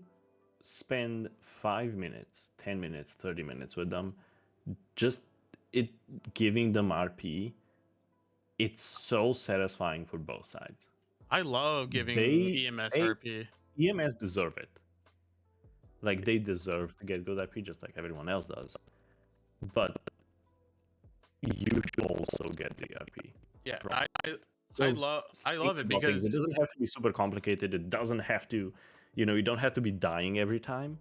spend 5 minutes, 10 minutes, 30 minutes with them, just giving them RP, it's so satisfying for both sides. I love giving EMS RP. EMS deserve it. Like, they deserve to get good RP just like everyone else does. But you should also get the RP. Yeah, So I love it because it doesn't have to be super complicated. It doesn't have to, you don't have to be dying every time.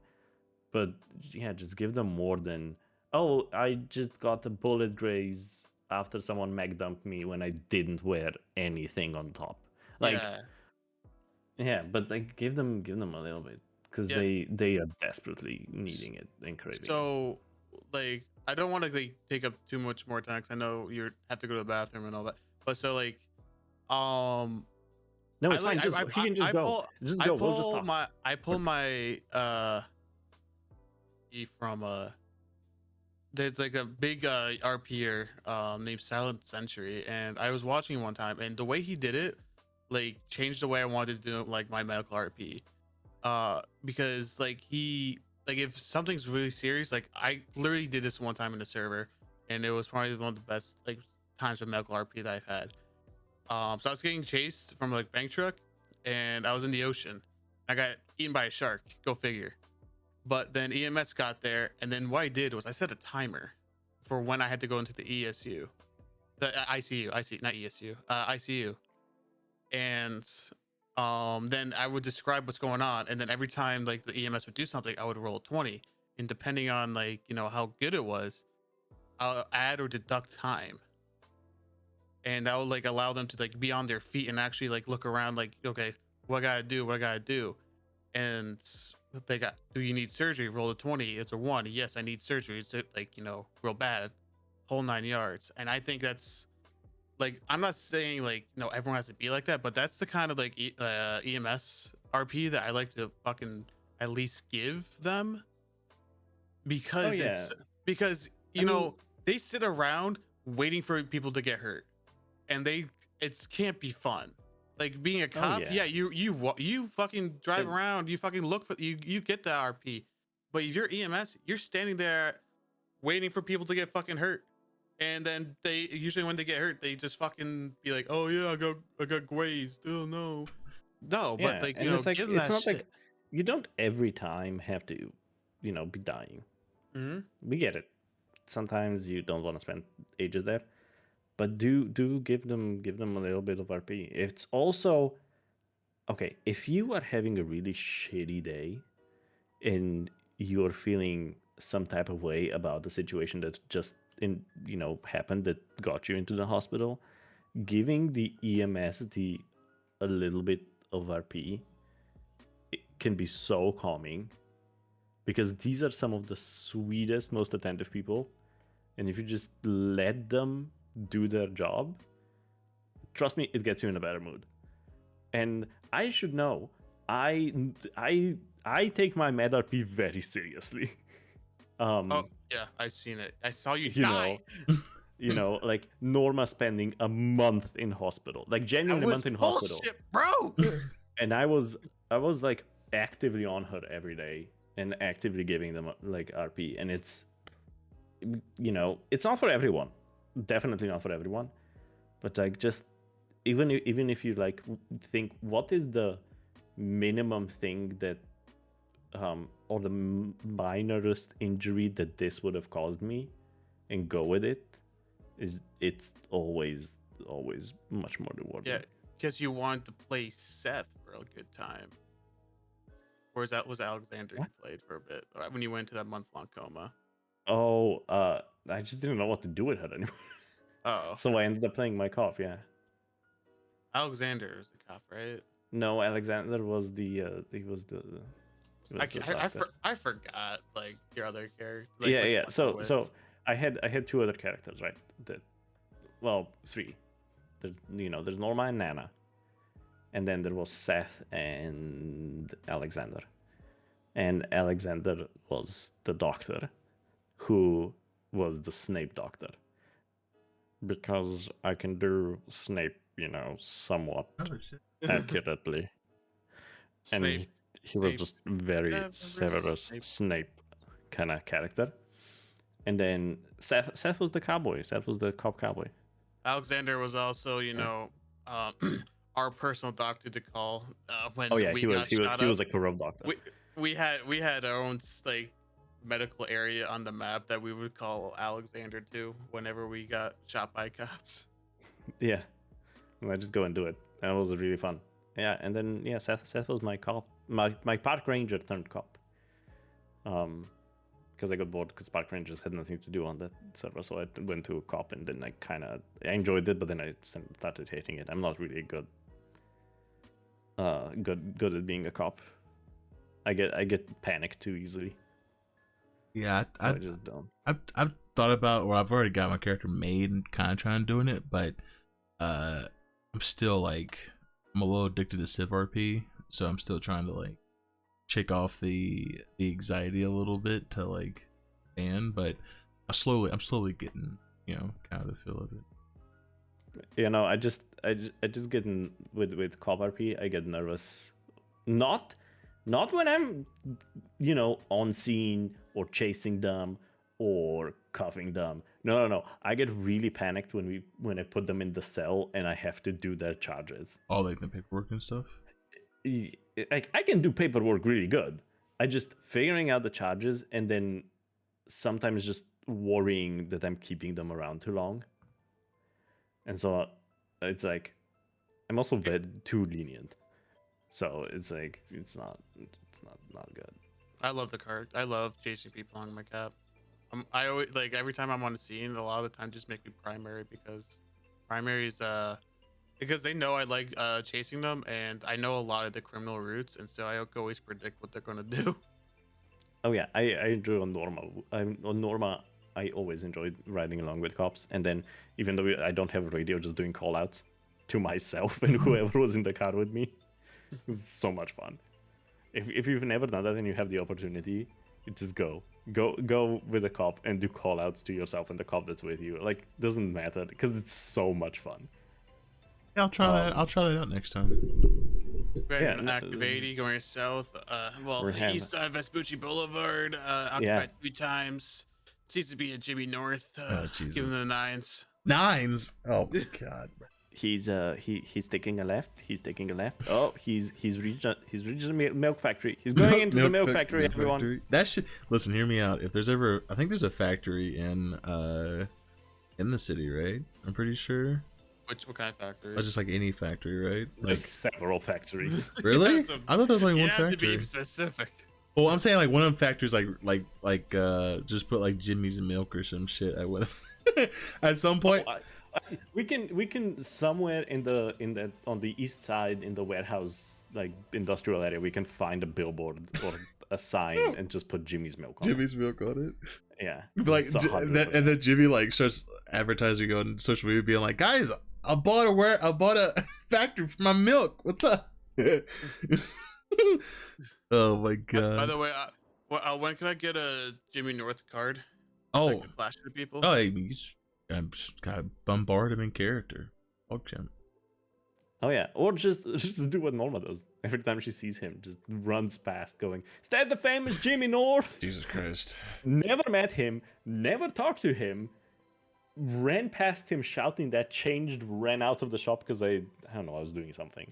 But yeah, just give them more than, oh, I just got a bullet graze after someone mech dumped me when I didn't wear anything on top. Like, yeah, but like give them a little bit because they are desperately needing it and craving it. So, like, I don't want to like take up too much more time because I know you have to go to the bathroom and all that. But so like, no, it's fine. Just he can just go. Just go. We'll just talk. I pull my from there's like a big RPer named Silent Century, and I was watching one time, and the way he did it like changed the way I wanted to do like my medical RP. Because like if something's really serious, like I literally did this one time in the server, and it was probably one of the best like times for medical RP that I've had. So I was getting chased from like bank truck, and I was in the ocean. I got eaten by a shark. Go figure. But then EMS got there, and then what I did was I set a timer for when I had to go into the ESU, the ICU, not ESU, ICU, and then I would describe what's going on, and then every time like the EMS would do something, I would roll a 20, and depending on like how good it was, I'll add or deduct time, and that would like allow them to like be on their feet and actually like look around, like, okay, what I gotta do, and they got, do you need surgery? Roll a 20. It's a 1. Yes, I need surgery. It's like real bad, whole 9 yards. And I think that's like, I'm not saying like everyone has to be like that, but that's the kind of like EMS RP that I like to fucking at least give them, because because they sit around waiting for people to get hurt, and it can't be fun. Like being a cop, you fucking drive around, you fucking look for you get the RP, but if you're EMS, you're standing there waiting for people to get fucking hurt, and then they usually, when they get hurt, they just fucking be like, oh yeah, I got grazed. Oh no, but like it's like, give it's not shit. like you don't every time have to be dying. Mm-hmm. We get it. Sometimes you don't want to spend ages there, but do give them a little bit of RP. It's also okay if you are having a really shitty day and you're feeling some type of way about the situation that just happened that got you into the hospital, giving the EMS a little bit of RP, it can be so calming because these are some of the sweetest, most attentive people, and if you just let them do their job, trust me, it gets you in a better mood. And I should know, I take my med RP very seriously. Oh yeah, I seen it. I saw you you die. know, like Norma spending a month in hospital, like That genuinely a was month in hospital, bullshit, bro. and I was like actively on her every day and actively giving them like RP, and it's it's not for everyone, definitely not for everyone, but like just even if you like think what is the minimum thing that or the minorest injury that this would have caused me and go with it, it's always much more rewarding. Yeah, because you wanted to play Seth for a good time. Or was Alexander What? you played for a bit when you went into that month-long coma? Oh, I just didn't know what to do with her anymore. Oh, So I ended up playing my cop, yeah. Alexander is the cop, right? No, Alexander was he was the I forgot like your other character. Like, yeah, which yeah. one So with. so I had two other characters, right? Three. There's Norma and Nana, and then there was Seth and Alexander. And Alexander was the doctor, who was the Snape doctor, because I can do Snape, somewhat accurately, and Snape. he was Snape. just very Severus Severus Snape. Snape kind of character. And then Seth was the cowboy. Seth was the cop cowboy. Alexander was also, um, our personal doctor to call when Oh yeah, we got shot he up. was like a rogue doctor. We had our own like medical area on the map that we would call Alexander to whenever we got shot by cops. Yeah, and I just go and do it. That was really fun. Yeah, and then yeah, Seth was my cop, my park ranger turned cop. Because I got bored because park rangers had nothing to do on that server, so I went to a cop, and then I enjoyed it, but then I started hating it. I'm not really good at being a cop. I get panicked too easily. Yeah, So I just don't. I've thought about, or I've already got my character made and kind of trying doing it, but I'm still like I'm a little addicted to Civ RP, so I'm still trying to like shake off the anxiety a little bit to like but I'm slowly getting kind of the feel of it. I just get with cop RP. I get nervous, not when I'm on scene or chasing them or cuffing them. No. I get really panicked when I put them in the cell and I have to do their charges. All like the paperwork and stuff. I can do paperwork really good. I just figuring out the charges and then sometimes just worrying that I'm keeping them around too long. And so it's like I'm also too lenient. So it's like it's not good. I love the card. I love chasing people on my cap. I always like every time I'm on a scene. A lot of the time, just make me primary because primaries because they know I like chasing them, and I know a lot of the criminal routes, and so I can always predict what they're gonna do. Oh yeah, I enjoy on Norma. I always enjoyed riding along with cops, and then even though I don't have a radio, just doing callouts to myself and whoever was in the car with me. It's so much fun. If you've never done that and you have the opportunity, you just go with a cop and do callouts to yourself and the cop that's with you. Like, doesn't matter because it's so much fun. Yeah, I'll try that. I'll try that out next time. Right, active 80 going south. East Vespucci Boulevard. Occupied 2 times. Seems to be a Jimmy North. Give him the 9s. 9s. Oh my god. He's taking a left. Oh, he's reached the milk factory. He's going into the milk factory. Everyone. That should listen. Hear me out. If there's ever, I think there's a factory in in the city, right? I'm pretty sure. What kind of factory? Just like any factory, right? Like There's several factories. really? Yeah, I thought there was only you one have factory. to be specific. Well, I'm saying like one of them factories, just put like Jimmy's milk or some shit. I would have at some point. We can somewhere in the on the east side in the warehouse like industrial area we can find a billboard or a sign and just put Jimmy's milk on Jimmy's milk on it. Yeah, Like, it's 100%. and then Jimmy like starts advertising on social media, being like, "Guys, I bought a factory for my milk. What's up?" Oh my god! By the way, when can I get a Jimmy North card? Oh, I can flash it to people. oh, I'm just gotta bombard him in character. Fuck him. Oh yeah, or just do what Norma does. Every time she sees him, just runs past, going, "Stab the famous Jimmy North." Jesus Christ! Never met him, never talked to him. Ran past him shouting that, changed, ran out of the shop because I don't know, I was doing something.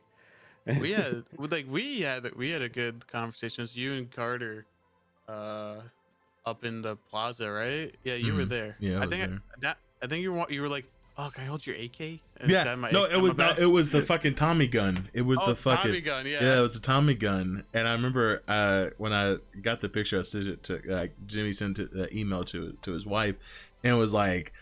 we had a good conversation. It's you and Carter, up in the plaza, right? Yeah, you were there. Yeah, I was there. I think you were like, "Oh, can I hold your AK?" And Yeah, grab my no, AK it on was my back? it was the fucking Tommy gun. It was the fucking Tommy gun. Yeah. Yeah, it was a Tommy gun, and I remember when I got the picture, I sent it to Jimmy sent the email to his wife, and it was like,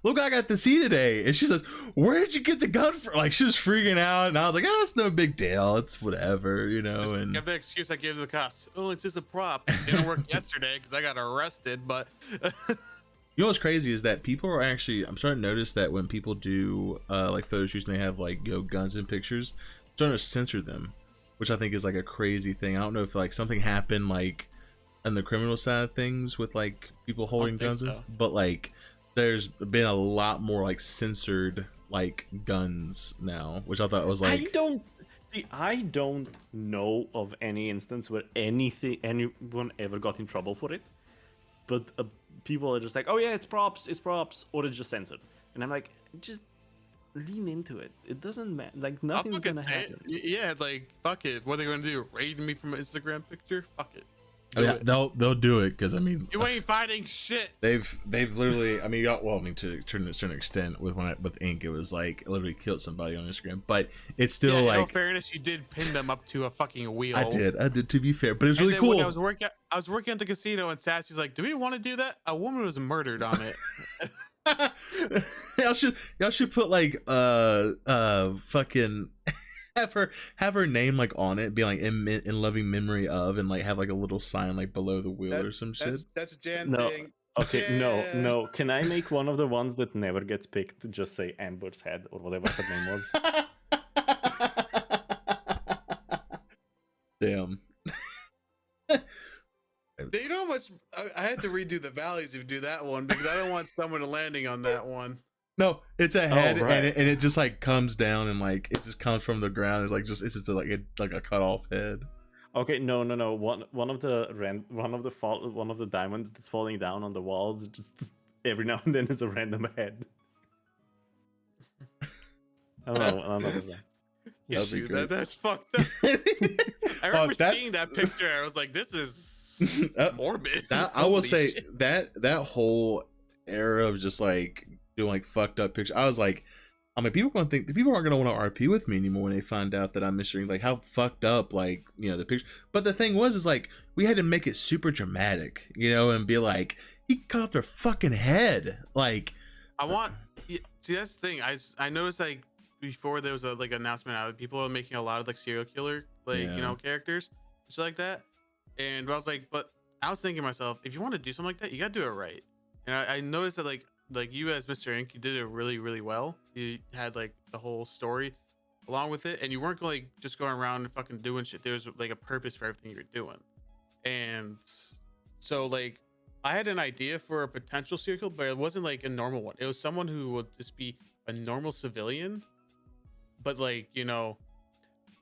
"Look, I got to see today," and she says, "Where did you get the gun from?" Like she was freaking out, and I was like, "Oh, it's no big deal. It's whatever, you know." And Give the excuse I gave the cops. Oh, it's just a prop. It didn't work yesterday because I got arrested, but. you know what's crazy is that people are actually, I'm starting to notice that when people do like photo shoots and they have like, you know, guns in pictures, I'm starting to censor them, which I think is like a crazy thing. I don't know if like something happened like on the criminal side of things with like people holding guns, so. but like there's been a lot more like censored like guns now, which I thought was like I don't know of any instance where anyone ever got in trouble for it, but people are just like, "Oh yeah, it's props, or it's just censored," and I'm like, just lean into it. It doesn't matter. Like nothing's gonna happen. Yeah, like fuck it. What are they gonna do? Raid me from an Instagram picture? Fuck it. They'll do it because I mean you ain't fighting shit. They've literally, I mean, well, I mean, to a certain extent with Ink, it was like it literally killed somebody on Instagram, but it's still like. In all fairness, you did pin them up to a fucking wheel. I did. To be fair, but it's really cool. When I was working at the casino, and Sassy's like, "Do we want to do that?" A woman was murdered on it. y'all should put like fucking. Have her name like on it, be like in loving memory of, and like have like a little sign like below the wheel or some shit. That's a Jan thing. Okay, yeah. no. Can I make one of the ones that never gets picked? Just say Amber's head or whatever her name was. Damn. You know how much I had to redo the valleys to do that one because I don't want someone landing on that one. No, it's a head, right. and it just like comes down and like it just comes from the ground. It's like it's just like a cut off head. Okay, no. One of the diamonds that's falling down on the walls. Just every now and then is a random head. I don't know. Yeah, dude, that's fucked up. I remember seeing that picture. I was like, this is morbid. I will say shit. that whole era of just like doing like fucked up pictures. I was like, I mean, people aren't gonna want to RP with me anymore when they find out that I'm Mr. like how fucked up, like, you know, the picture. But the thing was, is like we had to make it super dramatic, you know, and be like, he cut off their fucking head. Like, see, that's the thing. I noticed like before there was a like announcement out, people are making a lot of like serial killer you know, characters, shit like that. And I was like, but I was thinking to myself, if you want to do something like that, you gotta do it right. And I noticed that like you as Mr. Ink, you did it really, really well. You had like the whole story along with it, and you weren't like just going around and fucking doing shit. There was like a purpose for everything you were doing. And so like I had an idea for a potential serial killer, but it wasn't like a normal one. It was someone who would just be a normal civilian, but like, you know,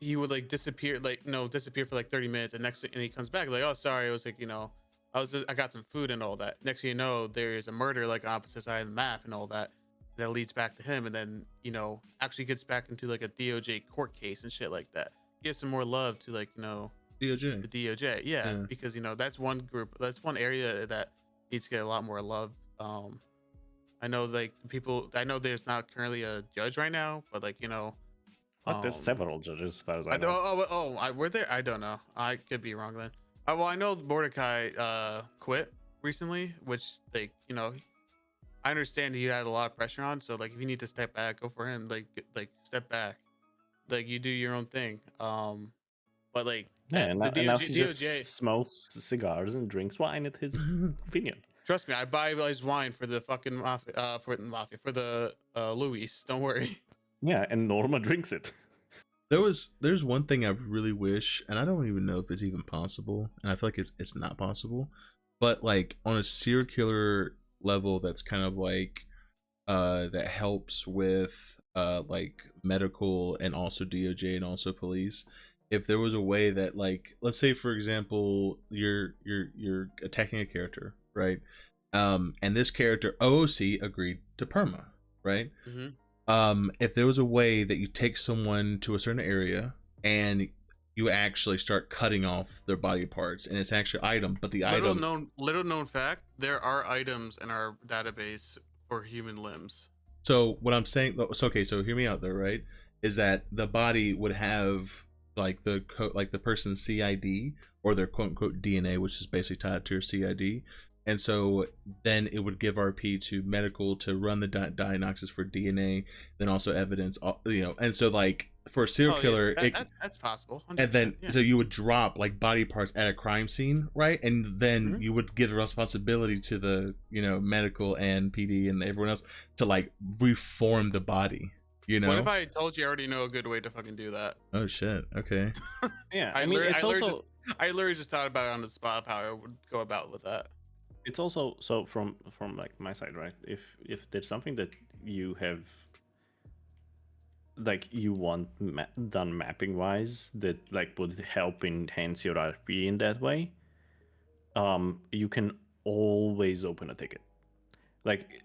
he would like disappear for like 30 minutes, and he comes back like, "Oh, sorry, it was like, you know, I got some food and all that." Next thing you know, there is a murder like on opposite side of the map and all that leads back to him, and then, you know, actually gets back into like a DOJ court case and shit like that. Give some more love to, like, you know, the DOJ, yeah, because, you know, that's one area that needs to get a lot more love. I know like people. I know there's not currently a judge right now, but like But there's several judges, as far as I I know. don't, were there? I don't know. I could be wrong then. Well, I know Mordecai quit recently, which like I understand he had a lot of pressure on. So like if you need to step back, go for him. Like step back, like you do your own thing. But like Yeah, and now he just DOJ. smokes cigars and drinks wine at his vineyard. Trust me, I buy his wine for the fucking mafia, for the Louis. Don't worry. Yeah, and Norma drinks it. There's one thing I really wish, and I don't even know if it's even possible, and I feel like it's not possible, but like on a serial killer level, that's kind of like that helps with like medical and also DOJ and also police. If there was a way that, like, let's say for example, you're attacking a character, right? And this character OOC agreed to perma, right? If there was a way that you take someone to a certain area and you actually start cutting off their body parts, and it's actually an item, but the little known fact, there are items in our database for human limbs. So what I'm saying, so okay, so hear me out there, right? Is that the body would have like the person's CID or their quote unquote DNA, which is basically tied to your CID. And so then it would give RP to medical to run the diagnostics for DNA, then also evidence, and so like for a serial killer, that's possible. 100%, and then so you would drop like body parts at a crime scene, right? And then you would give a responsibility to the medical and PD and everyone else to like reform the body. What if I told you I already know a good way to fucking do that? Oh shit. Okay. Yeah, I literally just thought about it on the spot of how I would go about with that. It's also so from like my side, right? If there's something that you have like you want done mapping wise that like would help enhance your RP in that way, you can always open a ticket. Like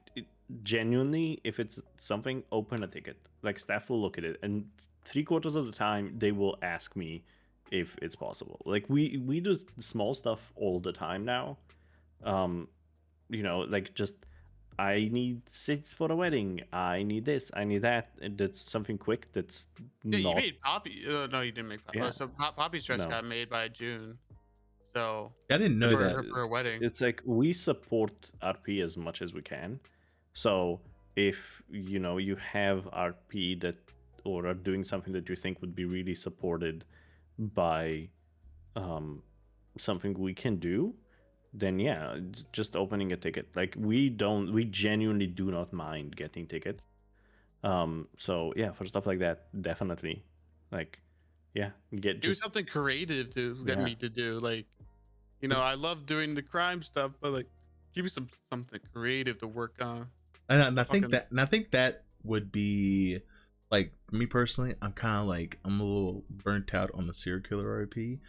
genuinely, if it's something, open a ticket. Like staff will look at it, and 3/4 of the time they will ask me if it's possible. Like we do small stuff all the time now. Like just I need seats for a wedding. I need this. I need that. And that's something quick. That's yeah. You made Poppy. No, you didn't make Poppy. Yeah. So Poppy's dress got made by June. So I didn't know that for a wedding. It's like we support RP as much as we can. So if you have RP that or are doing something that you think would be really supported by something we can do, then yeah, just opening a ticket. Like we genuinely do not mind getting tickets. So yeah, for stuff like that, definitely. Like, yeah, do something creative to get me to do. Like, I love doing the crime stuff, but like, give me something creative to work on. And I think that would be like, for me personally, I'm a little burnt out on the serial killer RP,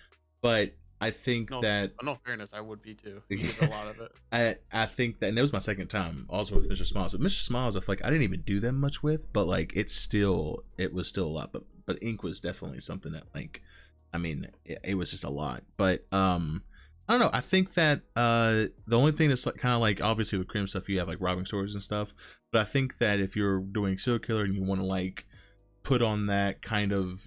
but I think that in all fairness, I would be too. We did a lot of it. I think that, and it was my second time also with Mr. Smiles. But Mr. Smiles, I feel like I didn't even do that much with, but like it was still a lot. But Ink was definitely something that, like, I mean, it was just a lot. But I don't know. I think that the only thing that's like kind of like, obviously with crime stuff, you have like robbing stores and stuff. But I think that if you're doing serial killer and you want to like put on that kind of,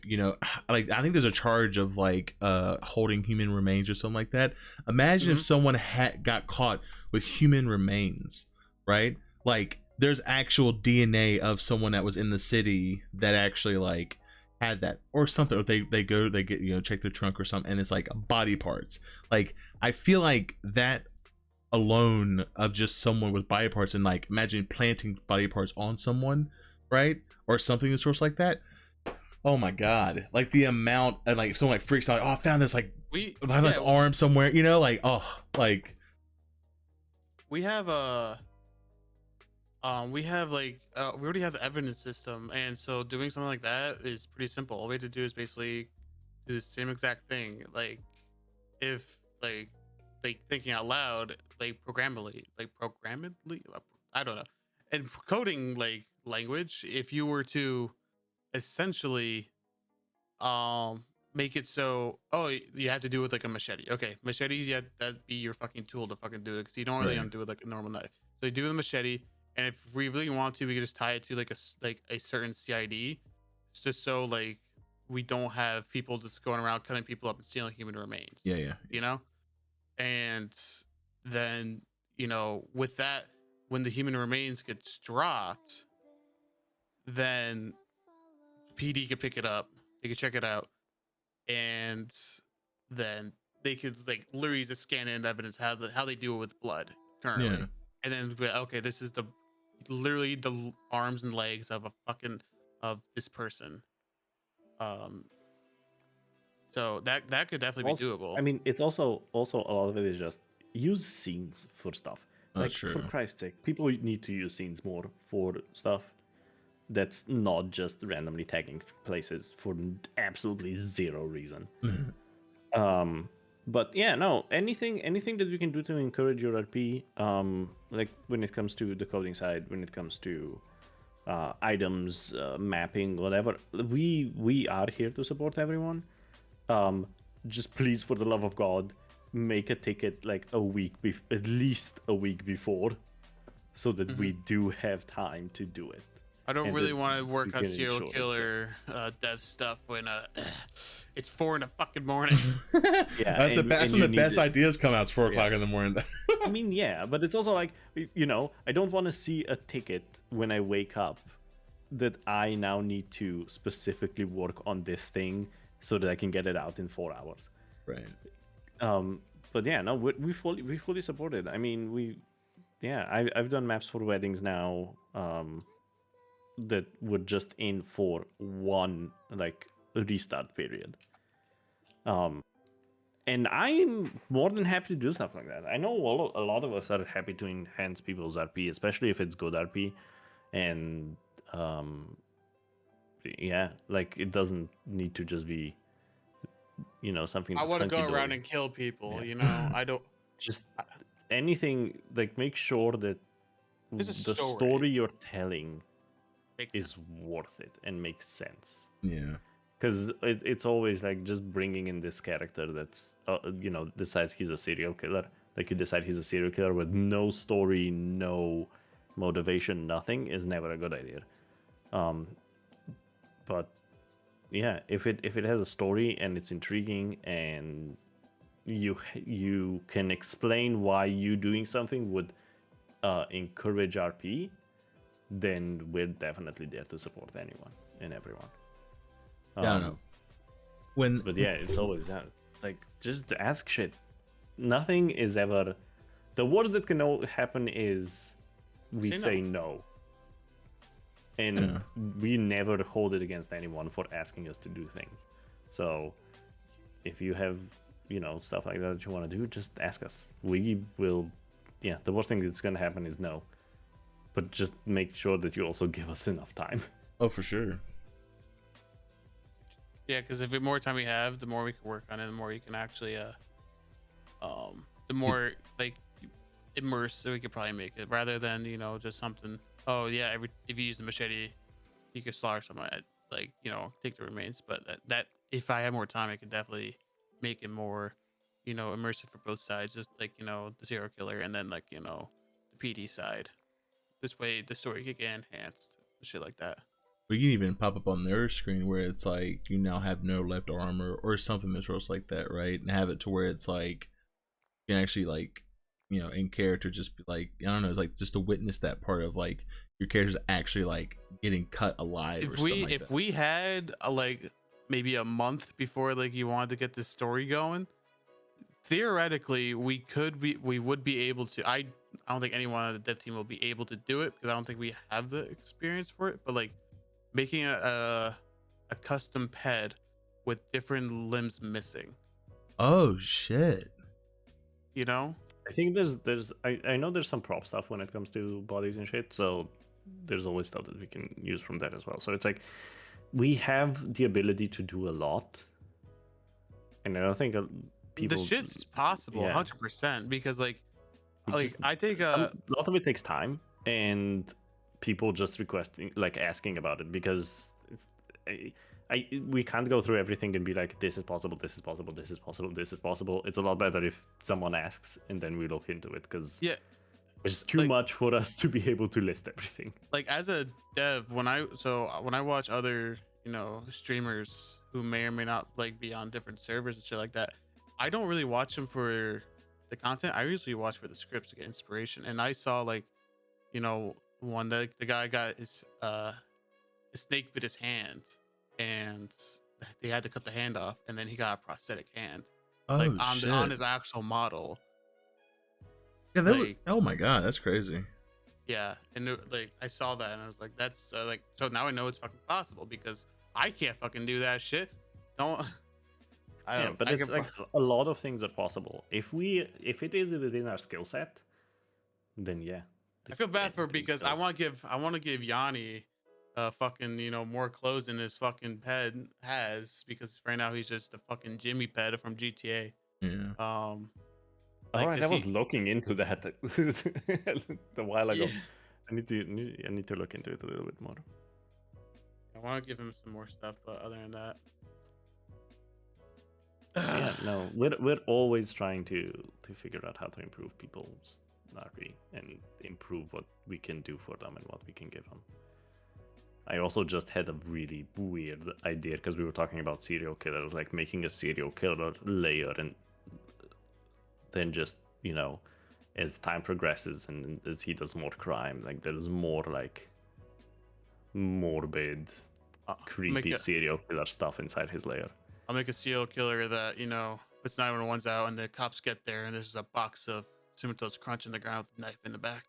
like, I think there's a charge of like holding human remains or something like that. Imagine if someone got caught with human remains, right? Like there's actual DNA of someone that was in the city that actually like had that or something, or they get check their trunk or something, and it's like body parts. Like I feel like that alone of just someone with body parts, and like imagine planting body parts on someone, right? Or something of sorts like that. Oh my god! Like the amount, and like if someone like freaks out, like, oh, I found this like this arm somewhere, like like we have we already have the evidence system, and so doing something like that is pretty simple. All we have to do is basically do the same exact thing. Like if like thinking out loud, like programmably, I don't know, and coding like language, if you were to essentially make it so you have to do it with like a machete. Okay, machetes, yeah, that'd be your fucking tool to fucking do it, because you don't really want to do it like a normal knife. So you do the machete, And if we really want to, we can just tie it to like a certain CID, just so like we don't have people just going around cutting people up and stealing human remains. Yeah. You know, and then with that, when the human remains gets dropped, then PD could pick it up, they could check it out, and then they could like literally just scan in evidence how they do it with blood currently, Yeah. and then be like, okay, this is literally the arms and legs of of this person. Um, so that could definitely be Also, doable. I mean, it's also a lot of it is just use scenes for stuff. That's Like, for true. Christ's sake, people need to use scenes more for stuff that's not just randomly tagging places for absolutely zero reason. But yeah, no, anything that we can do to encourage your RP, like when it comes to the coding side, when it comes to items, mapping, whatever, we are here to support everyone. Just please, for the love of God, make a ticket like at least a week before, so that we do have time to do it. I don't and really that want to work we on can serial ensure it. killer dev stuff when it's 4 in the fucking morning. Yeah, That's when the best ideas come out. It's 4 o'clock in the morning. I mean, yeah, but it's also like, I don't want to see a ticket when I wake up that I now need to specifically work on this thing so that I can get it out in 4 hours. Right. But yeah, no, we fully support it. I mean, I've done maps for weddings now that were just in for one like restart period. And I'm more than happy to do stuff like that. I know a lot of us are happy to enhance people's RP, especially if it's good RP, and like it doesn't need to just be something I that's want to go hunky-dory. around and kill people. Yeah. I don't. Just anything, like make sure that There's the a story you're telling Makes is sense. worth it and makes sense. Yeah. Because it's always like just bringing in this character that's decides he's a serial killer. Like, you decide he's a serial killer with no story, no motivation, nothing, is never a good idea. But yeah, if it has a story and it's intriguing and you can explain why you doing something would encourage RP, then we're definitely there to support anyone and everyone. Yeah, I don't know. But yeah, it's always that. Like, just ask shit. Nothing is ever. The worst that can happen is we say no. And we never hold it against anyone for asking us to do things. So if you have, stuff like that you want to do, just ask us. We will. Yeah, the worst thing that's going to happen is no. But just make sure that you also give us enough time. Oh, for sure. Yeah, because the more time we have, the more we can work on it, the more you can actually, the more like immersed we could probably make it, rather than just something. Oh yeah, if you use the machete, you could slaughter someone. Like take the remains. But that if I had more time, I could definitely make it more, immersive for both sides. Just like the serial killer and then like the PD side. This way, the story could get enhanced, shit like that. We can even pop up on their screen where it's like you now have no left arm or something that's like that, right? And have it to where it's like you can actually like in character just be like, I don't know, it's like just to witness that part of like your character's actually like getting cut alive. If we had like maybe a month before like you wanted to get this story going, theoretically we would be able to. I don't think anyone on the dev team will be able to do it because I don't think we have the experience for it. But like making a custom ped with different limbs missing. Oh shit. I think I know there's some prop stuff when it comes to bodies and shit, so there's always stuff that we can use from that as well. So it's like we have the ability to do a lot, and I don't think people. The shit's possible, 100%, because like I think a lot of it takes time, and people just requesting, like asking about it, because we can't go through everything and be like, this is possible, this is possible, this is possible, this is possible. It's a lot better if someone asks and then we look into it, because It's too much for us to be able to list everything. Like as a dev, when I watch other streamers who may or may not like be on different servers and shit like that, I don't really watch them for the content. I usually watch for the scripts to get inspiration. And I saw like one that the guy got his snake bit his hand, and they had to cut the hand off, and then he got a prosthetic hand, like Oh shit. on his actual model. Yeah, that was, oh my god, that's crazy. Yeah, and like I saw that and I was like, that's like, so now I know it's fucking possible because I can't fucking do that shit. Don't. Yeah, but it's like a lot of things are possible if it is within our skill set. Then yeah. I feel bad because I want to give Yanni fucking more clothes than his fucking pet has, because right now he's just a fucking Jimmy pet from GTA. Yeah. Like, all right, I was looking into that a while ago. Yeah. I need to look into it a little bit more. I want to give him some more stuff, but other than that, yeah, no, we're always trying to figure out how to improve people's RP and improve what we can do for them and what we can give them. I also just had a really weird idea because we were talking about serial killers, like making a serial killer layer, and then just as time progresses and as he does more crime, like there's more like morbid, creepy serial killer stuff inside his layer. I'll make a serial killer that puts 911's out, and the cops get there, and there's a box of Sumito's Crunch in the ground with a knife in the back.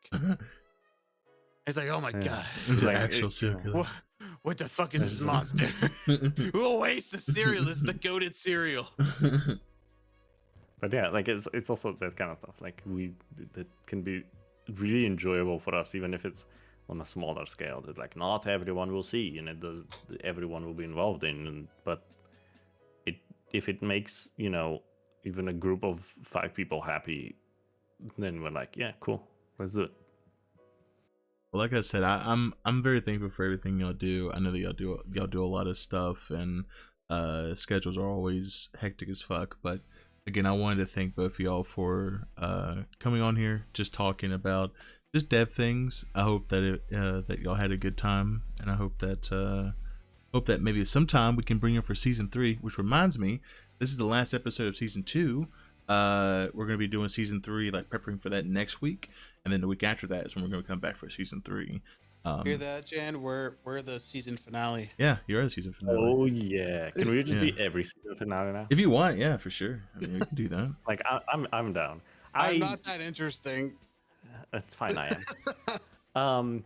It's like, oh my god, it's like actual serial killer. What the fuck is this monster? Who will waste the cereal? This is the goated cereal. But yeah, like it's also that kind of stuff. Like that can be really enjoyable for us, even if it's on a smaller scale. That like not everyone will see, and everyone will be involved in. But if it makes even a group of 5 people happy, then we're like, yeah, cool, let's do it. Well, like I said, I'm very thankful for everything y'all do. I know that y'all do a lot of stuff, and schedules are always hectic as fuck. But again, I wanted to thank both of y'all for coming on here, just talking about just dev things. I hope that that y'all had a good time, and I hope that maybe sometime we can bring you for season 3. Which reminds me, this is the last episode of season 2. We're gonna be doing season 3, like preparing for that next week, and then the week after that is when we're gonna come back for season 3. Hear that, Jan? We're the season finale. Yeah, you're the season finale. Oh yeah, can we just be every season finale now? If you want, yeah, for sure. I mean, we can do that. Like I'm down. I'm not that interesting. That's fine. I am.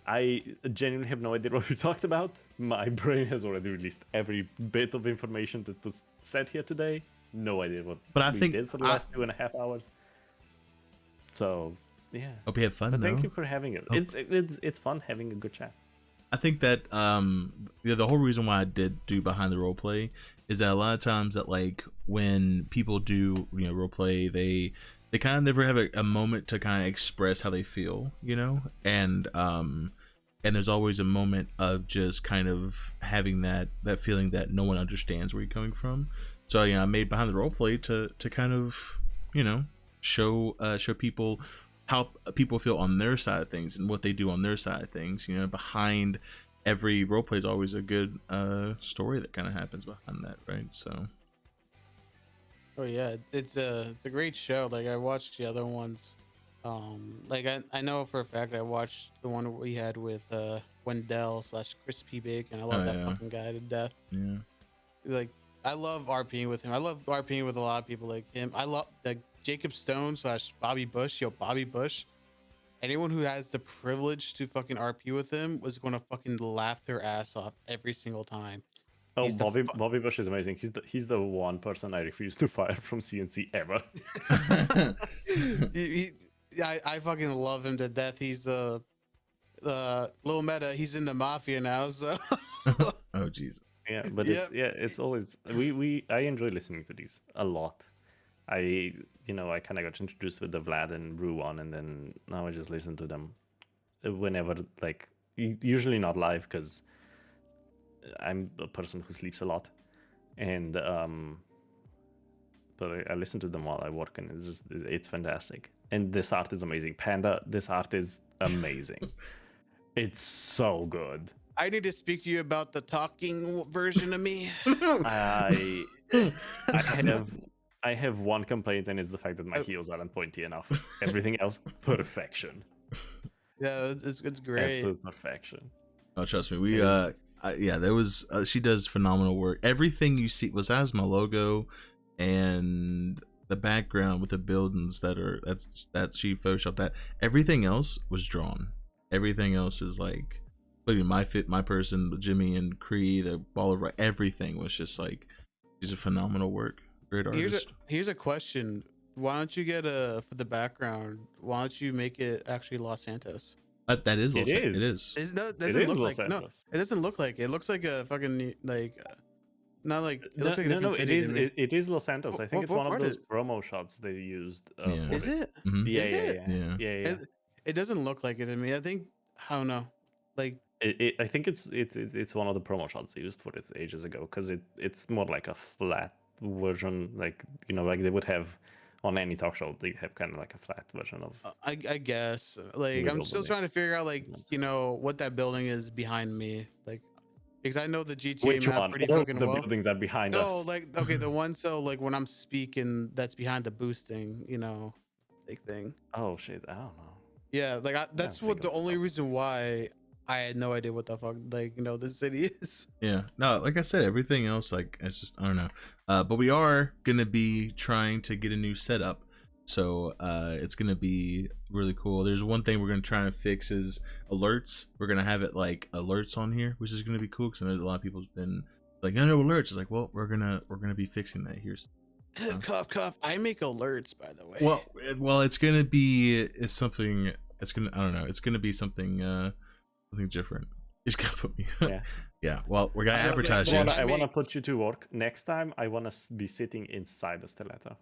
I genuinely have no idea what we talked about. My brain has already released every bit of information that was said here today. No idea what we did for the last 2.5 hours. So yeah. Hope you had fun. But thank you for having it. It's fun having a good chat. I think that the whole reason why I did do behind the roleplay is that a lot of times that like when people do roleplay, they kind of never have a moment to kind of express how they feel, and there's always a moment of just kind of having that feeling that no one understands where you're coming from. So I made behind the roleplay to kind of show people how people feel on their side of things and what they do on their side of things. Behind every roleplay is always a good story that kind of happens behind that, right? So. Oh yeah, it's a great show. Like I watched the other ones. Like I know for a fact I watched the one we had with Wendell / Crispy Bacon. I love that fucking guy to death. Yeah. Like I love RPing with him. I love RPing with a lot of people like him. I love like Jacob Stone / Bobby Bush. Bobby Bush. Anyone who has the privilege to fucking RP with him was going to fucking laugh their ass off every single time. Oh, Bobby Bush is amazing. He's the one person I refuse to fire from CNC ever. I fucking love him to death. He's Lil Meta. He's in the mafia now, so. Oh Jesus. Yeah, but it's always I enjoy listening to these a lot. I kind of got introduced with the Vlad and Rue one, and then now I just listen to them whenever, like usually not live because I'm a person who sleeps a lot, and but I listen to them while I work, and it's fantastic. and this art is amazing. Panda, this art is amazing. It's so good. I need to speak to you about the talking version of me. I have one complaint, and it's the fact that my heels aren't pointy enough. Everything else, perfection. Yeah, it's great. Absolute perfection. Oh, trust me, there was she does phenomenal work. Everything you see was as my logo, and the background with the buildings that she photoshopped. That everything else was drawn. Everything else is like, including my person, Jimmy and Cree, the baller. Everything was just like, she's a phenomenal work. Great artist. Here's a question. Why don't you get for the background? Why don't you make it actually Los Santos? That is Los Santos. It is. It doesn't It is look Los like no. Santos. It doesn't look like it. Looks like a fucking like not like it looks like a No, different city to me. it is Los Santos. I think it's What one of part those is- promo shots they used. Yeah. For Is it. it? Mhm. Yeah, Is yeah, it? yeah. It doesn't look like it to me. I think I don't know. Like I think it's one of the promo shots they used for it ages ago, because it's more like a flat version, like like they would have on any talk show. They have kind of like a flat version of. I guess like I'm Wiggle still the trying to figure out like movements. what that building is behind me, like because I know the GTA Which map one? pretty All of fucking the well. buildings are behind No, us. like okay, the one so like when I'm speaking, that's behind the boosting, like thing. Oh shit! I don't know. Yeah, like that's think what the of only that. reason why I had no idea what the fuck the city is. Yeah, no, like I said, everything else, like, it's just, I don't know. But we are gonna be trying to get a new setup, so it's gonna be really cool. There's one thing we're gonna try and fix is alerts. We're gonna have it like alerts on here, which is gonna be cool, because I know a lot of people's been like, no alerts. It's like, well, we're gonna be fixing that. Here's Cough cough. I make alerts, by the way. well, it's gonna be something. It's gonna, I don't know. It's gonna be something something different. He's gonna put me. Yeah. Yeah. Well, we're gonna I don't advertise think- you. Well, I want to put you to work. Next time, I want to be sitting inside a stiletto.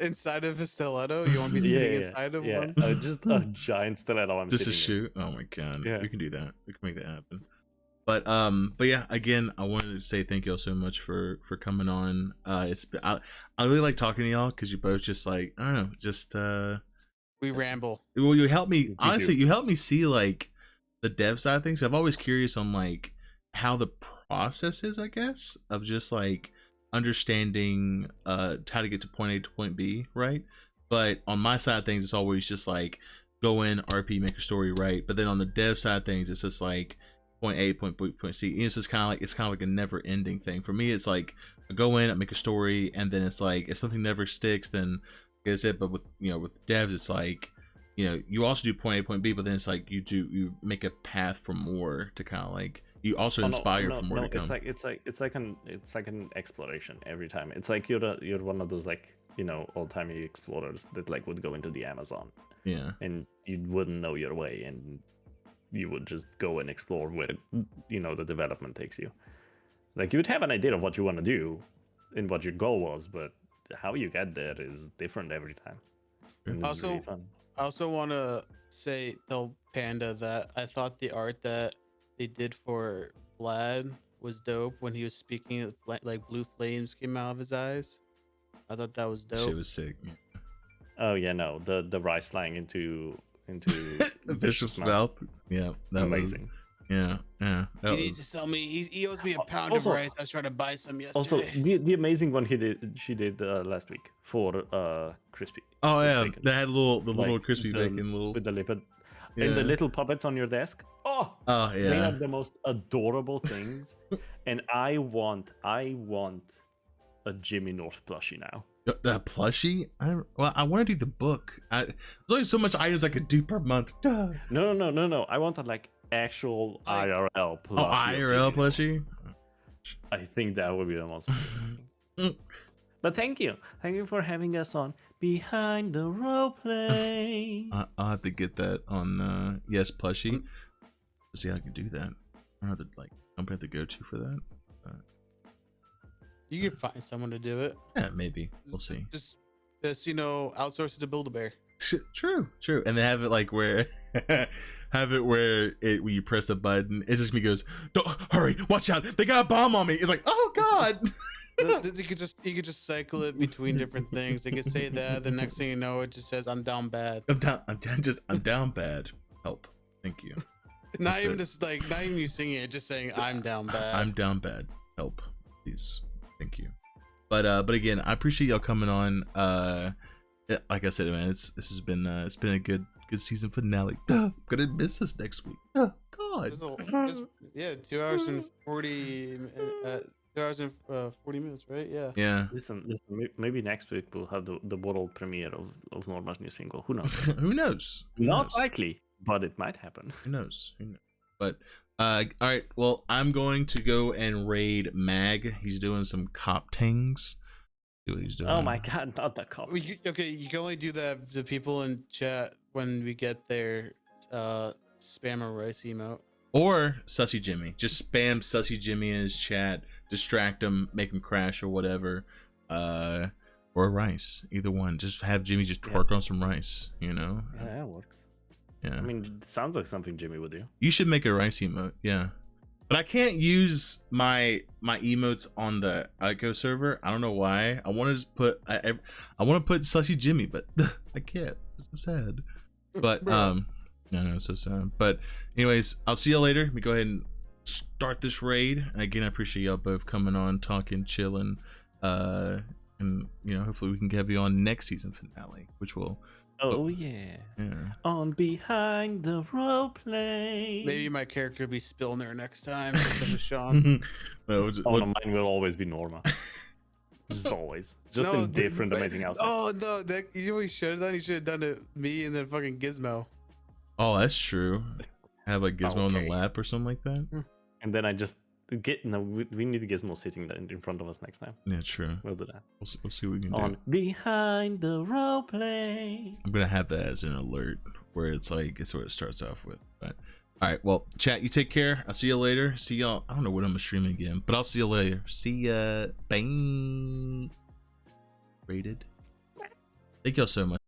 Inside of a stiletto, you want to be sitting inside of one? Just a giant stiletto. I'm Just a sitting in. shoot. Oh my god. Yeah. We can do that. We can make that happen. But yeah, again, I wanted to say thank you all so much for coming on. It's been, I really like talking to y'all, because you both just like, I don't know, just We ramble. well, you help me, We honestly, do. you help me see like the dev side of things. I'm always curious on like how the process is, I guess, of just like understanding how to get to point A to point B, right? But on my side of things, it's always just like go in, RP, make a story, right? But then on the dev side of things, it's just like point A, point B, point C. And it's just kind of like a never ending thing. For me, it's like I go in, I make a story, and then it's like if something never sticks, then that's it. But with with devs, it's like you also do point A, point B, but then it's like you make a path for more to kind of like you also inspire for more to come. It's like an exploration every time. It's like you're one of those like old timey explorers that like would go into the Amazon. Yeah. And you wouldn't know your way, and you would just go and explore where the development takes you. Like you would have an idea of what you want to do and what your goal was, but how you get there is different every time. And this is really fun. I also want to tell Panda that I thought the art that they did for Vlad was dope when he was speaking. Like blue flames came out of his eyes. I thought that was dope. Shit was sick. Yeah. Oh yeah, no, the rice flying into Vicious mouth. Yeah, that amazing. Yeah. That He was- needs to sell me. He owes me a pound Also- of rice. I was trying to buy some yesterday. Also, the amazing one she did last week for crispy. Oh yeah, bacon. they had little Like, crispy the- bacon little. with the lipid Yeah. and the little puppets on your desk. Oh Oh they yeah. are the most adorable things, and I want a Jimmy North plushie now. That plushie. I want to do the book. There's only so much items I could do per month. Duh. No. I want a like actual IRL plushie. Oh, of IRL Jimmy North. plushie. I think that would be the most amazing thing. But thank you for having us on Behind the Roleplay. I'll have to get that on yes plushie. Let's see how I can do that. I don't have to like. I'm gonna have to go to for that. You can find someone to do it. Yeah, maybe we'll see. Just outsource it to Build-A-Bear. True. And they have it like where when you press a button, it just me goes, "Don't hurry, watch out! They got a bomb on me!" It's like, oh god. You could just cycle it between different things. They could say that. The next thing you know, it just says, "I'm down bad." I'm down bad. Help. Thank you. Not even not even you singing it, just saying, "I'm down bad." I'm down bad. Help, please. Thank you. But again, I appreciate y'all coming on. Yeah, like I said, man, it's been a good season finale. I'm gonna miss us next week. Oh, God. 2 hours and 40. 2 hours and 40 minutes, right? Yeah. Yeah. Listen. Maybe next week we'll have the world premiere of Norma's new single. Who knows? Who knows? Not likely, but it might happen. Who knows? But all right. Well, I'm going to go and raid Mag. He's doing some cop things. See what he's doing. Oh my God, not the cop. You can only do that if the people in chat when we get their spam or rice emote. Or Sussy Jimmy. Just spam Sussy Jimmy in his chat, distract him, make him crash or whatever. Or rice. Either one. Just have Jimmy just twerk on some rice, you know? Yeah, that works. Yeah. I mean, it sounds like something Jimmy would do. You should make a rice emote, yeah. But I can't use my emotes on the Ico server. I don't know why. I want to just put I want to put Sussy Jimmy, but I can't. It's so sad. But no, it's so sad. But anyways, I'll see you later. Let me go ahead and start this raid. And again, I appreciate y'all both coming on, talking, chilling, and hopefully we can have you on next season finale, which will. Oh yeah. On Behind the Roleplay. Maybe my character will be Spillner next time instead of Sean. No, mine will always be Norma. Just always. Just in different amazing outfits. Oh no, you know what you should have done? You should have done it me and then fucking Gizmo. Oh, that's true. Have like Gizmo on the lap or something like that. And then I just we need Gizmo sitting in front of us next time. Yeah, true. We'll do that. We'll see what we can do. On Behind the Roleplay. I'm gonna have that as an alert where it's where it starts off with. But all right, well, chat, you take care. I'll see you later. See y'all. I don't know when I'm streaming again, but I'll see you later. See ya. Bang. Rated. Thank y'all so much.